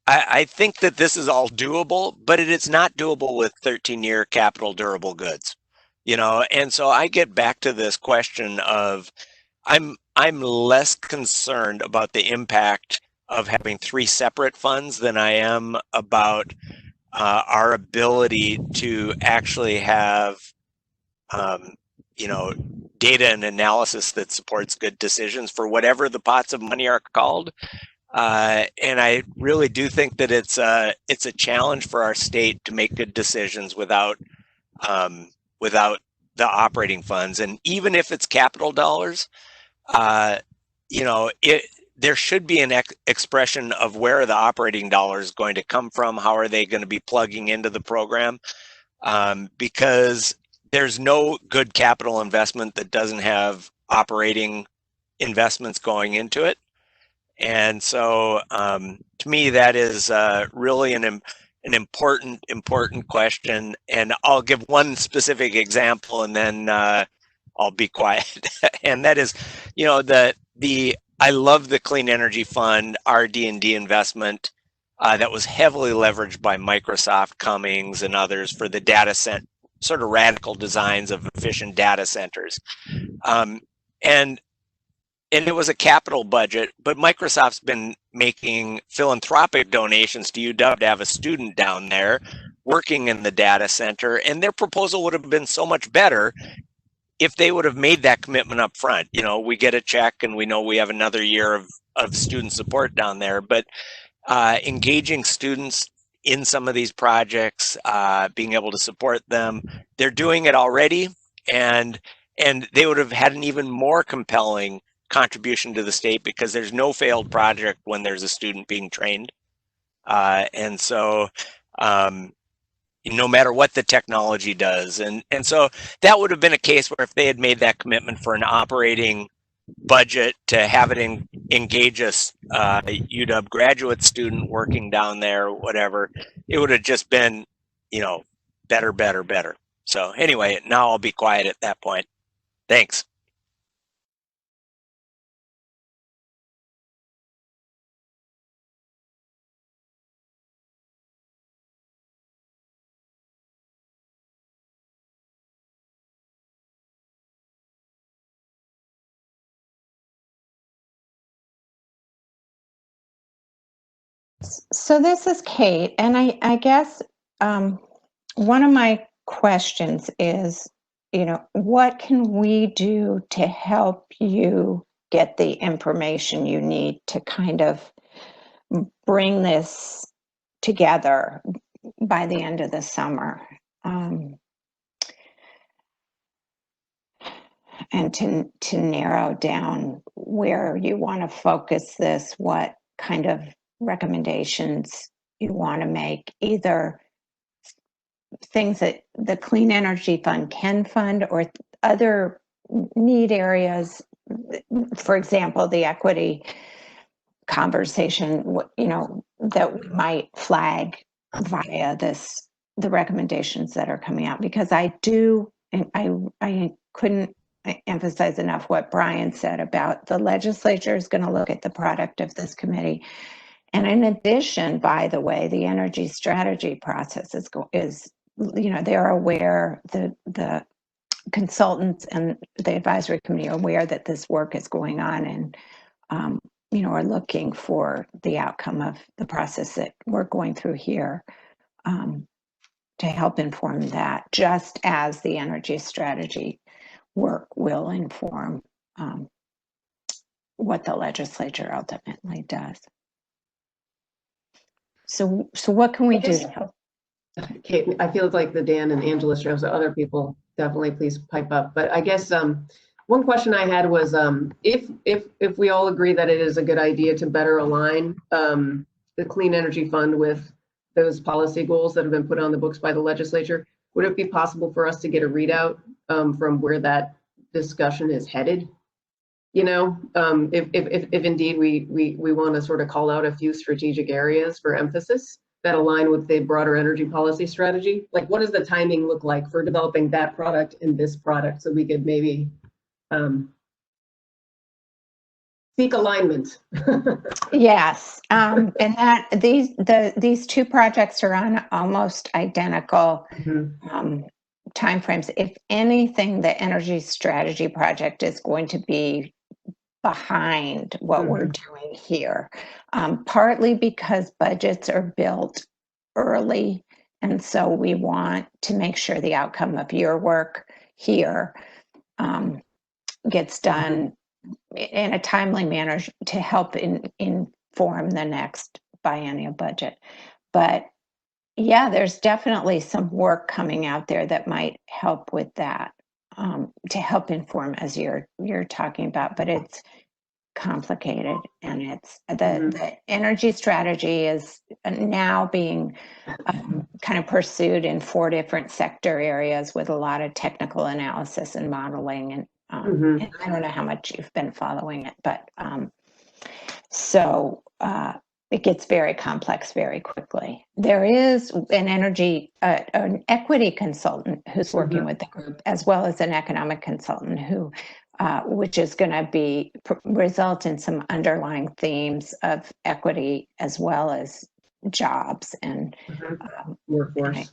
I think that this is all doable, but it's not doable with 13-year capital durable goods, and so I get back to this question of I'm less concerned about the impact of having 3 separate funds than I am about our ability to actually have data and analysis that supports good decisions for whatever the pots of money are called. And I really do think that it's a challenge for our state to make good decisions without the operating funds. And even if it's capital dollars, there should be an expression of where the operating dollar is going to come from. How are they going to be plugging into the program? Because there's no good capital investment that doesn't have operating investments going into it. And so to me, that is really an important question. And I'll give one specific example and then I'll be quiet. And that is, I love the Clean Energy Fund, RD&D investment that was heavily leveraged by Microsoft, Cummings, and others for the data center, sort of radical designs of efficient data centers. And it was a capital budget, but Microsoft's been making philanthropic donations to UW to have a student down there working in the data center, and their proposal would have been so much better if they would have made that commitment up front. We get a check and we know we have another year of student support down there, but engaging students in some of these projects, being able to support them, they're doing it already, and they would have had an even more compelling contribution to the state because there's no failed project when there's a student being trained. And so no matter what the technology does. And so that would have been a case where if they had made that commitment for an operating budget to have it engage a UW graduate student working down there or whatever, it would have just been, better. So anyway, now I'll be quiet at that point. Thanks. So this is Kate, and I guess one of my questions is, what can we do to help you get the information you need to kind of bring this together by the end of the summer? And to narrow down where you want to focus this, what kind of recommendations you want to make, either things that the Clean Energy Fund can fund or other need areas. For example, the equity conversation, that we might flag via the recommendations that are coming out, because I couldn't emphasize enough what Brian said about the legislature is going to look at the product of this committee. And in addition, by the way, the energy strategy process is they're aware, the consultants and the advisory committee are aware that this work is going on and, are looking for the outcome of the process that we're going through here to help inform that, just as the energy strategy work will inform what the legislature ultimately does. So what can we do to help? Kate, I feel like the Dan and Angela show, so other people definitely please pipe up. But I guess one question I had was if we all agree that it is a good idea to better align the Clean Energy Fund with those policy goals that have been put on the books by the legislature, would it be possible for us to get a readout from where that discussion is headed? If indeed we want to sort of call out a few strategic areas for emphasis that align with the broader energy policy strategy, like what does the timing look like for developing that product and this product, so we could maybe seek alignment? Yes, and that these two projects are on almost identical timeframes. If anything, the energy strategy project is going to be behind what we're doing here, partly because budgets are built early, and so we want to make sure the outcome of your work here gets done in a timely manner to help inform the next biennial budget. But yeah, there's definitely some work coming out there that might help with that, to help inform as you're talking about, but it's complicated, and it's the energy strategy is now being kind of pursued in 4 different sector areas with a lot of technical analysis and modeling, and I don't know how much you've been following it, but so it gets very complex very quickly. There is an equity consultant who's working with the group, as well as an economic consultant who, which is going to result in some underlying themes of equity as well as jobs and workforce,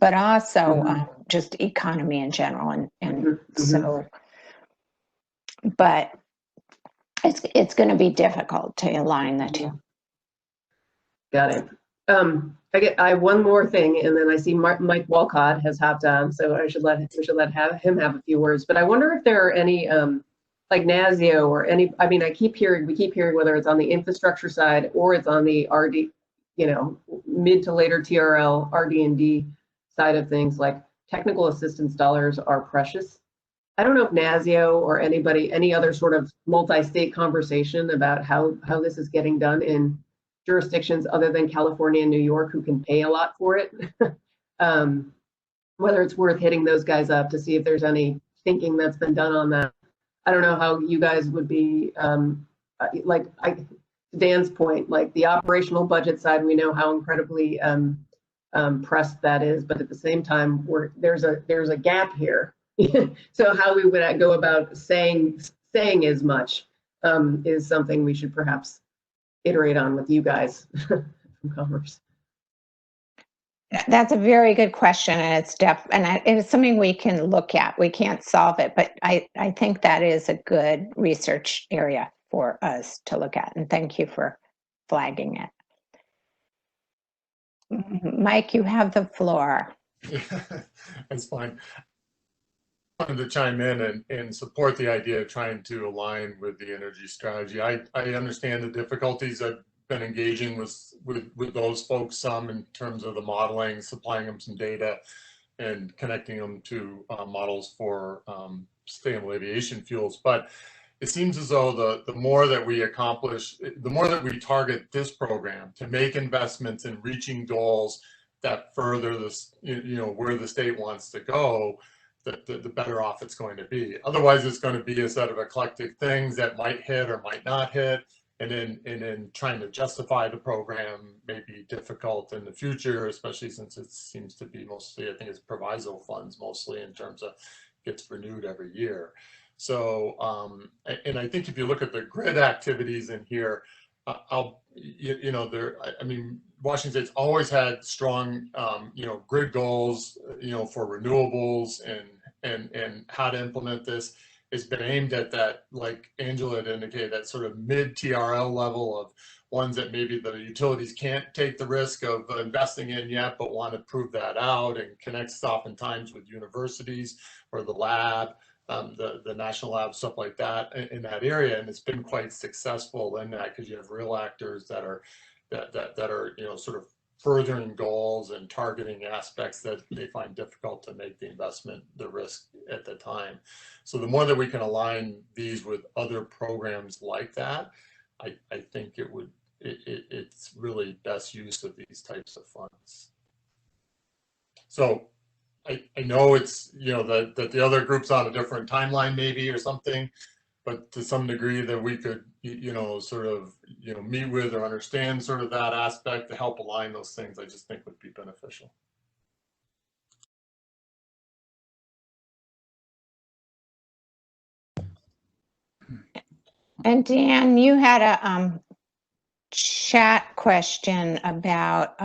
but also just economy in general, and so, but it's going to be difficult to align the two. Got it. I have one more thing, and then I see Mike Walcott has hopped on, so we should let him have a few words. But I wonder if there are any like NASIO or any. I mean, we keep hearing whether it's on the infrastructure side or it's on the RD, mid to later TRL RD&D side of things. Like technical assistance dollars are precious. I don't know if NASIO or any other sort of multi-state conversation about how this is getting done in jurisdictions other than California and New York who can pay a lot for it. Whether it's worth hitting those guys up to see if there's any thinking that's been done on that. I don't know how you guys would be, Dan's point, like the operational budget side, we know how incredibly pressed that is, but at the same time, there's a gap here. So how we would go about saying as much is something we should perhaps iterate on with you guys from Commerce. That's a very good question, and it's something we can look at. We can't solve it, but I think that is a good research area for us to look at, and thank you for flagging it. Mike, you have the floor. That's fine. I wanted to chime in and support the idea of trying to align with the energy strategy. I understand the difficulties. I've been engaging with those folks some in terms of the modeling, supplying them some data, and connecting them to models for sustainable aviation fuels. But it seems as though the more that we accomplish, the more that we target this program to make investments in reaching goals that further this, where the state wants to go, the better off it's going to be. Otherwise, it's going to be a set of eclectic things that might hit or might not hit, and then trying to justify the program may be difficult in the future, especially since it seems to be mostly, I think it's proviso funds mostly, in terms of gets renewed every year. So, and I think if you look at the grid activities in here, I mean, Washington State's always had strong, grid goals, for renewables and how to implement this. It's been aimed at that, like Angela had indicated, that sort of mid TRL level of ones that maybe the utilities can't take the risk of investing in yet, but want to prove that out, and connects oftentimes with universities or the lab. The national lab, stuff like that in that area, and it's been quite successful in that because you have real actors that are sort of furthering goals and targeting aspects that they find difficult to make the investment, the risk at the time. So the more that we can align these with other programs like that, I think it's really best use of these types of funds. So I know it's, that the other group's on a different timeline maybe or something, but to some degree that we could, sort of, meet with or understand sort of that aspect to help align those things, I just think would be beneficial. And Dan, you had a chat question about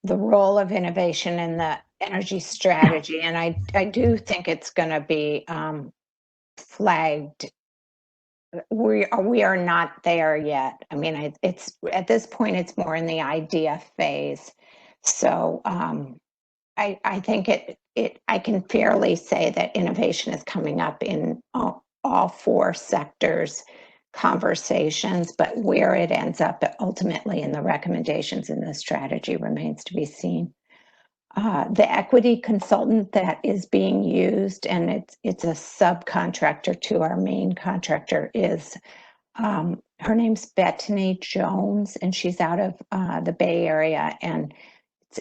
the role of innovation in the energy strategy, and I do think it's going to be flagged. We are not there yet. I mean, it's at this point it's more in the idea phase. So I think I can fairly say that innovation is coming up in all four sectors conversations, but where it ends up ultimately in the recommendations in the strategy remains to be seen. The equity consultant that is being used, and it's a subcontractor to our main contractor, is her name's Bethany Jones, and she's out of the Bay Area, and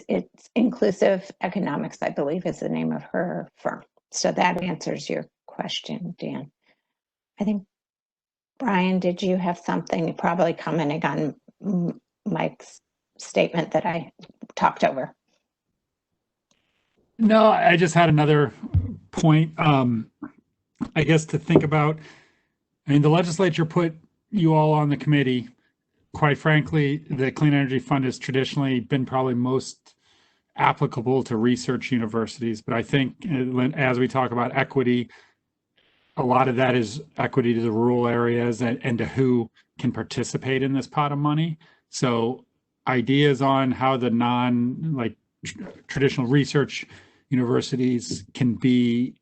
it's Inclusive Economics, I believe, is the name of her firm. So that answers your question, Dan. I think, Brian, did you have something, probably commenting on Mike's statement that I talked over? No, I just had another point, I guess, to think about. I mean, the legislature put you all on the committee. Quite frankly, the Clean Energy Fund has traditionally been probably most applicable to research universities. But I think as we talk about equity, a lot of that is equity to the rural areas and to who can participate in this pot of money. So ideas on how the traditional research universities can be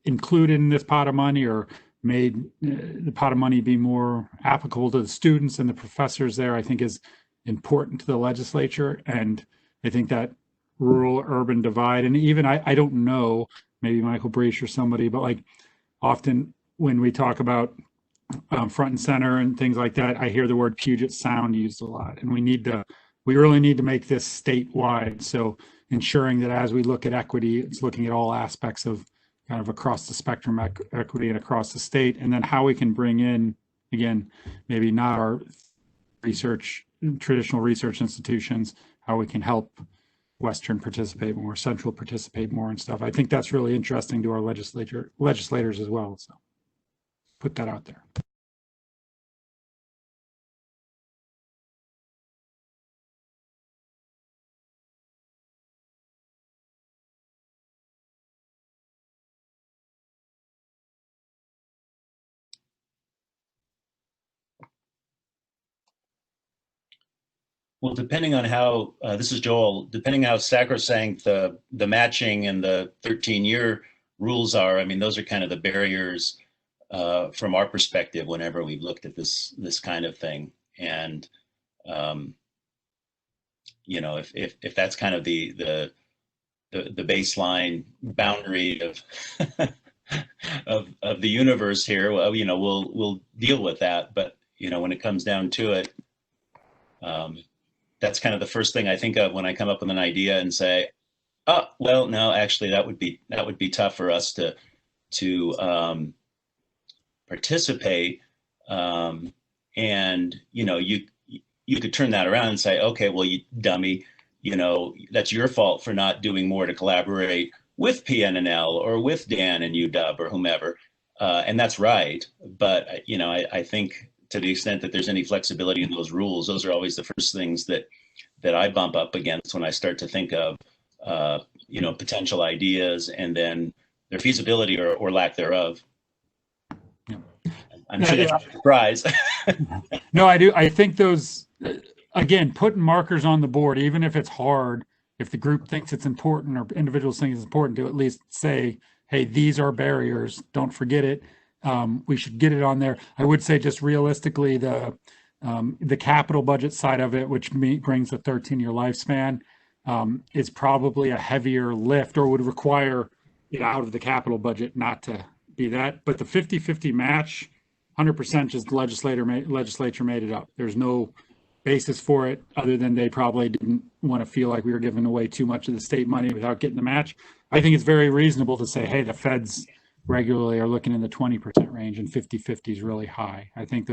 included in this pot of money, or made the pot of money be more applicable to the students and the professors there, I think is important to the legislature. And I think that rural urban divide, and even I don't know, maybe Michael Breach or somebody, but like often when we talk about front and center and things like that, I hear the word Puget Sound used a lot, and we really need to make this statewide. So ensuring that as we look at equity, it's looking at all aspects of kind of across the spectrum equity and across the state, and then how we can bring in, again, maybe not our traditional research institutions, how we can help Western participate more, Central participate more and stuff. I think that's really interesting to our legislators as well. So put that out there. Well, depending on how, this is Joel, depending how sacrosanct the matching and the 13-year rules are, I mean, those are kind of the barriers from our perspective whenever we've looked at this kind of thing. And, if that's kind of the baseline boundary of the universe here, well, we'll deal with that. But, when it comes down to it, that's kind of the first thing I think of when I come up with an idea and say, oh, well, no, actually that would be tough for us to participate. And, you could turn that around and say, okay, well, you dummy, that's your fault for not doing more to collaborate with PNNL or with Dan and UW or whomever. And that's right. But, I think to the extent that there's any flexibility in those rules, those are always the first things that I bump up against when I start to think of, potential ideas and then their feasibility or lack thereof. Yeah. I'm sure that's a surprise. No, I do. I think those, again, putting markers on the board, even if it's hard, if the group thinks it's important or individuals think it's important, to at least say, hey, these are barriers. Don't forget it. We should get it on there. I would say just realistically, the capital budget side of it, which brings a 13-year lifespan, is probably a heavier lift or would require it out of the capital budget not to be that. But the 50-50 match, 100% just the legislature made it up. There's no basis for it other than they probably didn't want to feel like we were giving away too much of the state money without getting the match. I think it's very reasonable to say, hey, the feds regularly are looking in the 20% range and 50-50 is really high. I think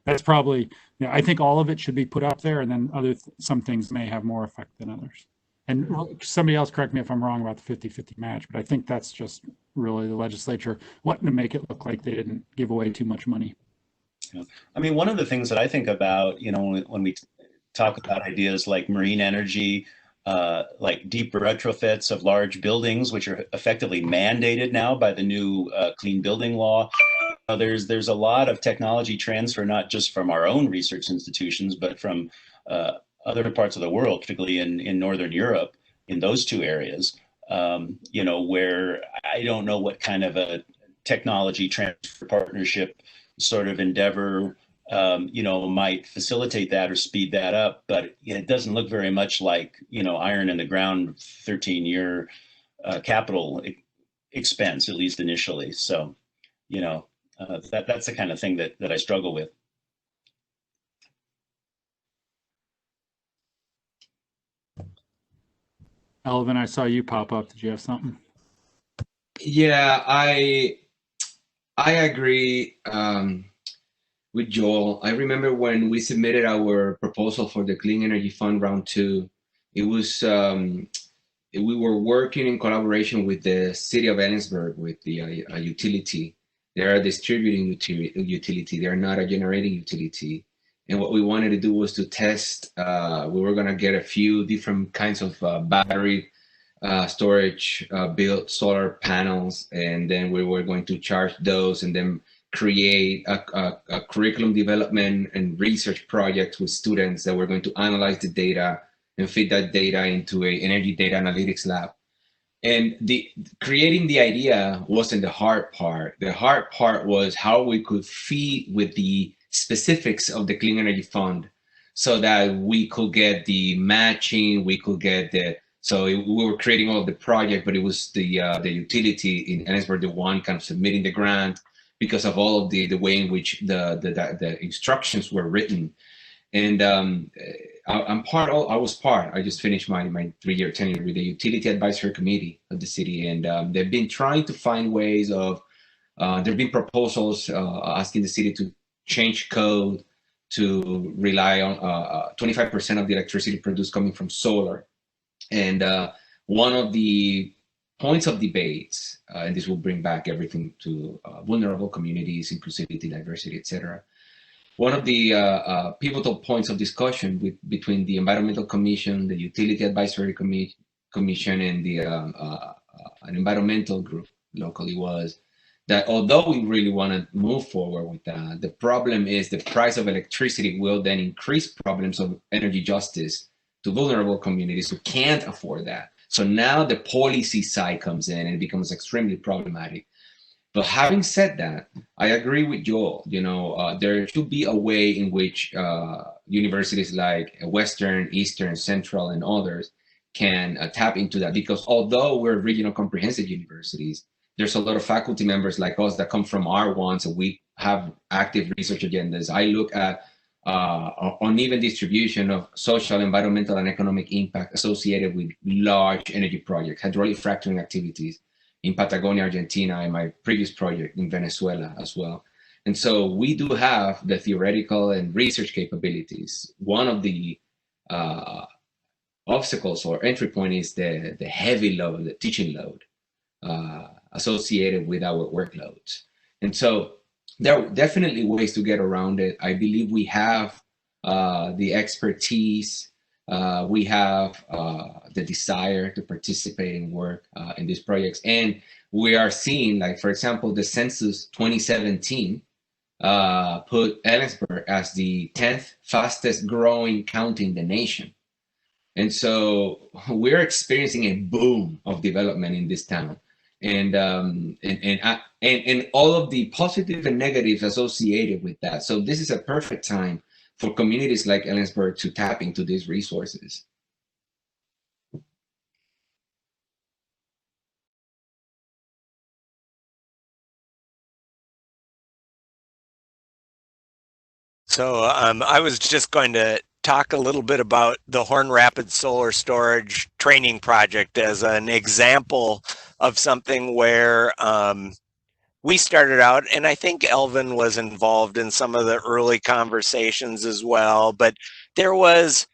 that's probably, I think all of it should be put up there, and then some things may have more effect than others. And somebody else correct me if I'm wrong about the 50-50 match, but I think that's just really the legislature wanting to make it look like they didn't give away too much money. I mean, one of the things that I think about, when we talk about ideas like marine energy, like deep retrofits of large buildings, which are effectively mandated now by the new clean building law. There's a lot of technology transfer, not just from our own research institutions, but from other parts of the world, particularly in Northern Europe, in those two areas, where I don't know what kind of a technology transfer partnership sort of endeavor might facilitate that or speed that up, but it doesn't look very much like iron in the ground 13-year capital expense, at least initially. So that's the kind of thing that I struggle with. Elvin, I saw you pop up. Did you have something? Yeah, I agree with Joel. I remember when we submitted our proposal for the Clean Energy Fund Round 2, it was, we were working in collaboration with the city of Ellensburg, with the utility. They're a distributing utility. They're not a generating utility. And what we wanted to do was to test, we were gonna get a few different kinds of battery storage, built solar panels, and then we were going to charge those and then create a curriculum development and research project with students that were going to analyze the data and feed that data into an energy data analytics lab. And creating the idea wasn't the hard part. The hard part was how we could feed with the specifics of the Clean Energy Fund so that we could get the matching, we could get so we were creating all of the project, but it was the utility in Ellensburg, the one kind of submitting the grant because of all of the way in which the instructions were written. And I just finished my 3-year tenure with the Utility Advisory Committee of the city. And they've been trying to find ways of, there've been proposals asking the city to change code to rely on 25% of the electricity produced coming from solar. And one of the points of debates, and this will bring back everything to vulnerable communities, inclusivity, diversity, etc. One of the pivotal points of discussion between the Environmental Commission, the Utility Advisory Commission, and an environmental group locally was that although we really want to move forward with that, the problem is the price of electricity will then increase problems of energy justice to vulnerable communities who can't afford that. So now the policy side comes in and it becomes extremely problematic. But having said that, I agree with Joel. There should be a way in which universities like Western, Eastern, Central, and others can tap into that, because although we're regional comprehensive universities, there's a lot of faculty members like us that come from R1s, and we have active research agendas. I look at uneven distribution of social, environmental, and economic impact associated with large energy projects, hydraulic fracturing activities in Patagonia, Argentina, and my previous project in Venezuela as well. And so we do have the theoretical and research capabilities. One of the obstacles or entry point is the heavy load, the teaching load associated with our workloads. And so there are definitely ways to get around it. I believe we have the expertise, we have the desire to participate and work in these projects. And we are seeing, like, for example, the census 2017 put Ellensburg as the 10th fastest growing county in the nation. And so we're experiencing a boom of development in this town, and all of the positive and negatives associated with that. So this is a perfect time for communities like Ellensburg to tap into these resources. So I was just going to talk a little bit about the Horn Rapids Solar Storage Training Project as an example of something where we started out, and I think Elvin was involved in some of the early conversations as well, but there was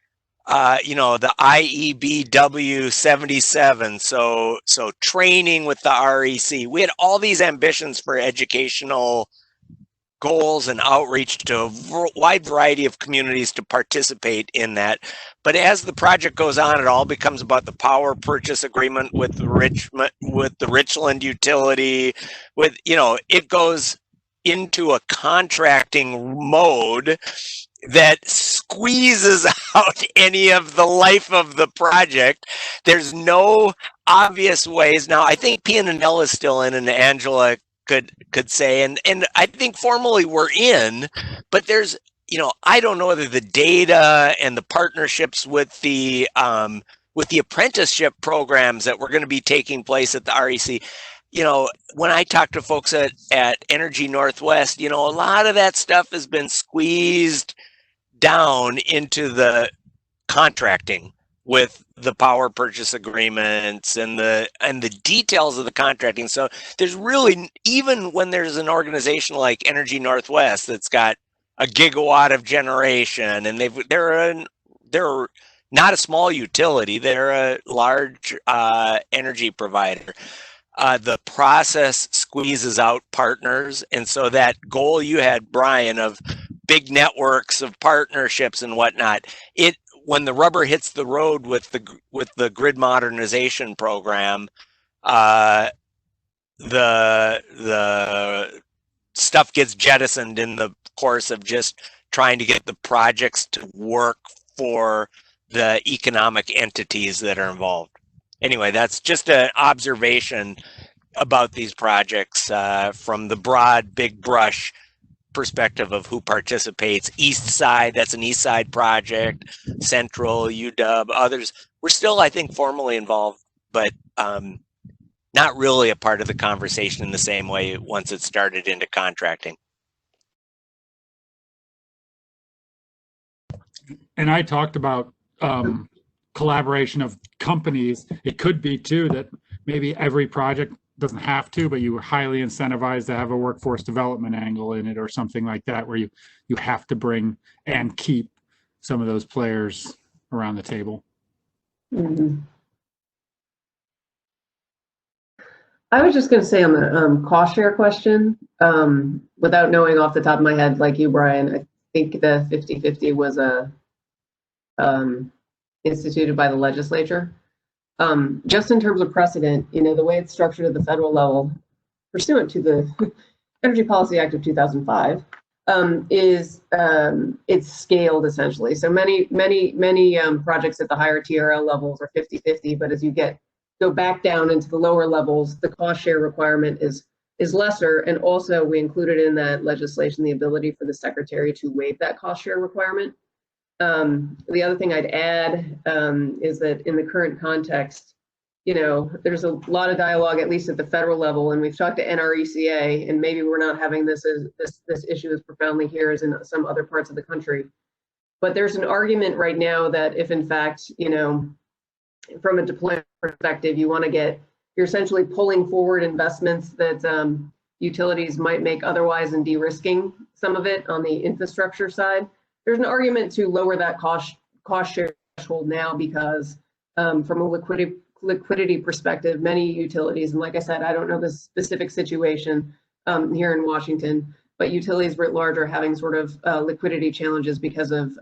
the IEBW 77, so training with the REC. We had all these ambitions for educational goals and outreach to a wide variety of communities to participate in that. But as the project goes on, it all becomes about the power purchase agreement with the Richland utility. It goes into a contracting mode that squeezes out any of the life of the project. There's no obvious ways. Now, I think Pianell is still in, and Angela could say, and I think formally we're in, but there's, I don't know whether the data and the partnerships with the apprenticeship programs that were going to be taking place at the REC. When I talk to folks at Energy Northwest, a lot of that stuff has been squeezed down into the contracting with the power purchase agreements and the details of the contracting. So there's really, even when there's an organization like Energy Northwest that's got a gigawatt of generation, and they're not a small utility, they're a large energy provider. The process squeezes out partners, and so that goal you had, Brian, of big networks of partnerships and whatnot, when the rubber hits the road with the grid modernization program, the stuff gets jettisoned in the course of just trying to get the projects to work for the economic entities that are involved. Anyway, that's just an observation about these projects from the broad, big brush perspective of who participates. East Side, that's an East Side project. Central, UW, others. We're still, I think, formally involved, but not really a part of the conversation in the same way once it started into contracting. And I talked about collaboration of companies. It could be too that maybe every project doesn't have to, but you were highly incentivized to have a workforce development angle in it or something like that, where you have to bring and keep some of those players around the table. Mm-hmm. I was just going to say on the cost share question, without knowing off the top of my head, like you, Brian, I think the 50-50 was instituted by the legislature. Just in terms of precedent, the way it's structured at the federal level, pursuant to the Energy Policy Act of 2005, is it's scaled essentially. So many projects at the higher TRL levels are 50-50, but as you go back down into the lower levels, the cost share requirement is lesser. And also we included in that legislation the ability for the secretary to waive that cost share requirement. The other thing I'd add is that in the current context, there's a lot of dialogue, at least at the federal level, and we've talked to NRECA, and maybe we're not having this issue as profoundly here as in some other parts of the country. But there's an argument right now that if in fact, from a deployment perspective, you're essentially pulling forward investments that utilities might make otherwise and de-risking some of it on the infrastructure side. There's an argument to lower that cost share threshold now because from a liquidity perspective, many utilities, and like I said, I don't know the specific situation here in Washington, but utilities writ large are having sort of liquidity challenges because of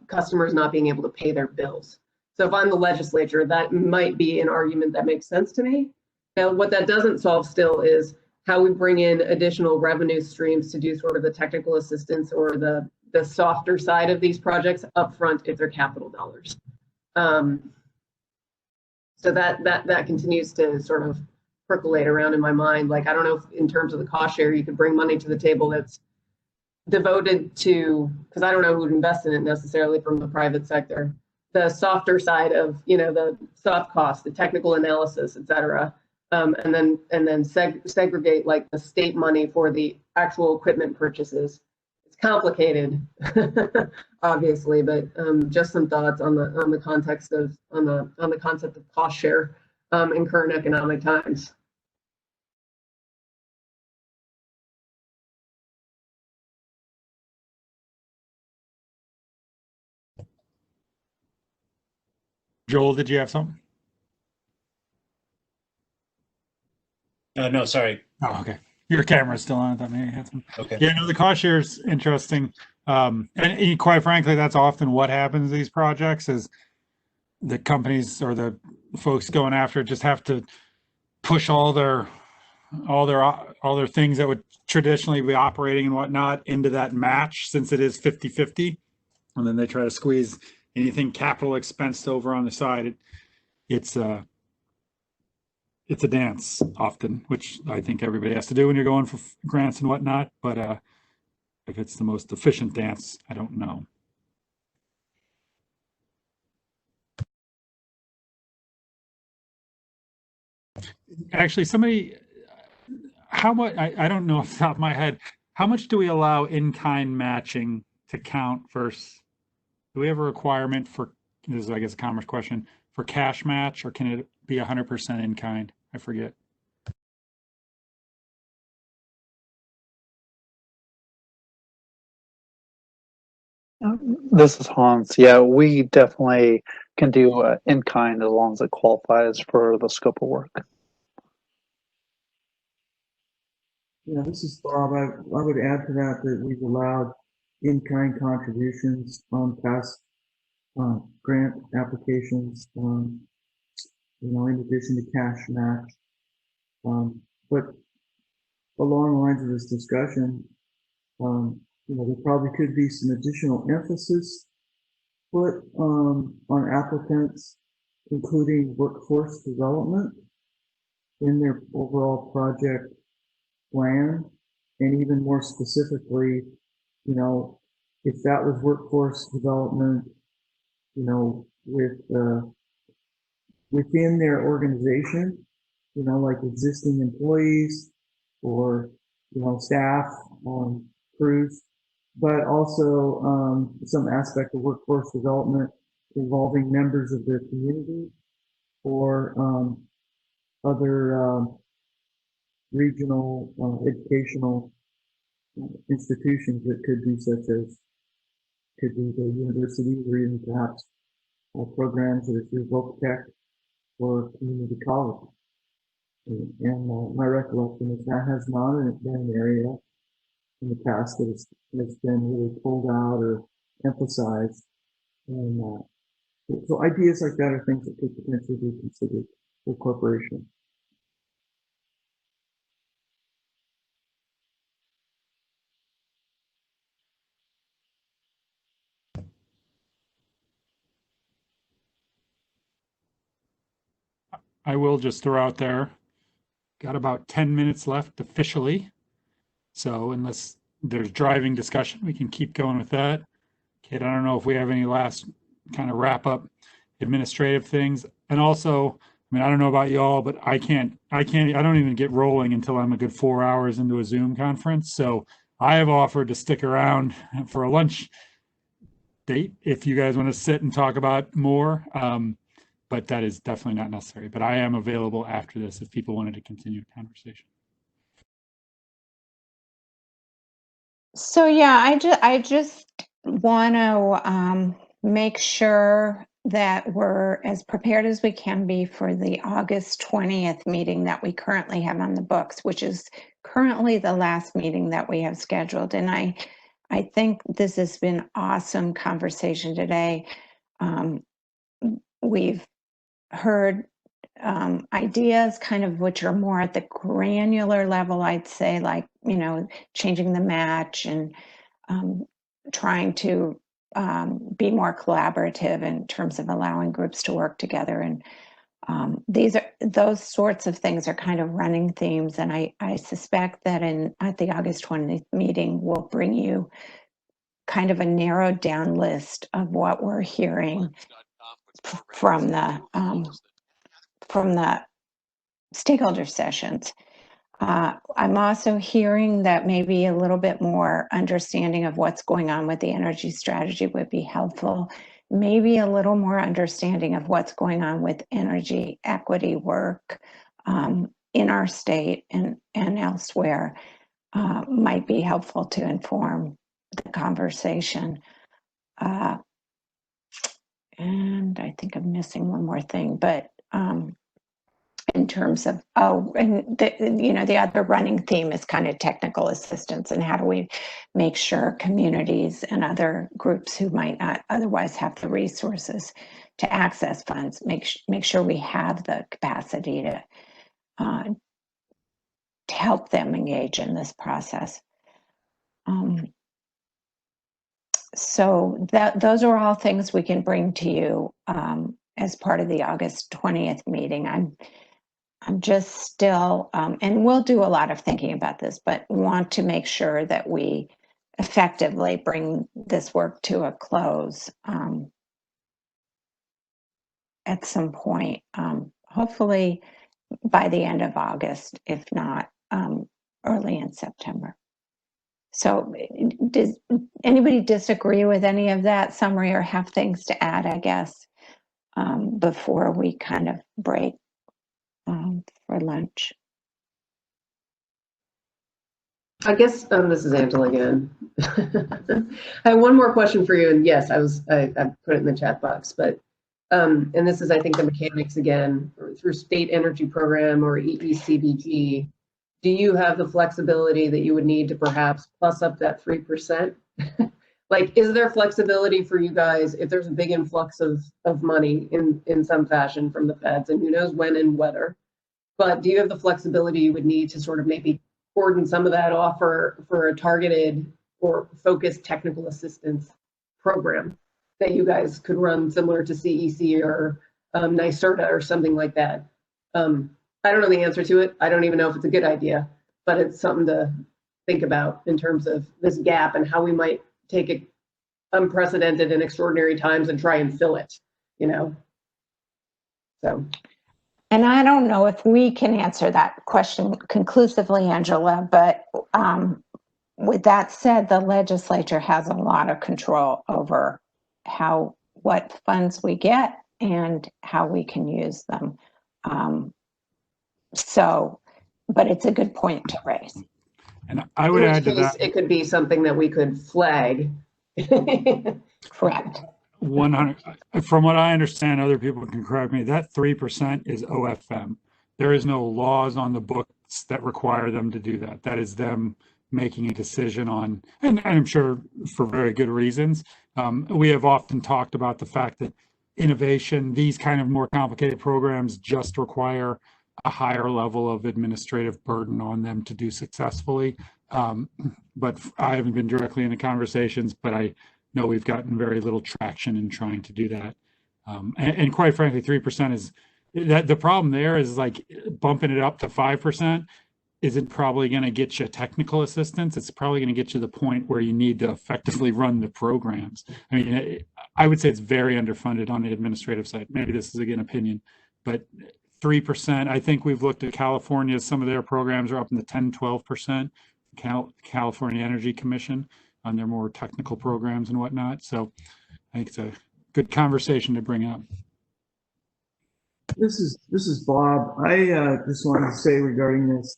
customers not being able to pay their bills. So if I'm the legislature, that might be an argument that makes sense to me. Now, what that doesn't solve still is how we bring in additional revenue streams to do sort of the technical assistance or the softer side of these projects upfront if they're capital dollars. So that continues to sort of percolate around in my mind. Like, I don't know if in terms of the cost share, you could bring money to the table that's devoted to, because I don't know who would invest in it necessarily from the private sector, the softer side of, you know, the soft costs, the technical analysis, et cetera. And then segregate like the state money for the actual equipment purchases. It's complicated, obviously, but just some thoughts on the context of on the concept of cost share in current economic times. Joel, did you have something? No, sorry. Oh, okay. Your camera's still on. I thought maybe you had some. Okay. Yeah, no, the cost share is interesting. And quite frankly, that's often what happens to these projects is the companies or the folks going after it just have to push all their things that would traditionally be operating and whatnot into that match, since it is 50-50. And then they try to squeeze anything capital expense over on the side. It's a dance often, which I think everybody has to do when you're going for grants and whatnot. But if it's the most efficient dance, I don't know. Actually, somebody, how much, I don't know off the top of my head, how much do we allow in-kind matching to count versus, do we have a requirement for, this is, I guess, a commerce question, for cash match, or can it be 100% in-kind? I forget. This is Hans. Yeah, we definitely can do in kind as long as it qualifies for the scope of work. Yeah, this is Bob. I would add to that we've allowed in-kind contributions on past grant applications, you know, in addition to cash match. But along the lines of this discussion, you know, there probably could be some additional emphasis put on applicants, including workforce development in their overall project plan, and even more specifically, you know, if that was workforce development, you know, with within their organization, you know, like existing employees or, you know, staff on crews, but also some aspect of workforce development involving members of their community or other regional educational institutions that could be such as, could be the universities or even perhaps programs that are through Voc Tech or community college. And my recollection is that has not been an area in the past that has been really pulled out or emphasized. And so ideas like that are things that could potentially be considered for corporation. I will just throw out there, got about 10 minutes left officially. So unless there's driving discussion, we can keep going with that. Kate, I don't know if we have any last kind of wrap up administrative things. And also, I mean, I don't know about y'all, but I don't even get rolling until I'm a good 4 hours into a Zoom conference. So I have offered to stick around for a lunch date if you guys want to sit and talk about more. But that is definitely not necessary. But I am available after this if people wanted to continue the conversation. So yeah, I just want to make sure that we're as prepared as we can be for the August 20th meeting that we currently have on the books, which is currently the last meeting that we have scheduled. And I think this has been awesome conversation today. We've heard ideas kind of which are more at the granular level, I'd say, like, changing the match and trying to be more collaborative in terms of allowing groups to work together. And those sorts of things are kind of running themes. And I suspect that at the August 20th meeting, we'll bring you kind of a narrowed down list of what we're hearing from the stakeholder sessions. I'm also hearing that maybe a little bit more understanding of what's going on with the energy strategy would be helpful. Maybe a little more understanding of what's going on with energy equity work in our state and elsewhere might be helpful to inform the conversation. And I think I'm missing one more thing, but in terms of, the other running theme is kind of technical assistance and how do we make sure communities and other groups who might not otherwise have the resources to access funds, make sure we have the capacity to help them engage in this process. So those are all things we can bring to you as part of the August 20th meeting. I'm just still, and we'll do a lot of thinking about this, but want to make sure that we effectively bring this work to a close at some point, hopefully by the end of August, if not early in September. So does anybody disagree with any of that summary or have things to add, I guess, before we kind of break for lunch? I guess this is Angela again. I have one more question for you, and yes, I put it in the chat box, but and this is, I think, the mechanics again through state energy program or EECBG. Do you have the flexibility that you would need to perhaps plus up that 3%? Like, is there flexibility for you guys if there's a big influx of money in some fashion from the feds, and who knows when and whether? But do you have the flexibility you would need to sort of maybe cordon some of that off for a targeted or focused technical assistance program that you guys could run similar to CEC or NYSERDA or something like that? I don't know the answer to it. I don't even know if it's a good idea, but it's something to think about in terms of this gap and how we might take it unprecedented and extraordinary times and try and fill it, So. And I don't know if we can answer that question conclusively, Angela, but with that said, the legislature has a lot of control over what funds we get and how we can use them. But it's a good point to raise. And I would add to that, it could be something that we could flag. Correct. 100. From what I understand, other people can correct me, that 3% is OFM. There is no laws on the books that require them to do that. That is them making a decision on, and I'm sure for very good reasons. We have often talked about the fact that innovation, these kind of more complicated programs just require a higher level of administrative burden on them to do successfully. But I haven't been directly in the conversations, but I know we've gotten very little traction in trying to do that. And quite frankly, 3% is that the problem there is like bumping it up to 5% isn't probably going to get you technical assistance. It's probably going to get you the point where you need to effectively run the programs. I mean, I would say it's very underfunded on the administrative side. Maybe this is again opinion, but 3%, I think we've looked at California, some of their programs are up in the 10, 12%, California Energy Commission on their more technical programs and whatnot. So I think it's a good conversation to bring up. This is Bob. I just wanted to say regarding this,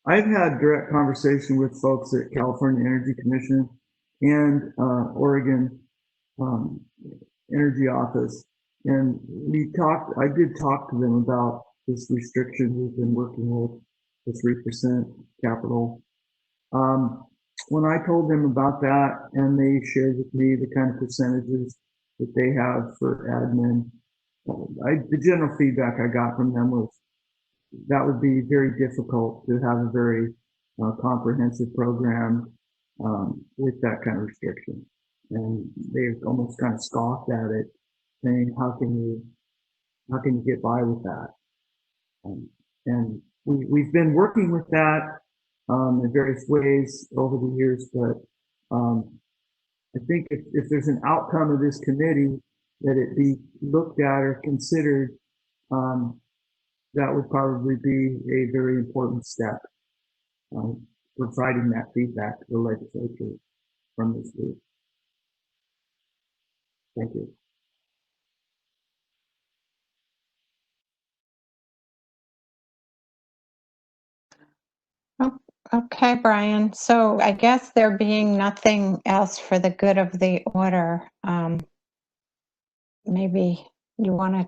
I've had direct conversation with folks at California Energy Commission and Oregon Energy Office, And I did talk to them about this restriction we've been working with, the 3% capital. When I told them about that, and they shared with me the kind of percentages that they have for admin, the general feedback I got from them was that would be very difficult to have a very comprehensive program with that kind of restriction. And they almost kind of scoffed at it, saying, how can you get by with that? And we've been working with that in various ways over the years, but I think if there's an outcome of this committee that it be looked at or considered, that would probably be a very important step, providing that feedback to the legislature from this group. Thank you. Okay, Brian. So I guess there being nothing else for the good of the order, maybe you want to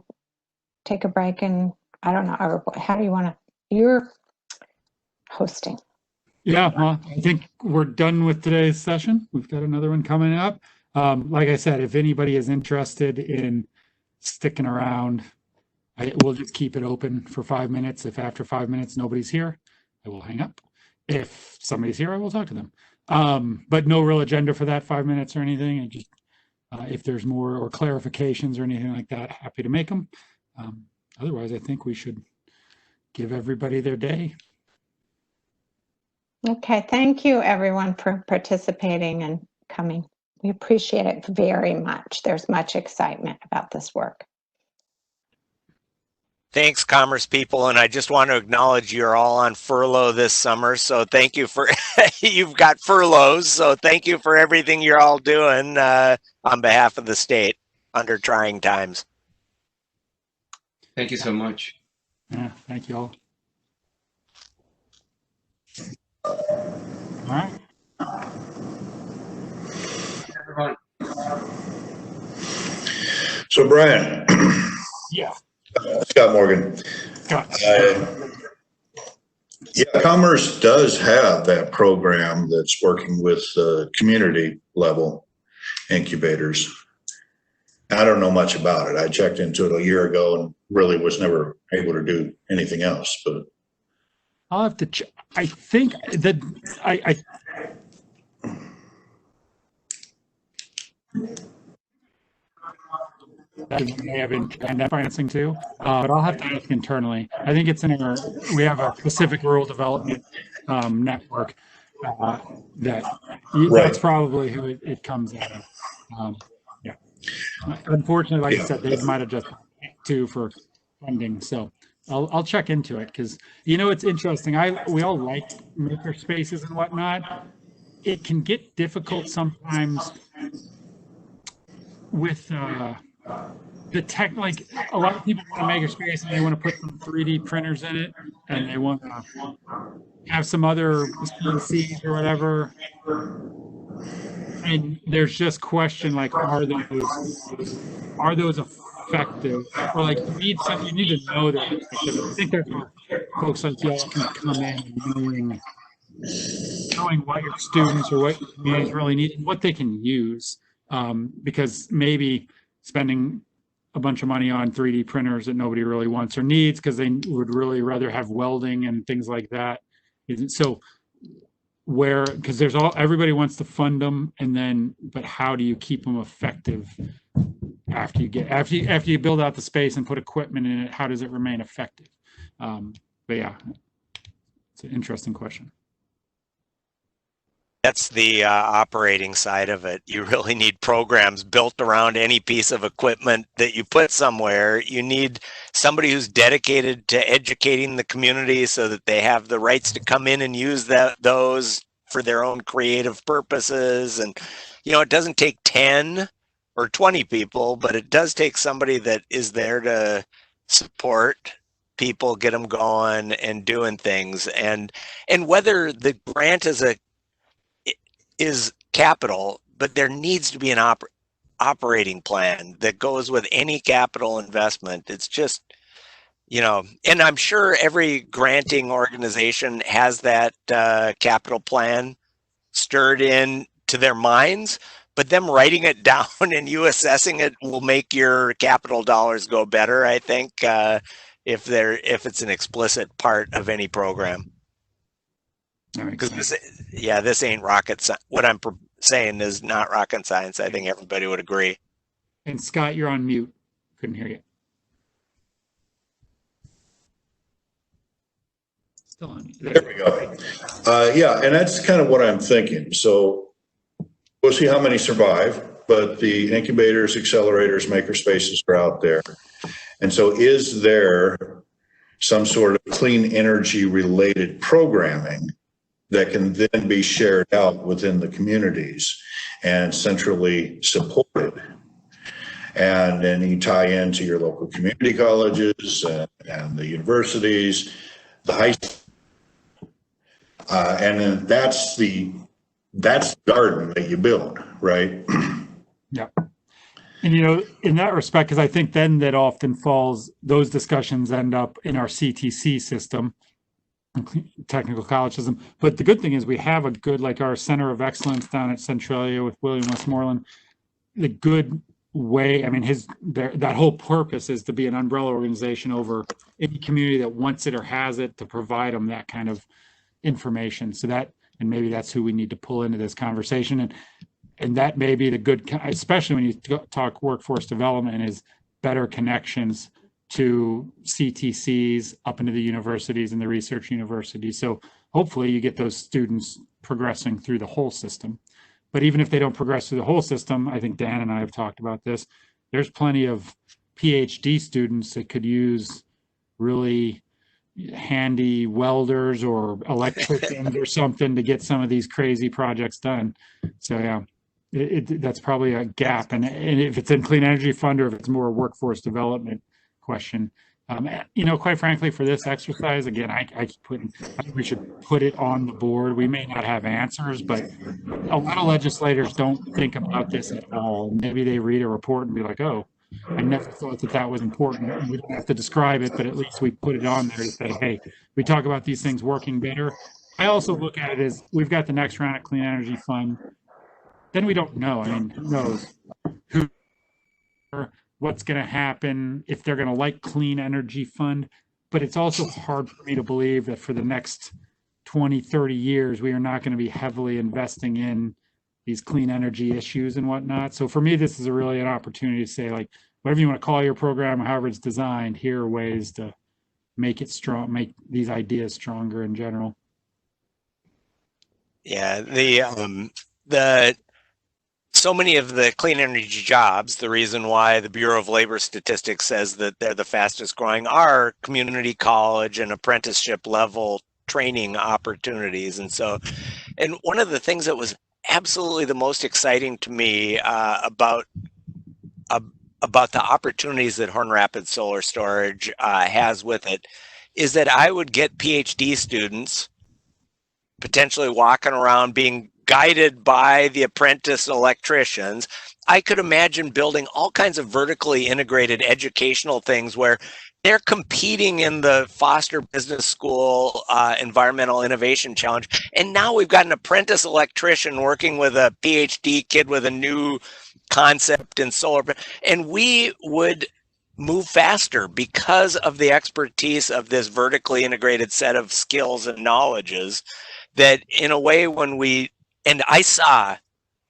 take a break and I don't know, or how do you want to, you're hosting. Yeah, well, I think we're done with today's session. We've got another one coming up. Like I said, if anybody is interested in sticking around, we'll just keep it open for 5 minutes. If after 5 minutes nobody's here, I will hang up. If somebody's here, I will talk to them. But no real agenda for that 5 minutes or anything. And just if there's more or clarifications or anything like that, happy to make them. Otherwise, I think we should give everybody their day. Okay, thank you everyone for participating and coming. We appreciate it very much. There's much excitement about this work. Thanks, Commerce people, and I just want to acknowledge you're all on furlough this summer, so thank you for, you've got furloughs, so thank you for everything you're all doing on behalf of the state under trying times. Thank you so much. Yeah, thank you all. All right. Everyone. So Brian. Yeah. Scott Morgan. Scott. Yeah, Commerce does have that program that's working with community level incubators. I don't know much about it. I checked into it a year ago and really was never able to do anything else. But I'll have to check. I think that I may have been financing too, but I'll have to ask internally. I think it's in our, we have a Pacific Rural Development network that's probably who it comes out of. Yeah. Unfortunately, like I said, they might have just too for funding. So I'll check into it because, you know, it's interesting. We all like maker spaces and whatnot. It can get difficult sometimes with the tech. Like a lot of people want to make a space and they want to put some 3D printers in it and they want to have some other CNCs or whatever. And there's just question like, are those effective? Or like you need to know they're effective. I think that's where folks like y'all can come in and knowing what your students or what your communities really need and what they can use. Because maybe spending a bunch of money on 3D printers that nobody really wants or needs because they would really rather have welding and things like that. So because everybody wants to fund them, and then but how do you keep them effective after you build out the space and put equipment in it? How does it remain effective? But yeah, it's an interesting question. That's the operating side of it. You really need programs built around any piece of equipment that you put somewhere. You need somebody who's dedicated to educating the community so that they have the rights to come in and use those for their own creative purposes. And, you know, it doesn't take 10 or 20 people, but it does take somebody that is there to support people, get them going and doing things. And whether the grant is capital, but there needs to be operating plan that goes with any capital investment. It's just, you know, and I'm sure every granting organization has that capital plan stirred in to their minds, but them writing it down and you assessing it will make your capital dollars go better, I think, if it's an explicit part of any program. Because this ain't rocket science. What I'm saying is not rocket science. I think everybody would agree. And Scott, you're on mute. Couldn't hear you. Still on mute. There we go. Yeah, and that's kind of what I'm thinking. So we'll see how many survive, but the incubators, accelerators, makerspaces are out there. And so is there some sort of clean energy related programming that can then be shared out within the communities and centrally supported? And then you tie into your local community colleges and the universities, the high school. And then that's the garden that you build, right? Yeah. And, you know, in that respect, because I think then that often falls, those discussions end up in our CTC system, technical college system. But the good thing is we have a good, like our Center of Excellence down at Centralia with William Westmoreland, the good way, I mean, that whole purpose is to be an umbrella organization over any community that wants it or has it, to provide them that kind of information. So that, and maybe that's who we need to pull into this conversation. And that may be the good, especially when you talk workforce development, is better connections to CTCs up into the universities and the research universities. So hopefully you get those students progressing through the whole system. But even if they don't progress through the whole system, I think Dan and I have talked about this, there's plenty of PhD students that could use really handy welders or electricians or something to get some of these crazy projects done. So yeah, that's probably a gap. And if it's in Clean Energy Fund or if it's more workforce development question, you know, quite frankly, for this exercise, again, I think we should put it on the board. We may not have answers, but a lot of legislators don't think about this at all. Maybe they read a report and be like, oh, I never thought that was important. We don't have to describe it, but at least we put it on there to say, hey, we talk about these things working better. I also look at it as we've got the next round of Clean Energy Fund. Then we don't know. I mean, who knows what's going to happen, if they're going to like Clean Energy Fund. But it's also hard for me to believe that for the next 20, 30 years, we are not going to be heavily investing in these clean energy issues and whatnot. So for me, this is really an opportunity to say, like, whatever you want to call your program, however it's designed, here are ways to make it strong, make these ideas stronger in general. Yeah, so many of the clean energy jobs, the reason why the Bureau of Labor Statistics says that they're the fastest growing are community college and apprenticeship level training opportunities. And so, and one of the things that was absolutely the most exciting to me about the opportunities that Horn Rapids Solar Storage has with it is that I would get PhD students potentially walking around being guided by the apprentice electricians. I could imagine building all kinds of vertically integrated educational things where they're competing in the Foster Business School Environmental Innovation Challenge. And now we've got an apprentice electrician working with a PhD kid with a new concept in solar. And we would move faster because of the expertise of this vertically integrated set of skills and knowledges that in a way when we, and I saw,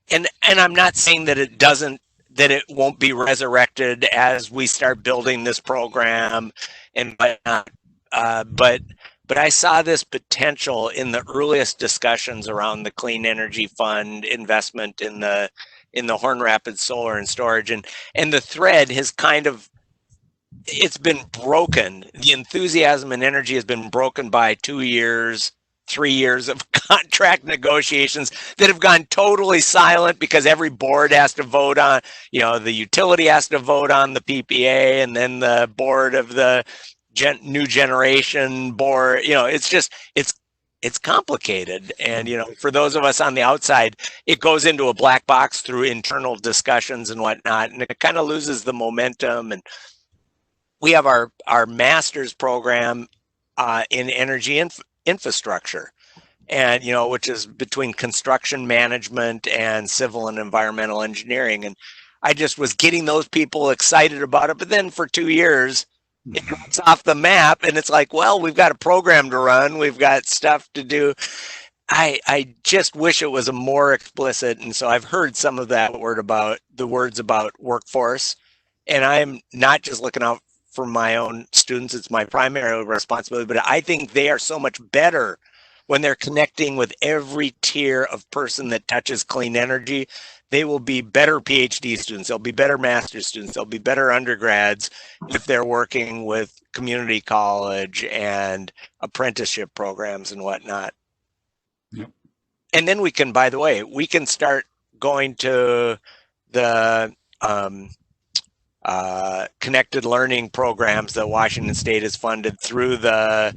and I'm not saying that it won't be resurrected as we start building this program and whatnot, but I saw this potential in the earliest discussions around the Clean Energy Fund investment in the Horn Rapids Solar and Storage, and the thread has kind of, it's been broken. The enthusiasm and energy has been broken by 2 years, 3 years of contract negotiations that have gone totally silent because every board has to vote on, you know, the utility has to vote on the PPA, and then the board of the new generation board, you know, it's just, it's complicated. And, you know, for those of us on the outside, it goes into a black box through internal discussions and whatnot, and it kind of loses the momentum. And we have our master's program in energy infrastructure, and, you know, which is between construction management and civil and environmental engineering. And I just was getting those people excited about it. But then for 2 years, it drops off the map, and it's like, well, we've got a program to run, we've got stuff to do. I just wish it was a more explicit. And so I've heard some of that words about workforce, and I'm not just looking out for my own students, it's my primary responsibility, but I think they are so much better when they're connecting with every tier of person that touches clean energy. They will be better PhD students, they'll be better master's students, they'll be better undergrads if they're working with community college and apprenticeship programs and whatnot. Yep. And then we can, by the way, we can start going to the connected learning programs that Washington State has funded through the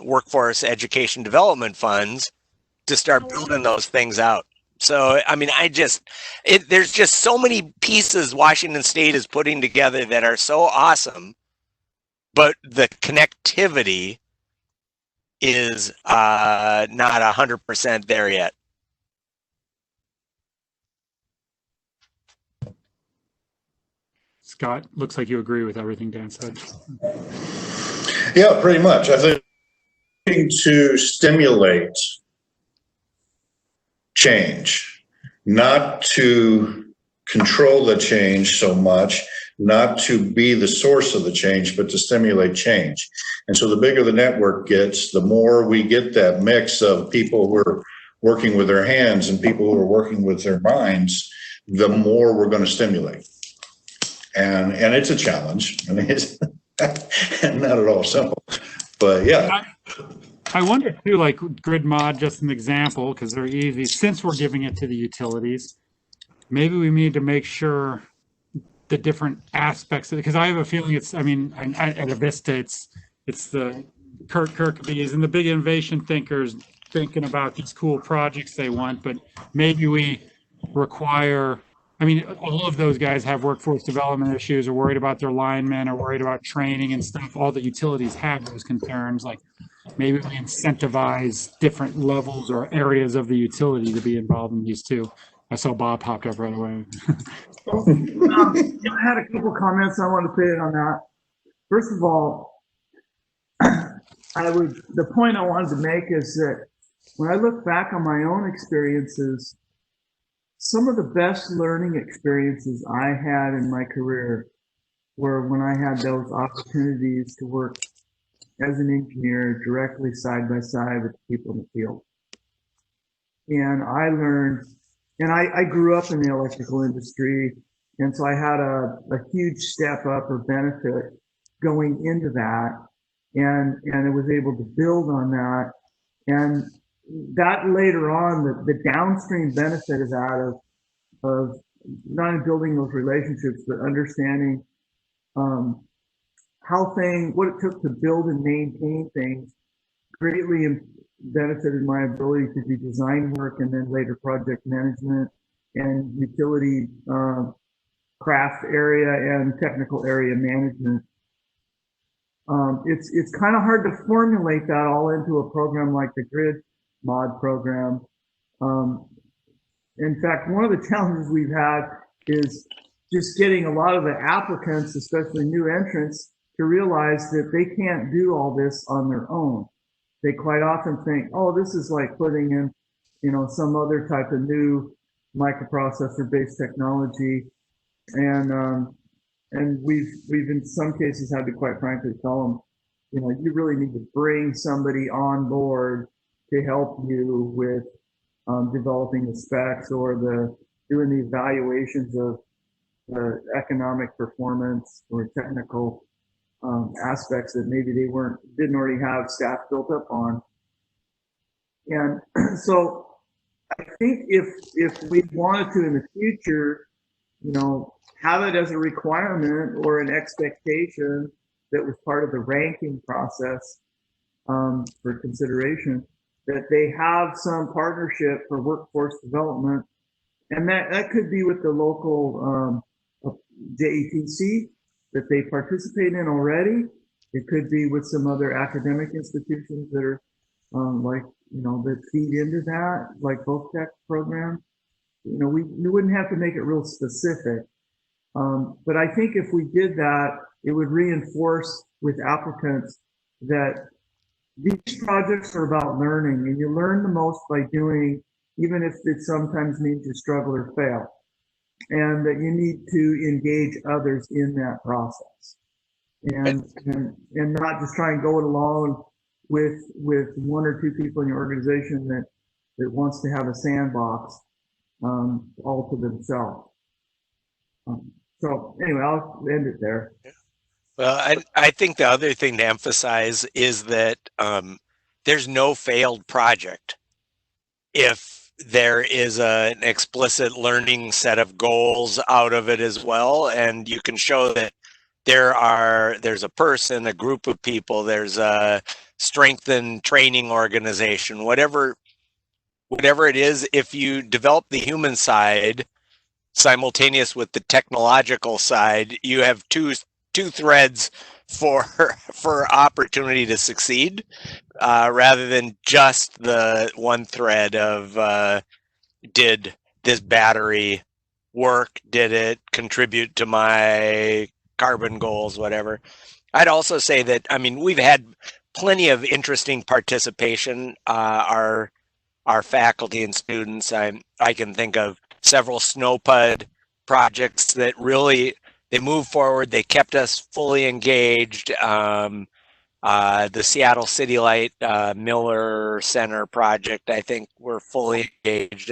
workforce education development funds to start building those things out. So, I mean, there's just so many pieces Washington State is putting together that are so awesome, but the connectivity is not 100% there yet. Scott, looks like you agree with everything Dan said. Yeah, pretty much. I think to stimulate change, not to control the change so much, not to be the source of the change, but to stimulate change. And so the bigger the network gets, the more we get that mix of people who are working with their hands and people who are working with their minds, the more we're going to stimulate. And it's a challenge. I mean, it's not at all simple, but yeah. I wonder too, like grid mod, just an example, because they're easy. Since we're giving it to the utilities, maybe we need to make sure the different aspects of it, because I have a feeling it's, I mean, at Avista, it's the Kirkby's and the big innovation thinkers thinking about these cool projects they want, but maybe we require, I mean, all of those guys have workforce development issues, are worried about their linemen, are worried about training and stuff. All the utilities have those concerns. Like maybe we incentivize different levels or areas of the utility to be involved in these too. I saw Bob popped up right away. I had a couple comments I want to say on that. First of all, the point I wanted to make is that when I look back on my own experiences, some of the best learning experiences I had in my career were when I had those opportunities to work as an engineer directly side by side with people in the field. And I learned, and I grew up in the electrical industry, and so I had a huge step up or benefit going into that, and I was able to build on that. And that later on, the downstream benefit of that, of not only building those relationships, but understanding what it took to build and maintain things, greatly benefited my ability to do design work and then later project management and utility craft area and technical area management. It's kind of hard to formulate that all into a program like the grid mod program. In fact, one of the challenges we've had is just getting a lot of the applicants, especially new entrants, to realize that they can't do all this on their own. They quite often think, oh, this is like putting in, some other type of new microprocessor-based technology, and we've in some cases had to quite frankly tell them, you really need to bring somebody on board to help you with developing the specs or doing the evaluations of the economic performance or technical aspects that maybe they didn't already have staff built up on. And so I think if we wanted to in the future, have it as a requirement or an expectation that was part of the ranking process, for consideration, that they have some partnership for workforce development. And that could be with the local JETC that they participate in already. It could be with some other academic institutions that are like, that feed into that, like VOCTEC program. We wouldn't have to make it real specific. But I think if we did that, it would reinforce with applicants that these projects are about learning, and you learn the most by doing, even if it sometimes means you struggle or fail, and that you need to engage others in that process, and not just try and go it alone with one or two people in your organization that wants to have a sandbox all to themselves. So anyway, I'll end it there. Well, I think the other thing to emphasize is that there's no failed project if there is an explicit learning set of goals out of it as well, and you can show that there's a person, a group of people, there's a strengthened training organization, whatever it is. If you develop the human side simultaneous with the technological side, you have two threads for opportunity to succeed, rather than just the one thread of did this battery work? Did it contribute to my carbon goals? Whatever. I'd also say that, I mean, we've had plenty of interesting participation. Our faculty and students, I can think of several SNOPUD projects that really, they moved forward. They kept us fully engaged. The Seattle City Light Miller Center project, I think we're fully engaged.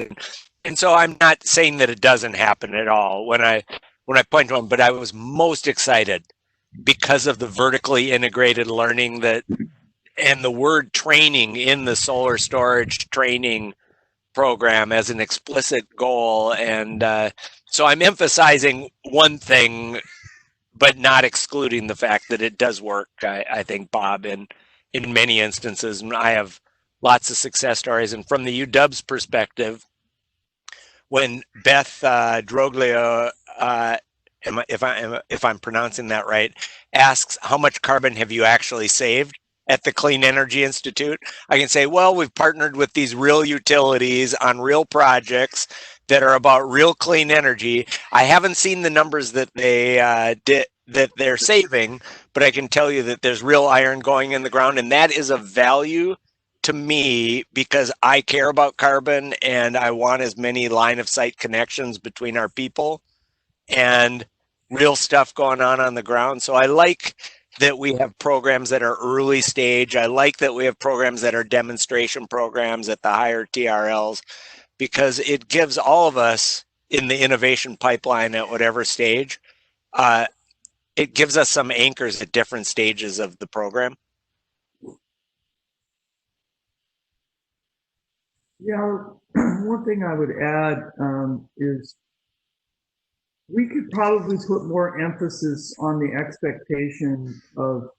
And so I'm not saying that it doesn't happen at all when I point to them, but I was most excited because of the vertically integrated learning and the word training in the solar storage training program as an explicit goal. And so I'm emphasizing one thing, but not excluding the fact that it does work. I think, Bob, in many instances, I have lots of success stories. And from the UW's perspective, when Beth Droglio, if I'm pronouncing that right, asks how much carbon have you actually saved at the Clean Energy Institute, I can say, well, we've partnered with these real utilities on real projects that are about real clean energy. I haven't seen the numbers that they're saving, but I can tell you that there's real iron going in the ground, and that is a value to me because I care about carbon and I want as many line of sight connections between our people and real stuff going on the ground. So I like that we have programs that are early stage. I like that we have programs that are demonstration programs at the higher TRLs, because it gives all of us in the innovation pipeline at whatever stage, it gives us some anchors at different stages of the program. Yeah, one thing I would add is we could probably put more emphasis on the expectation of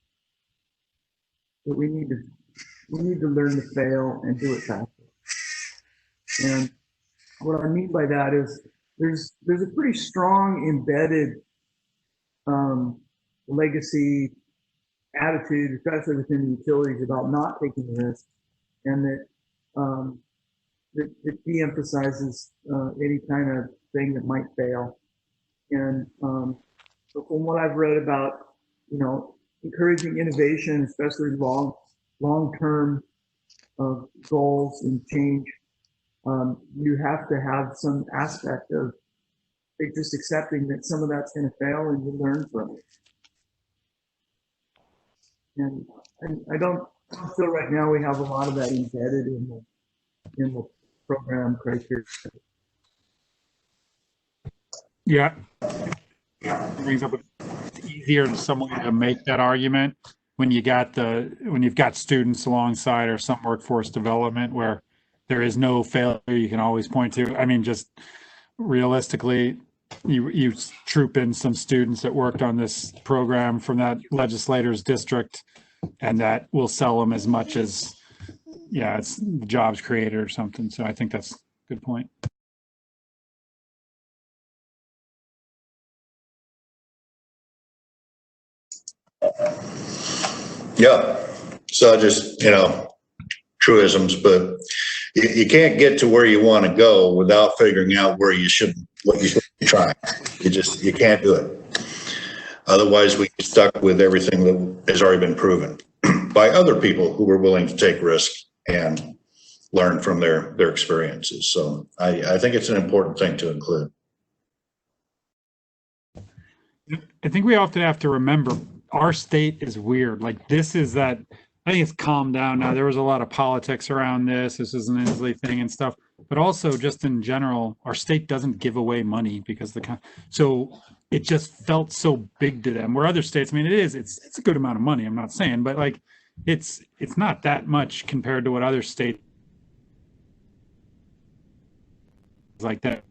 that we need to learn to fail and do it faster. And what I mean by that is there's a pretty strong embedded legacy attitude, especially within the utilities, about not taking risks, and that it de-emphasizes any kind of thing that might fail. And so from what I've read about, encouraging innovation, especially long-term goals and change, you have to have some aspect of just accepting that some of that's going to fail and you learn from it. And I don't feel right now we have a lot of that embedded in the program criteria. Yeah. It brings up it's easier in some way to make that argument when you've got students alongside or some workforce development where there is no failure you can always point to. I mean, just realistically, you troop in some students that worked on this program from that legislator's district and that will sell them as much as, yeah, it's the jobs created or something. So I think that's a good point. Yeah. So just, truisms, but you can't get to where you want to go without figuring out what you should be trying. You can't do it. Otherwise, we get stuck with everything that has already been proven by other people who were willing to take risk and learn from their experiences. So I think it's an important thing to include. I think we often have to remember our state is weird. Like this is that, I think it's calmed down now. There was a lot of politics around this. This is an Inslee thing and stuff, but also just in general, our state doesn't give away money because so it just felt so big to them. Where other states, I mean, it's a good amount of money. I'm not saying, but like it's not that much compared to what other states like that.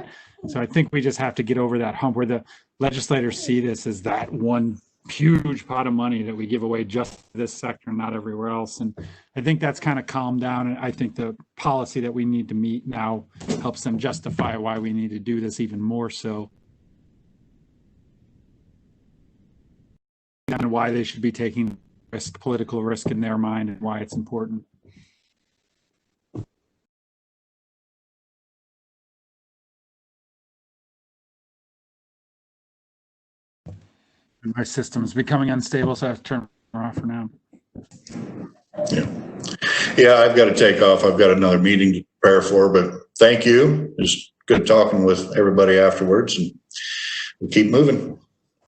So I think we just have to get over that hump where the legislators see this as that one huge pot of money that we give away just to this sector, not everywhere else. And I think that's kind of calmed down. And I think the policy that we need to meet now helps them justify why we need to do this even more so. And why they should be taking risk, political risk in their mind, and why it's important. My system is becoming unstable, so I have to turn it off for now. Yeah, I've got to take off. I've got another meeting to prepare for, but thank you. It's good talking with everybody afterwards, and we'll keep moving.